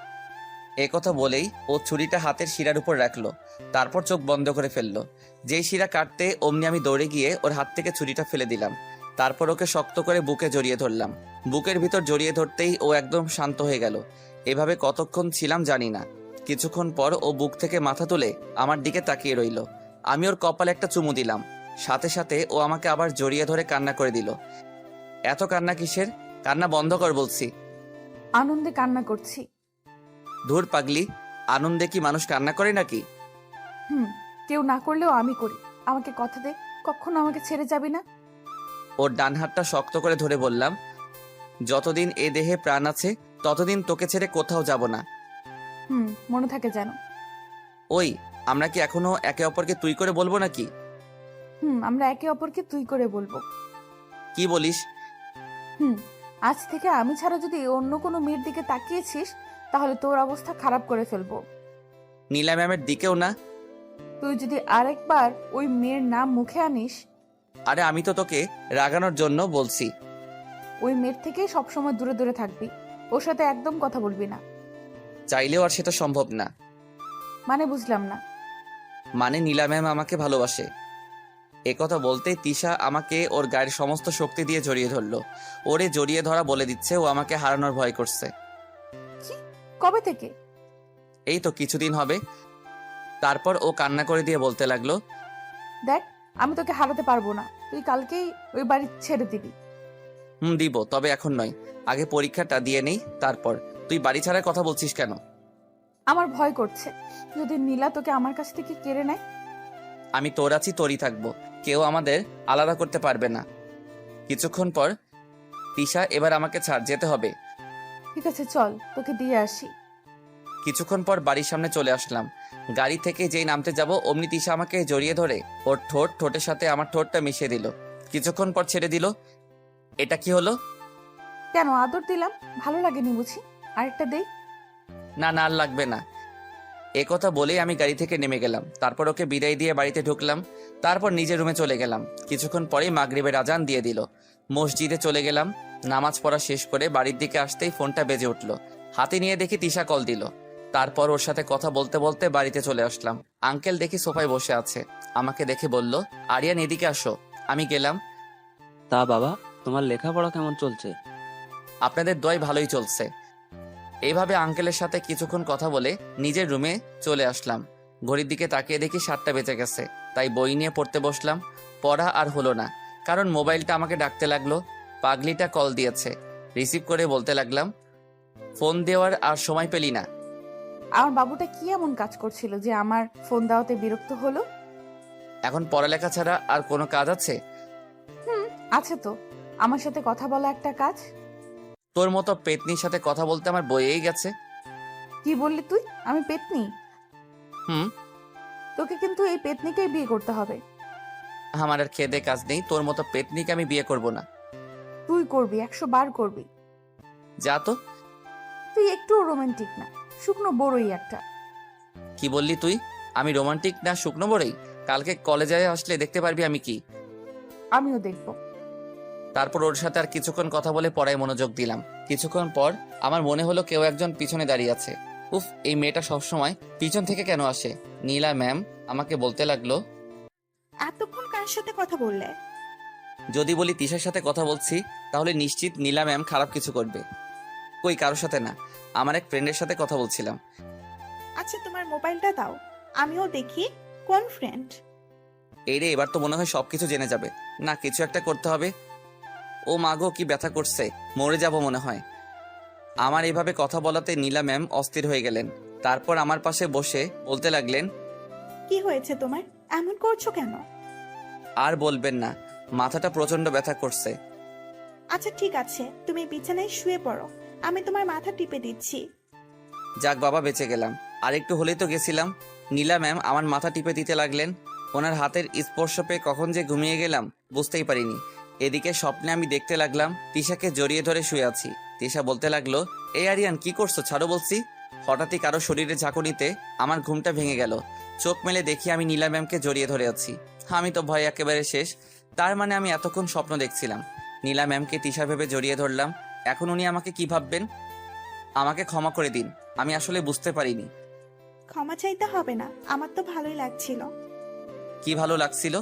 এ কথা বলেই ও ছুরিটা হাতের শিরার উপর রাখলো। তারপর চোখ বন্ধ করে ফেললো। যেই শিরা কাটতে অমনি আমি দৌড়ে গিয়ে ওর হাত থেকে ছুরিটা ফেলে দিলাম। তারপর ওকে শক্ত করে বুকে জড়িয়ে ধরলাম। বুকের ভিতর জড়িয়ে ধরতেই ও একদম শান্ত হয়ে গেল। এভাবে কতক্ষণ ছিলাম জানি না। কিছুক্ষণ পর ও বুক থেকে মাথা তুলে আমার দিকে তাকিয়ে রইল। আমি ওর কপালে একটা চুমু দিলাম। সাথে সাথে ও আমাকে আবার জড়িয়ে ধরে কান্না করে দিল। এত কান্না কিসের? কান্না বন্ধ কর বলছি। আনন্দে কান্না করছি। ধুর পাগলি, আনন্দে কি মানুষ কান্না করে নাকি? কেউ না করলেও আমি করি। আমাকে কথা দে, কখনো আমাকে ছেড়ে যাবি না। ওর ডান হাতটা শক্ত করে ধরে বললাম, যতদিন এ দেহে প্রাণ আছে ততদিন তোকে ছেড়ে কোথাও যাব না। মনে থাকে যেন। ওই, আমরা কি এখনো একে অপরকে তুই করে বলবো নাকি? আমরা একে অপরকে তুই করে বলবো। কি বলিস? আজ থেকে আমি ছাড়া যদি অন্য কোনো মেয়ের দিকে তাকিয়েছিস তাহলে তোর অবস্থা খারাপ করে ফেলবো। নীলা ম্যামের দিকেও না? তুই যদি আরেকবার ওই মেয়ের নাম মুখে আনিস। আরে আমি তো তোকে রাগানোর জন্য বলছি। ওই মেয়ের থেকে সবসময় দূরে দূরে থাকবি, ওর সাথে একদম কথা বলবি না। চাইলেও আর সেটা সম্ভব না। মানে বুঝলাম না। মানে নীলা ম্যাম আমাকে ভালোবাসে। একথা বলতেই তিশা আমাকে ওর গায়ের সমস্ত শক্তি দিয়ে জড়িয়ে ধরলো। ওরে জড়িয়ে ধরা বলে দিচ্ছে ও আমাকে হারানোর ভয় করছে। কি? কবে থেকে? এই তো কিছুদিন হবে। তারপর ও কান্না করে দিয়ে বলতে লাগলো, দেখ, আমি তোকে হারাতে পারবো না, তুই কালকেই ওই বাড়ি ছেড়ে দিবি। দিব, তবে এখন নয়, আগে পরীক্ষাটা দিয়ে নেই তারপর। তুই বাড়ি ছাড়ার কথা বলছিস কেন? আমার ভয় করছে, যদি নীলা তোকে আমার কাছ থেকে কেড়ে নেয়। আমি তোর আছি, তোরই থাকবো, কেউ আমাদের আলাদা করতে পারবে না। কিছুক্ষণ পর, তিশা এবার আমাকে ছাড়, যেতে হবে। ঠিক আছে চল, তোকে দিয়ে আসি। কিছুক্ষণ পর বাড়ির সামনে চলে আসলাম। গাড়ি থেকে যেই নামতে যাব অমনি তিশা আমাকে জড়িয়ে ধরে ওর ঠোঁটের সাথে আমার ঠোঁটটা মিশিয়ে দিল। কিছুক্ষণ পর ছেড়ে দিল। এটা কি হলো? কেন আদর দিলাম, ভালো লাগেনি বুঝি? আরেকটা দেই? না না, আর লাগবে না। কথা বলেই আমি গাড়ি থেকে নেমে গেলাম। তারপর ওকে বিদায় দিয়ে বাড়িতে ঢুকলাম। তারপর নিজের রুমে চলে গেলাম। কিছুক্ষণ পরেই মাগরিবের আজান দিয়ে দিল। মসজিদে চলে গেলাম। নামাজ পড়া শেষ করে বাড়ির দিকে আসতেই ফোনটা বেজে উঠল। হাতে নিয়ে দেখি তিশা কল দিল। তারপর ওর সাথে কথা বলতে বলতে বাড়িতে চলে আসলাম। আঙ্কেল দেখি সোফায় বসে আছে। আমাকে দেখে বলল, আরিয়ান এদিকে আসো। আমি গেলাম। তা বাবা, তোমার লেখাপড়া কেমন চলছে? আপনাদের দয় ভালোই চলছে। এইভাবে আঙ্কেলের সাথে কিছুক্ষণ কথা বলে নিজের রুমে চলে আসলাম। ঘড়ির দিকে তাকিয়ে দেখি 7টা বেজে গেছে। তাই বই নিয়ে পড়তে বসলাম। পড়া আর হলো না, কারণ মোবাইলটা আমাকে ডাকতে লাগলো। পাগলিটা কল দিয়েছে। রিসিভ করে বলতে লাগলাম, ফোন দেওয়ার আর সময় পেলি না? আমার বাবুটা কি এমন কাজ করছিল যে আমার ফোন দেওয়াতে বিরক্ত হলো? এখন পড়ালেখা ছাড়া আর কোনো কাজ আছে? আছে তো, আমার সাথে কথা বলা একটা কাজ। তোর মতো পেতনির সাথে কথা বলতে আমার বইয়েই গেছে। কি বললি তুই? আমি পেতনি? হুম। তোকে কিন্তু এই পেতনিকেই বিয়ে করতে হবে। আমার আর খেদে কাজ নেই, তোর মতো পেতনিকে আমি বিয়ে করব না। তুই করবি, 100 বার করবি। যা তো। তুই একটুও রোমান্টিক না, শুকনো বড়ই একটা। কি বললি তুই? আমি রোমান্টিক না শুকনো বড়ই? কালকে কলেজে আসলে দেখতে পারবি আমি কি। আমিও দেখবো। তারপর ওর সাথে আর কিছুক্ষণ কথা বলে পড়ায় মনোযোগ দিলাম। কিছুক্ষণ পর আমার মনে হলো কেউ একজন পিছনে দাঁড়িয়ে আছে। উফ, এই মেয়েটা সবসময় পিছন থেকে কেন আসে? নীলা ম্যাম আমাকে বলতে লাগলো, এতক্ষণ কার সাথে কথা বললে? যদি বলি তিশার সাথে কথা বলছি তাহলে নিশ্চিত নীলা ম্যাম খারাপ কিছু করবে। কই, কারোর সাথে না, আমার এক ফ্রেন্ডের সাথে কথা বলছিলাম। আচ্ছা তোমার মোবাইলটা দাও, আমিও দেখি কোন ফ্রেন্ড। এই রে, এবার তো মনে হয় সবকিছু জেনে যাবে। না, কিছু একটা করতে হবে। ও মাগো, কি ব্যথা করছে, মরে যাব মনে হয়। আমার এভাবে কথা বলাতে নীলা ম্যাম অস্থির হয়ে গেলেন। তারপর আমার পাশে বসে বলতে লাগলেন, কি হয়েছে তোমার, এমন করছো কেন? আর বলবেন না, মাথাটা প্রচন্ড ব্যথা করছে। আচ্ছা ঠিক আছে, তুমি বিছানায় শুয়ে পড়ো, আমি তোমার মাথা টিপে দিচ্ছি। যাক বাবা, বেঁচে গেলাম। আর একটু হলেই তো গেছিলাম। নীলা ম্যাম আমার মাথা টিপে দিতে লাগলেন। ওনার হাতের স্পর্শ পেয়ে কখন যে ঘুমিয়ে গেলাম বুঝতেই পারিনি। এদিকে স্বপ্নে আমি দেখতে লাগলাম তিশাকে জড়িয়ে ধরে শুয়ে আছি। তিশা বলতে লাগলো, এই আরিয়ান কি করছো, ছাড়ো বলছি। হঠাৎই কারো শরীরে ঝাঁকুনিতে আমার ঘুমটা ভেঙে গেল। চোখ মেলে দেখি আমি নীলা ম্যামকে জড়িয়ে ধরে আছি। আমি তো ভয় একেবারে শেষ। তার মানে আমি এতক্ষণ স্বপ্ন দেখছিলাম। নীলা ম্যামকে তিশা ভেবে জড়িয়ে ধরলাম। এখন উনি আমাকে কি ভাববেন? আমাকে ক্ষমা করে দিন, আমি আসলে বুঝতে পারিনি। ক্ষমা চাইতে হবে না, আমার তো ভালোই লাগছিল। কি ভালো লাগছিল?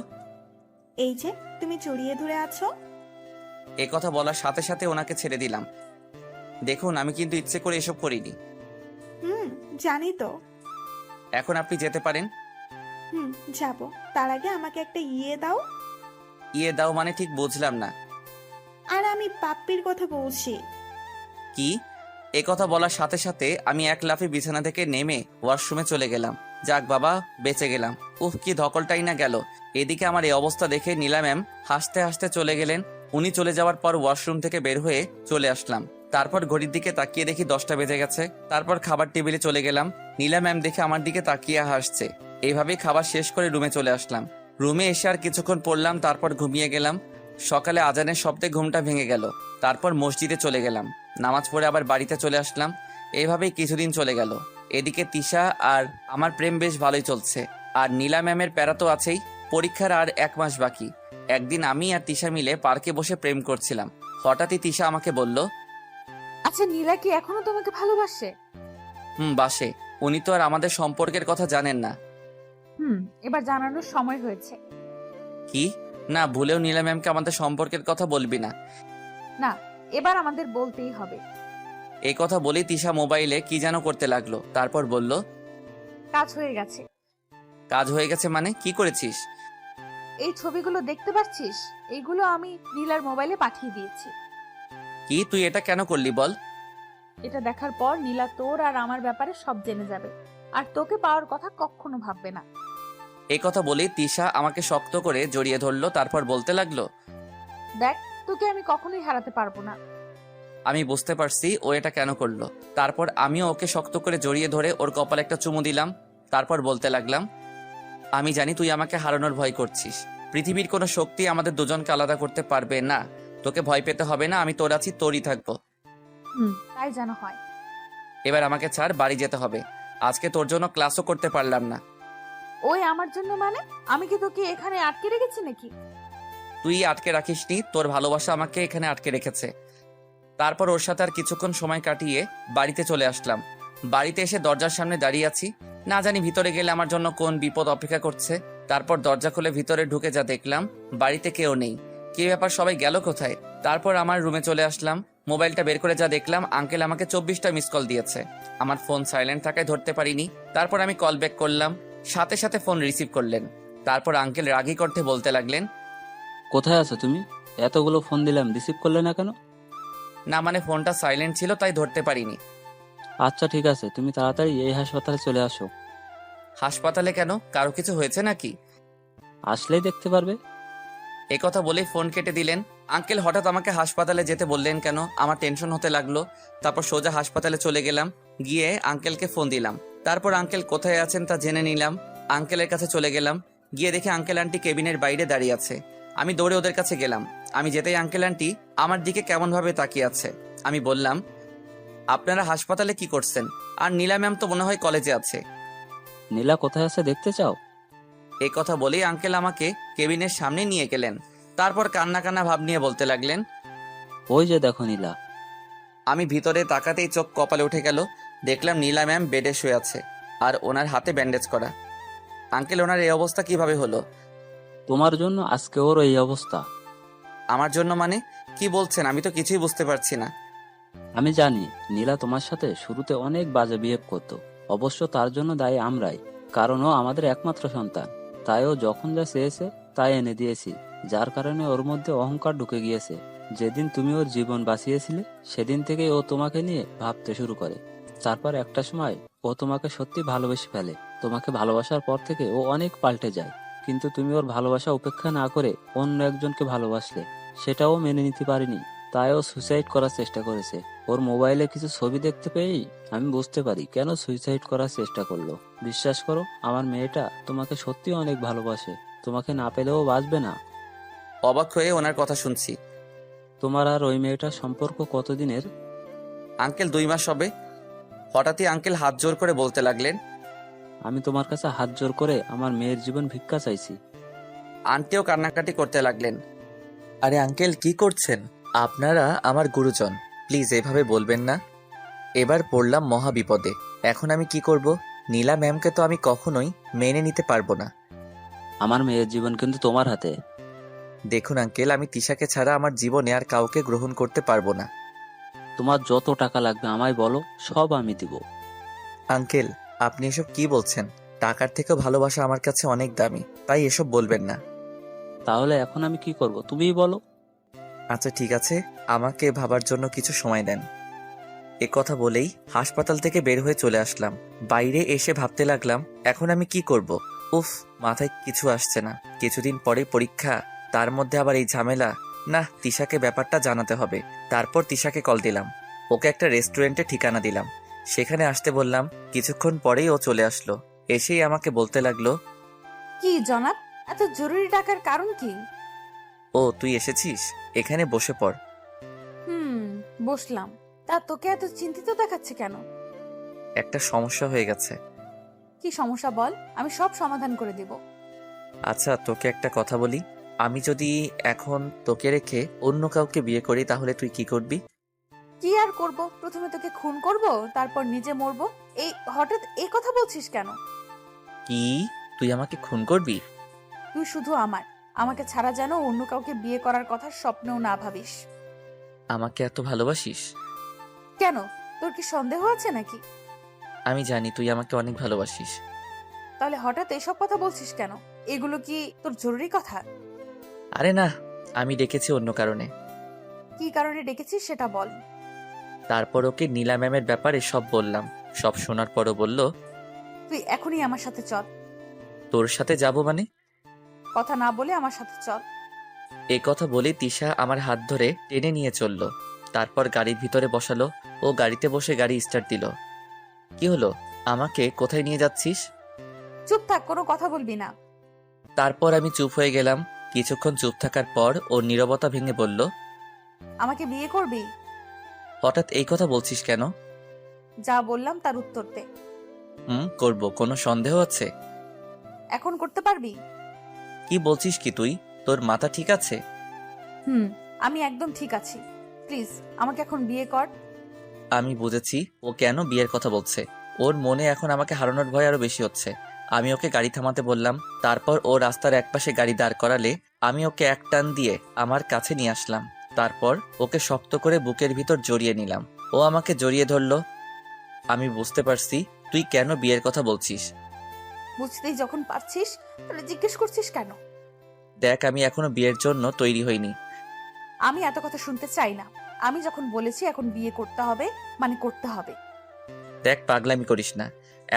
এই যে তুমি জড়িয়ে ধরে আছো। এ কথা বলার সাথে সাথে ওনাকে ছেড়ে দিলাম। দেখুন, আমি কিন্তু ইচ্ছে করে এসব করিনি। জানি তো, এখন আপনি যেতে পারেন। হুম, যাব। তার আগে আমাকে একটা ইয়ে দাও। ইয়ে দাও মানে ঠিক বুঝলাম না। আর আমি পাপ্পির কথা বলছি। কি? এ কথা বলার সাথে সাথে আমি এক লাফে বিছানা থেকে নেমে ওয়াশরুমে চলে গেলাম। যাক বাবা, বেঁচে গেলাম। কি ধকলটাই না গেল। এদিকে আমার এই অবস্থা দেখে নীলা ম্যাম হাসতে হাসতে চলে গেলেন। উনি চলে যাওয়ার পর ওয়াশরুম থেকে বের হয়ে চলে আসলাম। তারপর ঘড়ির দিকে তাকিয়ে দেখি 10টা বেজে গেছে। তারপর খাবার টেবিলে চলে গেলাম। নীলা ম্যাম দেখে আমার দিকে তাকিয়ে হাসছে। এইভাবেই খাবার শেষ করে রুমে চলে আসলাম। রুমে এসে আর কিছুক্ষণ পড়লাম, তারপর ঘুমিয়ে গেলাম। সকালে আজানের শব্দে ঘুমটা ভেঙে গেল। তারপর মসজিদে চলে গেলাম, নামাজ পড়ে আবার বাড়িতে চলে আসলাম। এইভাবেই কিছুদিন চলে গেল। এদিকে তিশা আর আমার প্রেম বেশ ভালোই চলছে। আর নীলা ম্যামের প্যারা তো আছেই। পরীক্ষার আর 1 মাস বাকি। একদিন আমি আর তিশা মিলে পার্কে বসে প্রেম করছিলাম। হঠাৎই তিশা আমাকে বলল, আচ্ছা, নীলা কি এখনো তোমাকে ভালোবাসে? বাসে। উনি তো আর আমাদের সম্পর্কের কথা জানেন না। এবার জানানোর সময় হয়েছে। কি? না, ভুলেও নীলা ম্যামকে আমাদের সম্পর্কের কথা বলবি না। না, এবার আমাদের বলতেই হবে। এই কথা বলেই তিশা মোবাইলে কি যেন করতে লাগলো। তারপর বলল, কাজ হয়ে গেছে। কাজ হয়ে গেছে মানে? কি করেছিস? এই ছবিগুলো দেখতে পাচ্ছিস? এইগুলো আমি নীলার মোবাইলে পাঠিয়ে দিয়েছি। কি? তুই এটা কেন করলি বল? এটা দেখার পর নীলা তোর আর আমার ব্যাপারে সব জেনে যাবে, আর তোকে পাওয়ার কথা কখনো ভাববে না। এই কথা বলেই তিশা আমাকে শক্ত করে জড়িয়ে ধরলো। তারপর বলতে লাগলো, দেখ, তোকে আমি কখনোই হারাতে পারবো না। আমি বুঝতে পারছি ও এটা কেন করলো। তারপর আমিও ওকে শক্ত করে জড়িয়ে ধরে ওর কপালে একটা চুমু দিলাম। তারপর বলতে লাগলাম, আমি জানি তুই আমাকে হারানোর ভয় করছিস। পৃথিবীর কোনো শক্তি আমাদের দুজনকে আলাদা করতে পারবে না। তোকে ভয় পেতে হবে না, আমি তোর আছি, তোরই থাকবো। তাই যেন হয়। এবার আমাকে ছাড়, বাড়ি যেতে হবে। আজকে তোর জন্য ক্লাসও করতে পারলাম না। ওই আমার জন্য মানে? আমি কি তোকে এখানে আটকে রেখেছি নাকি? তুই আটকে রাখিসনি, তোর ভালোবাসা আমাকে এখানে আটকে রেখেছে। তারপর ওর সাথে আর কিছুক্ষণ সময় কাটিয়ে বাড়িতে চলে আসলাম। বাড়িতে এসে দরজার সামনে দাঁড়িয়ে আছি। না জানি ভিতরে গেলে আমার জন্য কোন বিপদ অপেক্ষা করছে। তারপর দরজা খুলে ভিতরে ঢুকে যা দেখলাম, বাড়িতে কেউ নেই। কি ব্যাপার, সবাই গেল কোথায়? তারপর আমার রুমে চলে আসলাম। মোবাইলটা বের করে যা দেখলাম, আঙ্কেল আমাকে 24টা মিস কল দিয়েছে। আমার ফোন সাইলেন্ট থাকায় ধরতে পারিনি। তারপর আমি কল ব্যাক করলাম, সাথে সাথে ফোন রিসিভ করলেন। তারপর আঙ্কেল রাগী কণ্ঠে বলতে লাগলেন, কোথায় আছো তুমি? এতগুলো ফোন দিলাম, রিসিভ করলে না কেন? না মানে ফোনটা সাইলেন্ট ছিল, তাই ধরতে পারিনি। আচ্ছা ঠিক আছে, তুমি তাড়াতাড়ি এই হাসপাতালে চলে আসো। হাসপাতালে কেন? কারো কিছু হয়েছে নাকি? আসলেই দেখতে পারবে। এ কথা বলেই ফোন কেটে দিলেন। আঙ্কেল হঠাৎ আমাকে হাসপাতালে যেতে বললেন কেন? আমার টেনশন হতে লাগলো। তারপর সোজা হাসপাতালে চলে গেলাম। গিয়ে আঙ্কেলকে ফোন দিলাম। তারপর আঙ্কেল কোথায় আছেন তা জেনে নিলাম। আঙ্কেলের কাছে চলে গেলাম। গিয়ে দেখি আঙ্কেল আন্টি কেবিনের বাইরে দাঁড়িয়ে আছে। আমি দৌড়ে ওদের কাছে গেলাম। আমি যেতেই আঙ্কেল আন্টি আমার দিকে কেমনভাবে তাকিয়ে আছে। আমি বললাম, আপনারা হাসপাতালে কি করছেন? আর নীলা ম্যাম তো মনে হয় কলেজে আছে। নীলা কোথায় আছে দেখতে চাও? এই কথা বলেই আঙ্কেল আমাকে কেবিনের সামনে নিয়ে গেলেন। তারপর কান্না কান্না ভাব নিয়ে বলতে লাগলেন, ওই যে দেখো নীলা। আমি ভিতরে তাকাতেই চোখ কপালে উঠে গেল। দেখলাম নীলা ম্যাম বেডে শুয়ে আছে, আর ওনার হাতে ব্যান্ডেজ করা। আঙ্কেল, ওনার এই অবস্থা কিভাবে হলো? তোমার জন্য আজকে ওর এই অবস্থা। আমার জন্য মানে? কি বলছেন? আমি তো কিছুই বুঝতে পারছি না। আমি জানি নীলা তোমার সাথে শুরুতে অনেক বাজে বিহেভ করতো। অবশ্য তার জন্য দায়ী আমরাই, কারণ ও আমাদের একমাত্র সন্তান। তাই ও যখন যা চেয়েছে তাই এনে দিয়েছি, যার কারণে ওর মধ্যে অহংকার ঢুকে গিয়েছে। যেদিন তুমি ওর জীবন বাঁচিয়েছিলে সেদিন থেকেই ও তোমাকে নিয়ে ভাবতে শুরু করে। তারপর একটা সময় ও তোমাকে সত্যি ভালোবেসে ফেলে। তোমাকে ভালোবাসার পর থেকে ও অনেক পাল্টে যায়, কিন্তু তুমি ওর ভালোবাসা উপেক্ষা না করে অন্য একজনকে ভালোবাসলে। সেটাও মেনে নিতে পারিনি, তাই ও সুইসাইড করার চেষ্টা করেছে। ওর মোবাইলে কিছু ছবি দেখতে পেয়েই আমি বুঝতে পারি কেন সুইসাইড করার চেষ্টা করলো। বিশ্বাস করো, আমার মেয়েটা তোমাকে সত্যি অনেক ভালোবাসে। তোমাকে না পেলেও বাঁচবে না। অবাক হয়ে ওনার কথা শুনছি। তোমার আর ওই মেয়েটার সম্পর্ক কতদিনের? আঙ্কেল 2 মাস হবে। হঠাৎই আঙ্কেল হাত জোর করে বলতে লাগলেন, আমি তোমার কাছে হাত জোর করে আমার মেয়ের জীবন ভিক্ষা চাইছি। আন্টিও কান্নাকাটি করতে লাগলেন। আরে আঙ্কেল, কি করছেন? আপনারা আমার গুরুজন, প্লিজ এভাবে বলবেন না। এবার পড়লাম মহা বিপদে। এখন আমি কি করব? নীলা ম্যামকে তো আমি কখনোই মেনে নিতে পারবো না। আমার মেয়ের জীবন কিন্তু তোমার হাতে। দেখুন আঙ্কেল, আমি তিশাকে ছাড়া আমার জীবনে আর কাউকে গ্রহণ করতে পারবো না। তোমার যত টাকা লাগবে আমায় বলো, সব আমি দিব। আঙ্কেল, আপনি এসব কি বলছেন? টাকার থেকেও ভালোবাসা আমার কাছে অনেক দামি, তাই এসব বলবেন না। তাহলে এখন আমি কি করব তুমিই বলো। আচ্ছা ঠিক আছে, আমাকে ভাবার জন্য কিছু সময় দেন। এ কথা বলেই হাসপাতাল থেকে বের হয়ে চলে আসলাম। বাইরে এসে ভাবতে লাগলাম এখন আমি কি করব। উফ, মাথায় কিছু আসছে না। কিছুদিন পরে পরীক্ষা, তার মধ্যে আবার এই ঝামেলা। না, তিশাকে ব্যাপারটা জানাতে হবে। তারপর তিশাকে কল দিলাম, ওকে একটা রেস্টুরেন্টে ঠিকানা দিলাম, সেখানে আসতে বললাম। কিছুক্ষণ পরেই ও চলে আসলো। এসেই আমাকে বলতে লাগলো, কি জনাব, এত জরুরি ডাকার কারণ কি? ও তুই এসেছিস, এখানে বসে পড়। বসলাম। তা তোকে এত চিন্তিত দেখাচ্ছে কেন? একটা সমস্যা হয়ে গেছে। কি সমস্যা বল, আমি সব সমাধান করে দেব। আচ্ছা তোকে একটা কথা বলি, আমি যদি এখন তোকে রেখে অন্য কাউকে বিয়ে করি তাহলে তুই কি করবি? কি আর করব, প্রথমে তোকে খুন করব, তারপর নিজে মরবো। এই হঠাৎ এই কথা বলছিস কেন? কি, তুই আমাকে খুন করবি? তুই শুধু আমাকে ছাড়া যেন অন্য কাউকে বিয়ে করার কথা স্বপ্নেও না ভাবিস। আমাকে এত ভালোবাসিস? কেন, তোর কি সন্দেহ আছে নাকি? আমি জানি তুই আমাকে অনেক ভালোবাসিস। তাহলে হঠাৎ এসব কথা বলছিস কেন? এগুলো কি তোর জরুরি কথা? আরে না, আমি ডেকেছি অন্য কারণে। কি কারণে ডেকেছিস সেটা বল। তারপর ওকে নীলা ম্যামের ব্যাপারে সব বললাম। সব শোনার পরও বলল, তুই এখনই আমার সাথে চল। তোর সাথে যাব মানে? কথা না বলে আমার সাথে চল। এ কথা বলে তিশা আমার হাত ধরে টেনে নিয়ে চলল। তারপর গাড়ির ভিতরে বসালো। ও গাড়িতে বসে গাড়ি স্টার্ট দিল। কি হলো, আমাকে কোথায় নিয়ে যাচ্ছিস? চুপ থাক, কোনো কথা বলবি না। তারপর আমি চুপ হয়ে গেলাম। কিছুক্ষণ চুপ থাকার পর ওর নীরবতা ভেঙে বলল, আমাকে বিয়ে করবি? হঠাৎ এই কথা বলছিস কেন? যা বললাম তার উত্তর দে। করব, কোনো সন্দেহ আছে? এখন করতে পারবি? কি বলছিস কি তুই? তোর মাথা ঠিক আছে? আমি একদম ঠিক আছি। প্লিজ আমাকে এখন বিয়ে কর। আমি বুঝেছি ও কেন বিয়ের কথা বলছে। ওর মনে এখন আমাকে হারানোর ভয় আরো বেশি হচ্ছে। আমি ওকে গাড়ি থামাতে বললাম। তারপর ও রাস্তার একপাশে গাড়ি দাঁড় করালে আমি ওকে এক টান দিয়ে আমার কাছে নিয়ে আসলাম। তারপর ওকে শক্ত করে বুকের ভিতর জড়িয়ে নিলাম। ও আমাকে জড়িয়ে ধরলো। আমি বুঝতে পারছি তুই কেন বিয়ের কথা বলছিস। বুঝতেই যখন পারছিস তাহলে জিজ্ঞেস করছিস কেন? দেখ, আমি এখনো বিয়ের জন্য তৈরি হইনি। আমি এত কথা শুনতে চাই না। আমি যখন বলেছি এখন বিয়ে করতে হবে মানে করতে হবে। দেখ, পাগলামি করিস না।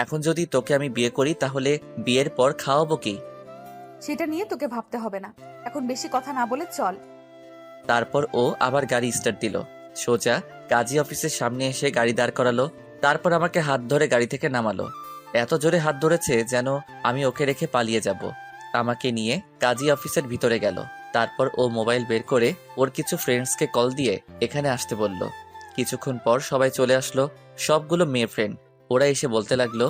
এখন যদি তোকে আমি বিয়ে করি তাহলে বিয়ের পর খাওয়াবো কি? সেটা নিয়ে তোকে ভাবতে হবে না। এখন বেশি কথা না বলে চল। তারপর ও আবার গাড়ি স্টার্ট দিল। সোজা কাজী অফিসের সামনে এসে গাড়ি দাঁড় করালো। তারপর আমাকে হাত ধরে গাড়ি থেকে নামালো। এত জোরে হাত ধরেছে যেন আমি ওকে রেখে পালিয়ে যাব। আমাকে নিয়ে কাজী অফিসের ভিতরে গেল। তারপর ও মোবাইল বের করে ওর কিছু ফ্রেন্ডসকে কল দিয়ে এখানে আসতে বলল। কিছুক্ষণ পর সবাই চলে আসলো, সবগুলো মেয়ে ফ্রেন্ড। ওরা এসে বলতে লাগলো,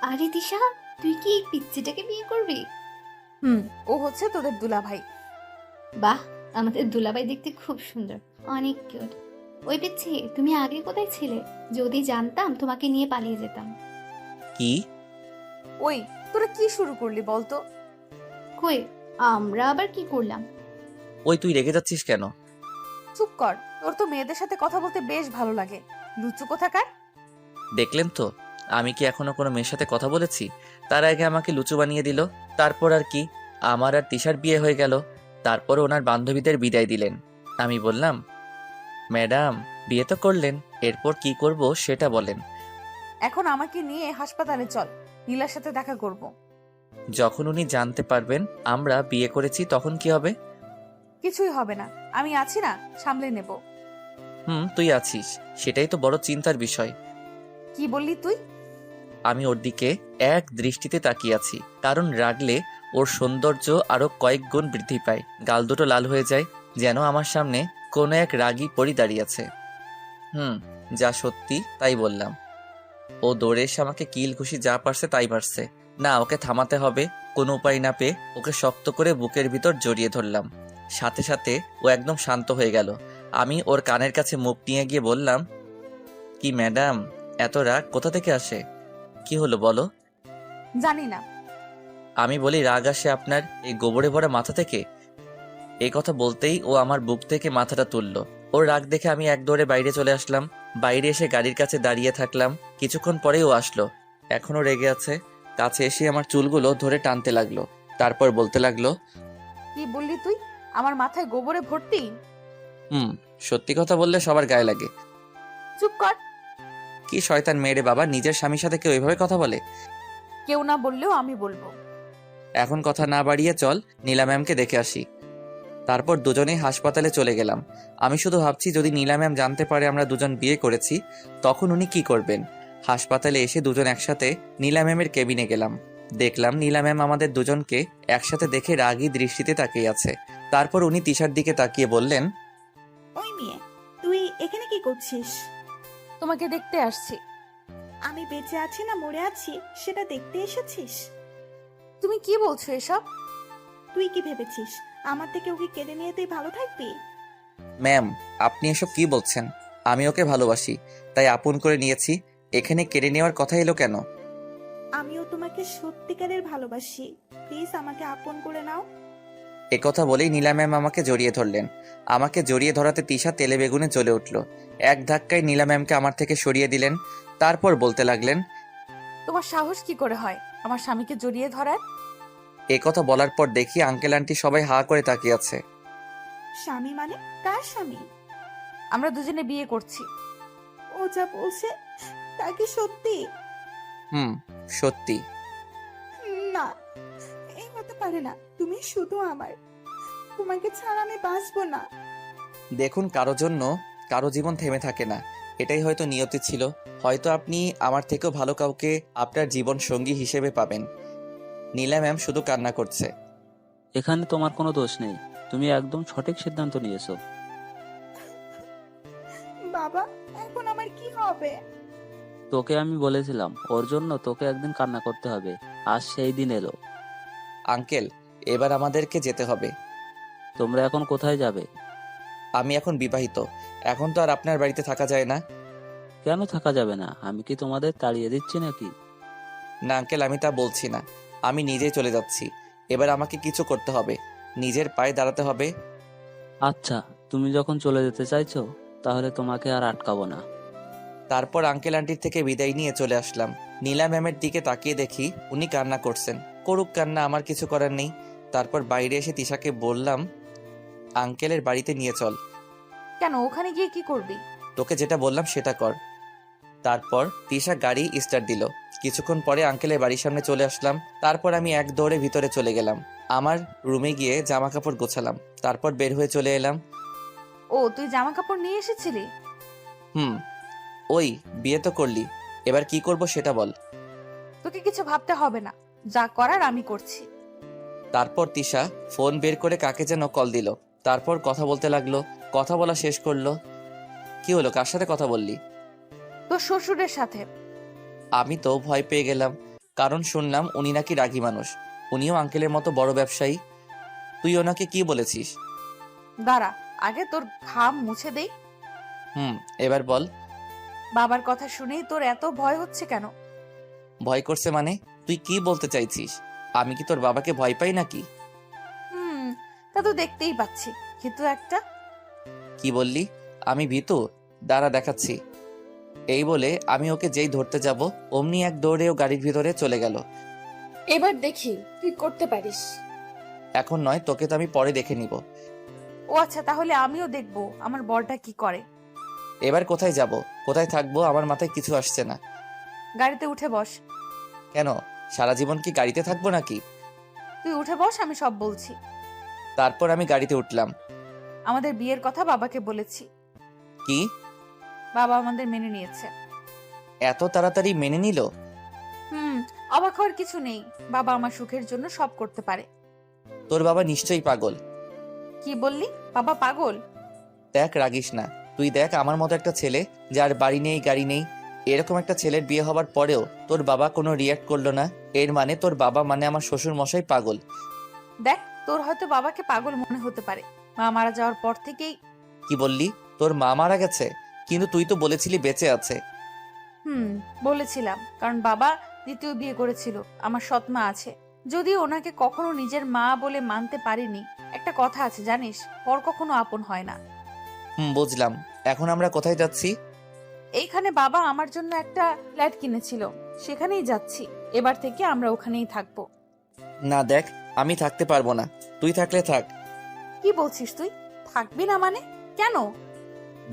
আরে দিশা, তুই কি এই পিচ্চিটাকে বিয়ে করবি? ও হচ্ছে তোদের দুলাভাই। বাহ, আমাদের দুলাভাই দেখতে খুব সুন্দর, অনেক কিউট। ওই পিচ্ছি, তুমি আগে কোথায় ছিলে? যদি জানতাম তোমাকে নিয়ে পালিয়ে যেতাম। কি? ওই তোরা কি শুরু করলি বলতো? কই, আমরা আবার কি করলাম? ওই তুই রেগে যাচ্ছিস কেন? চুপ কর, তোর তো মেয়েদের সাথে কথা বলতে বেশ ভালো লাগে। লুচু কোথাকার। দেখলেন তো, আমি কি এখনো কোনো মেয়ের সাথে কথা বলেছি? তার আগে আমাকে লুচু বানিয়ে দিল। তারপর আর কি, আমার আর তিশার বিয়ে হয়ে গেল। তারপর ওনার বান্ধবীদের বিদায় দিলেন। আমি বললাম, ম্যাডাম বিয়ে তো করলেন, এরপর কি করব সেটা বলেন। এখন আমাকে নিয়ে হাসপাতালে চল, নীলার সাথে দেখা করব। যখন উনি জানতে পারবেন আমরা বিয়ে করেছি তখন কি হবে? কিছুই হবে না, আমি আছি না, সামলে নেব। তুই আছিস, সেটাই তো বড় চিন্তার বিষয়। কি বললি তুই? আমি ওর দিকে এক দৃষ্টিতে তাকিয়ে আছি, কারণ রাগলে ওর সৌন্দর্য আরো কয়েক গুণ বৃদ্ধি পায়। গাল দুটো লাল হয়ে যায়, যেন আমার সামনে কোনো এক রাগী পরী দাঁড়িয়ে আছে। যা সত্যি তাই বললাম। ও দৌড়ে এসে আমাকে কিল ঘুষি যা পারছে তাই মারছে। না, ওকে থামাতে হবে। কোনো উপায় না পেয়ে ওকে শক্ত করে বুকের ভিতর জড়িয়ে ধরলাম। সাথে সাথে ও একদম শান্ত হয়ে গেল। আমি ওর কানের কাছে মুখ নিয়ে গিয়ে বললাম, কি ম্যাডাম, এত রাগ কোথা থেকে আসে? কি হলো বলো? জানি না। আমি বলি, রাগ আসে আপনার এই গোবরে ভরা মাথা থেকে? এই কথা বলতেই ও আমার বুক থেকে মাথাটা তুললো। ওর রাগ দেখে আমি এক দৌড়ে বাইরে চলে আসলাম। বাইরে এসে গাড়ির কাছে দাঁড়িয়ে থাকলাম। কিছুক্ষণ পরেই ও আসলো। এখনো রেগে আছে। কাছে এসে আমার চুলগুলো ধরে টানতে লাগলো। তারপর বলতে লাগলো, কি বললি তুই? আমার মাথায় গোবরে ভর্তি? হুম, সত্যি কথা বললে সবার গায়ে লাগে। চুপ কর। কি শয়তান মেয়ে রে বাবা, নিজের স্বামীর সাথে কেউ এভাবে কথা বলে? কেউ না বললেও আমি বলবো। এখন কথা না বাড়িয়ে চল নীলা ম্যামকে দেখে আসি। তারপর দুজনেই হাসপাতালে চলে গেলাম। আমি শুধু ভাবছি যদি নীলা ম্যাম জানতে পারে আমরা দুজন বিয়ে করেছি, তখন উনি কি করবেন। হাসপাতালে এসে দুজন একসাথে নীলা ম্যামের কেবিনে গেলাম। দেখলাম নীলা ম্যাম আমাদের দুজনকে একসাথে দেখে রাগী দৃষ্টিতে তাকিয়ে আছে। তারপর উনি তিশার দিকে তাকিয়ে বললেন, ওই মেয়ে, তুই এখানে কি করছিস? তোমাকে দেখতে আসছি। আমি বেঁচে আছি না মরে আছি সেটা দেখতে এসেছিস? তুমি কি বলছো এসব? তুই কি ভেবেছিস আমার থেকে ওকে কেড়ে নিয়ে তুই ভালো থাকবি? ম্যাম আপনি এসব কি বলছেন? আমি ওকে ভালোবাসি, তাই আপন করে নিয়েছি। এখানে কেড়ে নেওয়ার কথা এলো কেন? আমিও তোমাকে সত্যিকারের ভালোবাসি, প্লিজ আমাকে আপন করে নাও। একথা বলেই নীলা ম্যাম আমাকে জড়িয়ে ধরলেন। আমাকে জড়িয়ে ধরাতে তিশা তেলে বেগুনে জ্বলে উঠল। এক ধাক্কায় নীলা ম্যামকে আমার থেকে সরিয়ে দিলেন। তারপর বলতে লাগলেন, তোমার সাহস কি করে হয় আমার স্বামীকে জড়িয়ে ধরার? একথা বলার পর দেখি আঙ্কেল আন্টি সবাই হা করে তাকিয়ে আছে। স্বামী মানে? কার স্বামী? আমরা দুজনে বিয়ে করছি। ও যা বলছে তা কি সত্যি? হুম, সত্যি। না, এই হতে পারে না। তুমি শুধু আমার, তোমাকে ছাড়া আমি বাঁচবো না। দেখুন, কারো জন্য কারো জীবন থেমে থাকে না। এটাই হয়তো নিয়তি ছিল। হয়তো আপনি আমার থেকেও ভালো কাউকে আপনার জীবন সঙ্গী হিসেবে পাবেন। নীলা ম্যাম শুধু কান্না করছে। এখানে তোমার কোনো দোষ নেই, তুমি একদম সঠিক সিদ্ধান্ত নিয়েছো। বাবা, এখন আমার কি হবে? তোকে আমি বলেছিলাম ওর জন্য তোকে একদিন কান্না করতে হবে, আজ সেই দিন এলো। আঙ্কেল, এবার আমাদেরকে যেতে হবে। তোমরা এখন কোথায় যাবে? আমি এখন বিবাহিত, এখন তো আর আপনার বাড়িতে থাকা যায় না। কেন থাকা যাবে না? আমি কি তোমাদের তাড়িয়ে দিচ্ছি নাকি? না আঙ্কেল, আমি তা বলছি না। আমি নিজেই চলে যাচ্ছি। এবার আমাকে কিছু করতে হবে, নিজের পায়ে দাঁড়াতে হবে। আচ্ছা, তুমি যখন চলে যেতে চাইছো তাহলে তোমাকে আর আটকাবো না। তারপর আঙ্কেল আন্টির থেকে বিদায় নিয়ে চলে আসলাম। নীলা ম্যামের দিকে তাকিয়ে দেখি উনি কান্না করছেন। করুক কান্না, আমার কিছু করার নেই। তারপর বাইরে এসে তিশাকে বললাম, আঙ্কেলের বাড়িতে নিয়ে চল। কেন, ওখানে গিয়ে কি করবি? তোকে যেটা বললাম সেটা কর। তারপর তিশা গাড়ি স্টার্ট দিল। কিছুক্ষণ পরে আঙ্কেলের বাড়ির সামনে চলে আসলাম। তারপর আমি এক দৌড়ে ভিতরে চলে গেলাম। আমার রুমে গিয়ে জামা কাপড় গোছালাম। তারপর বের হয়ে চলে এলাম। ও, তুই জামা কাপড় নিয়ে এসেছিলি? হুম। ওই, বিয়ে তো করলি, এবার কি করব সেটা বল। তোকে কিছু ভাবতে হবে না, যা করার আমি করছি। তারপর তিশা ফোন বের করে কাকে যেন কল দিল। তারপর কথা বলতে লাগলো। কথা বলা শেষ করলো। কি হলো, কার সাথে কথা বললি? তোর শ্বশুরের সাথে। আমি তো ভয় পেয়ে গেলাম, কারণ শুনলাম উনি নাকি রাগী মানুষ। উনিও আঙ্কেলের মতো বড় ব্যবসায়ী। তুই ওনাকে কি বলেছিস? দাঁড়া, আগে তোর ঘাম মুছে দেই। এবার বল। বাবার কথা শুনেই তোর এত ভয় হচ্ছে কেন? ভয় করছে মানে? তুই কি বলতে চাইছিস? আমি কি তোর বাবাকে ভয় পাই নাকি? তা তো দেখতেই পাচ্ছি, কিন্তু একটা। কি বললি? আমি ভীতু? দাঁড়া দেখাচ্ছি। এই বলে আমি ওকে যেই ধরতে যাব, অমনি এক দৌড়ে ও গাড়ির ভিতরে চলে গেল। এবার দেখি তুই করতে পারিস। এখন নয়, তোকে তো আমি পরে দেখে নিব। ও আচ্ছা, তাহলে আমিও দেখবো আমার বরটা কি করে। এবার কোথায় যাব, কোথায় থাকবো, আমার মাথায় কিছু আসছে না। গাড়িতে উঠে বস। কেন, সারা জীবন কি গাড়িতে থাকবো নাকি? তুই উঠে বস, আমি সব বলছি। তারপর আমি গাড়িতে উঠলাম। আমাদের বিয়ের কথা বাবাকে বলেছি। কি? বাবা আমাদের মেনে নিয়েছে। এত তাড়াতাড়ি মেনে নিল? অবাক হওয়ার কিছু নেই, বাবা আমার সুখের জন্য সব করতে পারে। তোর বাবা নিশ্চয়ই পাগল। কি বললি? বাবা পাগল? দেখ, রাগিস না। তুই দেখ, আমার মতো একটা ছেলে যার বাড়ি নেই গাড়ি নেই, এরকম একটা ছেলের বিয়ে হবার পরেও তোর বাবা কোনো রিয়াক্ট করলো না। এর মানে তোর বাবা মানে আমার শ্বশুর মশাই পাগল। দেখ, তোর হয়তো বাবাকে পাগল মনে হতে পারে, মা মারা যাওয়ার পর থেকেই। কি বললি? তোর মা মারা গেছে? কিন্তু তুই তো বলেছিলি বেঁচে আছে। বলেছিলাম, কারণ বাবা দ্বিতীয় বিয়ে করেছিল, আমার সৎমা আছে, যদিও ওনাকে কখনো নিজের মা বলে মানতে পারিনি। একটা কথা আছে জানিস, পর কখনো আপন হয় না। বুঝলাম। এখন আমরা কোথায় যাচ্ছি? এইখানে বাবা আমার জন্য একটা ফ্ল্যাট কিনেছিল, সেখানেই যাচ্ছি। এবার থেকে আমরা ওখানেই থাকবো। না দেখ, আমি থাকতে পারবো না, তুই থাকলে থাক। কি বলছিস তুই? থাকবি না মানে? কেন?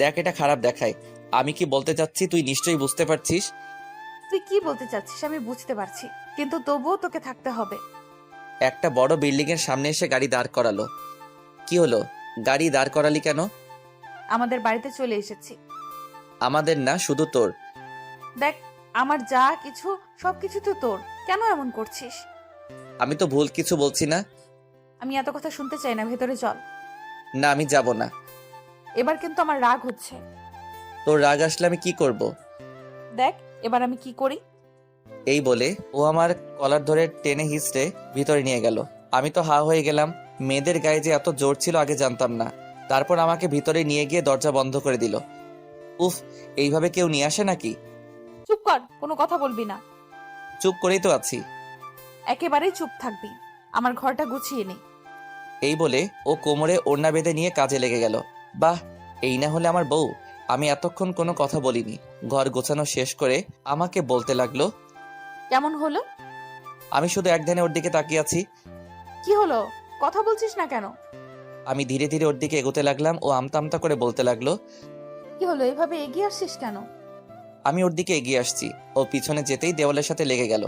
দেখ, এটা খারাপ দেখায়। আমি কি বলতে চাচ্ছি তুই নিশ্চয়ই বুঝতে পারছিস। তুই কি বলতে চাচ্ছিস আমি বুঝতে পারছি, কিন্তু তবুও তোকে থাকতে হবে। একটা বড় বিল্ডিং এর সামনে এসে গাড়ি দাঁড় করালো। কি হলো, গাড়ি দাঁড় করালি কেন? আমাদের বাড়িতে চলে এসেছি। আমাদের না, শুধু তোর। দেখ, আমার যা কিছু সবকিছু তো তোর, কেন এমন করছিস? আমি তো ভুল কিছু বলছি না। আমি এত কথা শুনতে চাই না, ভেতরে চল। না, আমি যাব না। এবার কিন্তু আমার রাগ হচ্ছে। তোর রাগ আসলে আমি কি করব? দেখ এবার আমি কি করি। এই বলে ও আমার কলার ধরে টেনে হিঁচড়ে ভিতরে নিয়ে গেল। আমি তো হা হয়ে গেলাম। মেয়েদের গায়ে যে এত জোর ছিল আগে জানতাম না। তারপর আমাকে ভিতরে নিয়ে গিয়ে দরজা বন্ধ করে দিল। উফ, এইভাবে কেউ নিয়ে আসে নাকি? চুপ কর, কোনো কথা বলবি না। চুপ করেই তো আছি। একেবারেই চুপ থাকবি। আমার ঘরটা গুছিয়ে নে। এই বলে ও কোমরে ওড়না বেঁধে নিয়ে কাজে লেগে গেল। বাহ, এই না হলে আমার বউ। আমি এতক্ষণ কোনো কথা বলিনি। ঘর গোছানো শেষ করে আমাকে বলতে লাগলো। কেমন হলো? আমি শুধু এক ধ্যানে ওর দিকে তাকিয়ে আছি। কি হলো, কথা বলছিস না কেন? আমি ধীরে ধীরে ওর দিকে এগোতে লাগলাম। ও আমতা আমতা করে বলতে লাগলো। কি হলো, এভাবে এগিয়ে আসছিস কেন? আমি ওর দিকে এগিয়ে আসছি। ও পিছনে যেতেই দেওয়ালের সাথে লেগে গেল।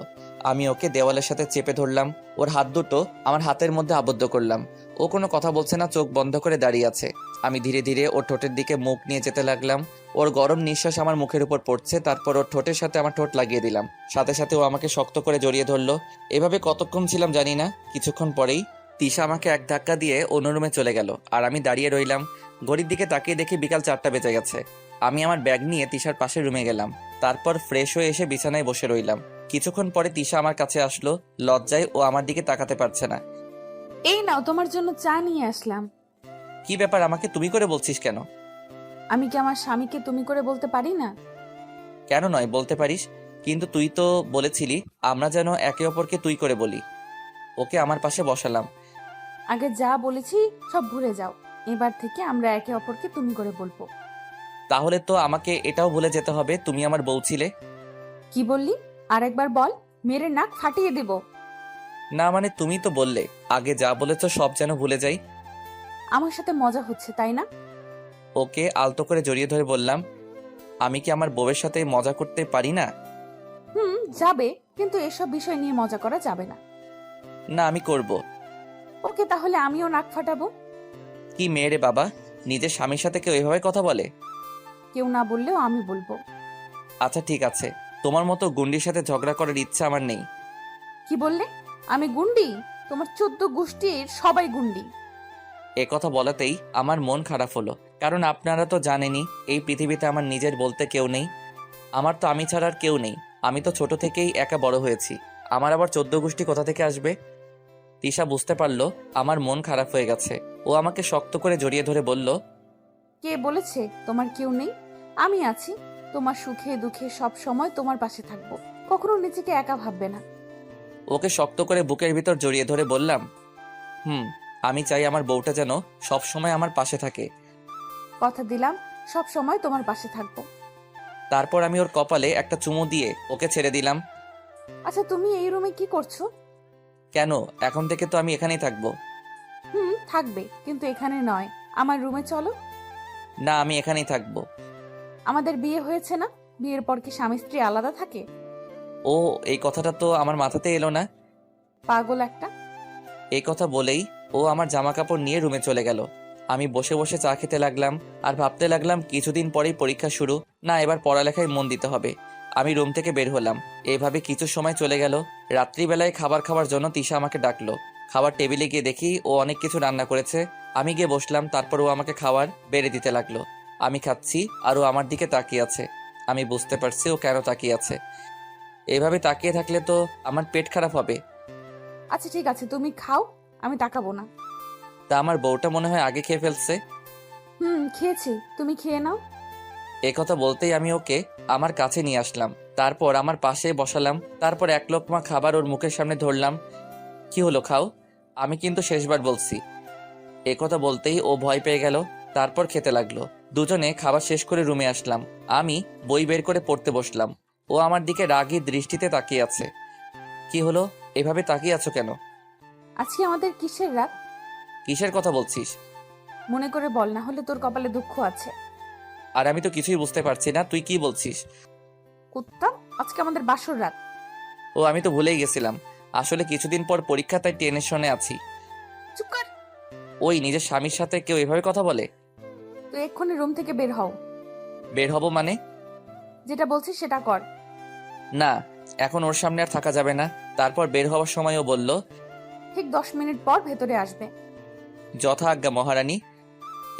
আমি ওকে দেওয়ালের সাথে চেপে ধরলাম। ওর হাত দুটো আমার হাতের মধ্যে আবদ্ধ করলাম। ও কোনো কথা বলছে না, চোখ বন্ধ করে দাঁড়িয়ে আছে। আমি ধীরে ধীরে ওর ঠোঁটের দিকে মুখ নিয়ে যেতে লাগলাম। ওর গরম নিঃশ্বাস আমার মুখের উপর পড়ছে। তারপর ওর ঠোঁটের সাথে আমার ঠোঁট লাগিয়ে দিলাম। সাথে সাথে ও আমাকে শক্ত করে জড়িয়ে ধরলো। এভাবে কতক্ষণ ছিলাম জানি না। কিছুক্ষণ পরেই তিশা আমাকে এক ধাক্কা দিয়ে অন্য রুমে চলে গেল। আর আমি দাঁড়িয়ে রইলাম। ঘড়ির দিকে তাকিয়ে দেখি বিকাল 4টা বেজে গেছে। আমি আমার ব্যাগ নিয়ে তিশার পাশে রুমে গেলাম। তারপর ফ্রেশ হয়ে এসে বিছানায় বসে রইলাম। কিছুক্ষণ পরে তিশা আমার কাছে আসলো। লজ্জায় ও আমার দিকে তাকাতে পারছে না। এই নাও, তোমার জন্য চা নিয়ে আসলাম। কি ব্যাপার, আমাকে তুমি করে বলছিস কেন? আমি কি আমার স্বামীকে তুমি করে বলতে পারি না? কেন নয়, বলতে পারিস। কিন্তু তুই তো বলেছিলি আমরা যেন একে অপরকে তুই করে বলি। ওকে আমার পাশে বসালাম। আগে যা বলেছি সব ভুলে যাও। এবার থেকে আমরা একে অপরকে তুমি করে বলবো। তাহলে তো আমাকে এটাও ভুলে যেতে হবে তুমি আমার বউ ছিলে। কি বললি? আরেকবার বল, মেরে নাক ফাটিয়ে দেব। না মানে তুমি তো বললে আগে যা বলেছো সব যেন ভুলে যাই। আমার সাথে মজা হচ্ছে তাই না? ওকে আলতো করে জড়িয়ে ধরে বললাম, আমি কি আমার বউয়ের সাথে মজা করতে পারি না? যাবে, কিন্তু এসব বিষয় নিয়ে মজা করা যাবে না। না, আমি করব। ওকে, তাহলে আমিও নাক ফাটাবো। কি মেয়ে রে বাবা, নিজের স্বামীর সাথে কেউ এভাবে কথা বলে? কেউ না বললেও আমি বলবো। আচ্ছা ঠিক আছে, তোমার মতো গুন্ডির সাথে ঝগড়া করার ইচ্ছা আমার নেই। কি বললে? আমি গুন্ডি? তোমার 14 গোষ্ঠীর সবাই গুন্ডি। এ কথা বলাতেই আমার মন খারাপ হলো। কারণ আপনারা তো জানেনই এই পৃথিবীতে আমার নিজের বলতে কেউ নেই। আমার তো আমি ছাড়া আর কেউ নেই। আমি তো ছোট থেকেই একা বড় হয়েছি। আমার আবার 14 গোষ্ঠী কোথা থেকে আসবে? তিশা বুঝতে পারলো আমার মন খারাপ হয়ে গেছে। ও আমাকে শক্ত করে জড়িয়ে ধরে বলল, কে বলেছে তোমার কেউ নেই? আমি আছি। তোমার সুখে দুঃখে সব সময় তোমার পাশে থাকবো। কখনো নিজেকে একা ভাববে না। ওকে শক্ত করে বুকের ভিতর জড়িয়ে ধরে বললাম, আমি চাই আমার বউটা যেন সব সময় আমার পাশে থাকে। কথা দিলাম সব সময় তোমার পাশে থাকবো। তারপর আমি ওর কপালে একটা চুমু দিয়ে ওকে ছেড়ে দিলাম। আচ্ছা, তুমি এই রুমে কি করছো? কেন, এখন থেকে তো আমি এখানেই থাকবো। থাকবে, কিন্তু এখানে নয়। আমার রুমে চলো। না, আমি এখানেই থাকবো। আমাদের বিয়ে হয়েছে না? বিয়ের পর কি স্বামী স্ত্রী আলাদা থাকে? ও, এই কথাটা তো আমার মাথাতে এলো না। পাগল একটা। এই কথা বলেই ও আমার জামা কাপড় নিয়ে রুমে চলে গেল। আমি বসে বসে চা খেতে লাগলাম আর ভাবতে লাগলাম কিছুদিন পরেই পরীক্ষা শুরু। না, এবার পড়ালেখায় মন দিতে হবে। আমি রুম থেকে বের হলাম। এইভাবে কিছু সময় চলে গেল। রাত্রিবেলায় খাবার খাওয়ার জন্য তিশা আমাকে ডাকলো। খাবার টেবিলে গিয়ে দেখি ও অনেক কিছু রান্না করেছে। আমি গিয়ে বসলাম। তারপর ও আমাকে খাবার বেড়ে দিতে লাগলো। আমি খাচ্ছি আর ও আমার দিকে তাকিয়ে আছে। আমি বুঝতে পারছি ও কেন তাকিয়ে আছে। এভাবে তাকিয়ে থাকলে তো আমার পেট খারাপ হবে। আচ্ছা ঠিক আছে, তুমি খাও, আমি তাকাবো না। তা আমার বউটা মনে হয় আগে খেয়ে ফেলছে। খেয়েছি, তুমি খেয়ে নাও। এই কথা বলতেই আমি ওকে আমার কাছে নিয়ে আসলাম। তারপর আমার পাশে বসালাম। তারপর এক লোকমা খাবার ওর মুখের সামনে ধরলাম। কি হলো, খাও, আমি কিন্তু শেষবার বলছি। এ কথা বলতেই ও ভয় পেয়ে গেল। তারপর খেতে লাগলো। দুজনে খাবার শেষ করে রুমে আসলাম। আমি বই বের করে পড়তে বসলাম। ও আমার দিকে রাগী দৃষ্টিতে তাকিয়ে আছে। কি হলো, এভাবে তাকিয়ে আছো কেন? আজকে আমাদের কিসের রাত? কিসের কথা বলছিস? মনে করে বল, না হলে তোর কপালে দুঃখ আছে। আর আমি তো কিছুই বুঝতে পারছি না, তুই কি বলছিস? কুত্তা, আজকে আমাদের বাসর রাত। ও, আমি তো ভুলেই গেছিলাম। আসলে কিছুদিন পর পরীক্ষা, তাই টেনশনে আছি। চুপ কর। ওই, নিজের স্বামীর সাথে কেউ এভাবে কথা বলে? তুই এক্ষুনি রুম থেকে বের হও। বের হব মানে? যেটা বলছিস সেটা কর। না, এখন ওর সামনে আর থাকা যাবে না। তারপর বের হওয়ার সময়ও বলল, ঠিক 10 মিনিট পর ভেতরে আসবে। যথা আজ্ঞা মহারানী।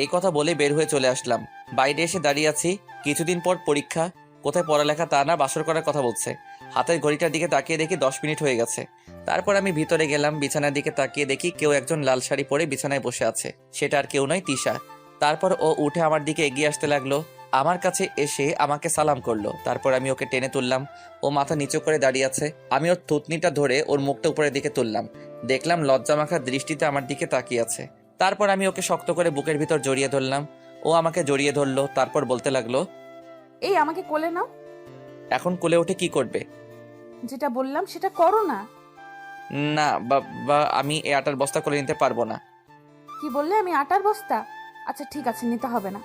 এই কথা বলে বের হয়ে চলে আসলাম। বাইরে এসে দাঁড়িয়ে আছি। কিছুদিন পর পরীক্ষা, কোথায় পড়ালেখা তা না, বাসর করার কথা বলছে। হাতের ঘড়িটার দিকে তাকিয়ে দেখি 10 মিনিট হয়ে গেছে। তারপর আমি ভিতরে গেলাম। বিছানার দিকে তাকিয়ে দেখি কেউ একজন লাল শাড়ি পরে বিছানায় বসে আছে। সেটা আর কেউ নয়, তিশা। তারপর ও উঠে আমার দিকে এগিয়ে আসতে লাগলো। আমার কাছে এসে আমাকে সালাম করলো। তারপর আমি ওকে টেনে তুললাম। ও মাথা নিচু করে দাঁড়িয়ে আছে। আমি ওর থুতনিটা ধরে ওর মুখটা উপরের দিকে তুললাম। দেখলাম লজ্জামাখা দৃষ্টিতে আমার দিকে তাকিয়ে আছে। তারপর আমি ওকে শক্ত করে বুকের ভিতর জড়িয়ে ধরলাম। ও আমাকে জড়িয়ে ধরলো। তারপর বলতে লাগলো, এই আমাকে কোলে নাও। এখন কোলে উঠে কি করবে? যেটা বললাম সেটা করো না। না, বা আমি এই আটার বস্তা কোলে নিতে পারবো না। কি বললে? আমি আটার বস্তা? আচ্ছা ঠিক আছে, নিতে হবে না।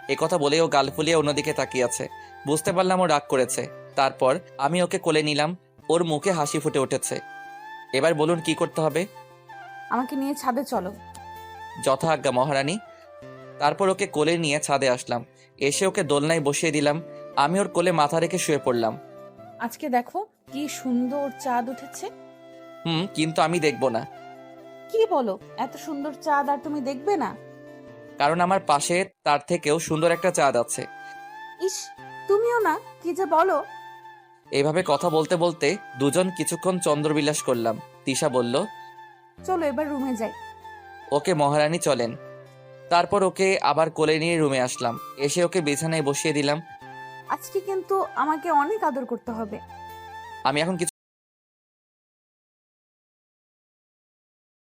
এ কথা বলে ও গাল ফুলিয়ে অন্যদিকে তাকিয়ে আছে। বুঝতে পারলাম ও রাগ করেছে। তারপর আমি ওকে কোলে নিলাম। ওর মুখে হাসি ফুটে উঠেছে। এবার বলুন কি করতে হবে? আমাকে নিয়ে ছাদে চলো। যথা আজ্ঞা মহারানী। তারপর ওকে কোলে নিয়ে ছাদে আসলাম। এসে ওকে দোলনায় বসিয়ে দিলাম। আমি ওর কোলে মাথা রেখে শুয়ে পড়লাম। আজকে দেখো কি সুন্দর চাঁদ উঠেছে। কিন্তু আমি দেখবো না। কি বলো? এত সুন্দর চাঁদ আর তুমি দেখবে না? কারণ আমার পাশে তার থেকেও সুন্দর একটা চাঁদ আছে। ইস, তুমিও না, কি যে বলো। এভাবে কথা বলতে বলতে দুজন কিছুক্ষণ চন্দ্রবিলাস করলাম। তিশা বলল, চলো এবার রুমে যাই। ওকে মহারানী, চলেন। তারপর ওকে আবার কোলে নিয়ে রুমে আসলাম। এসে ওকে বিছানায় বসিয়ে দিলাম। আজকে কিন্তু আমাকে অনেক আদর করতে হবে। আমি এখন কিছু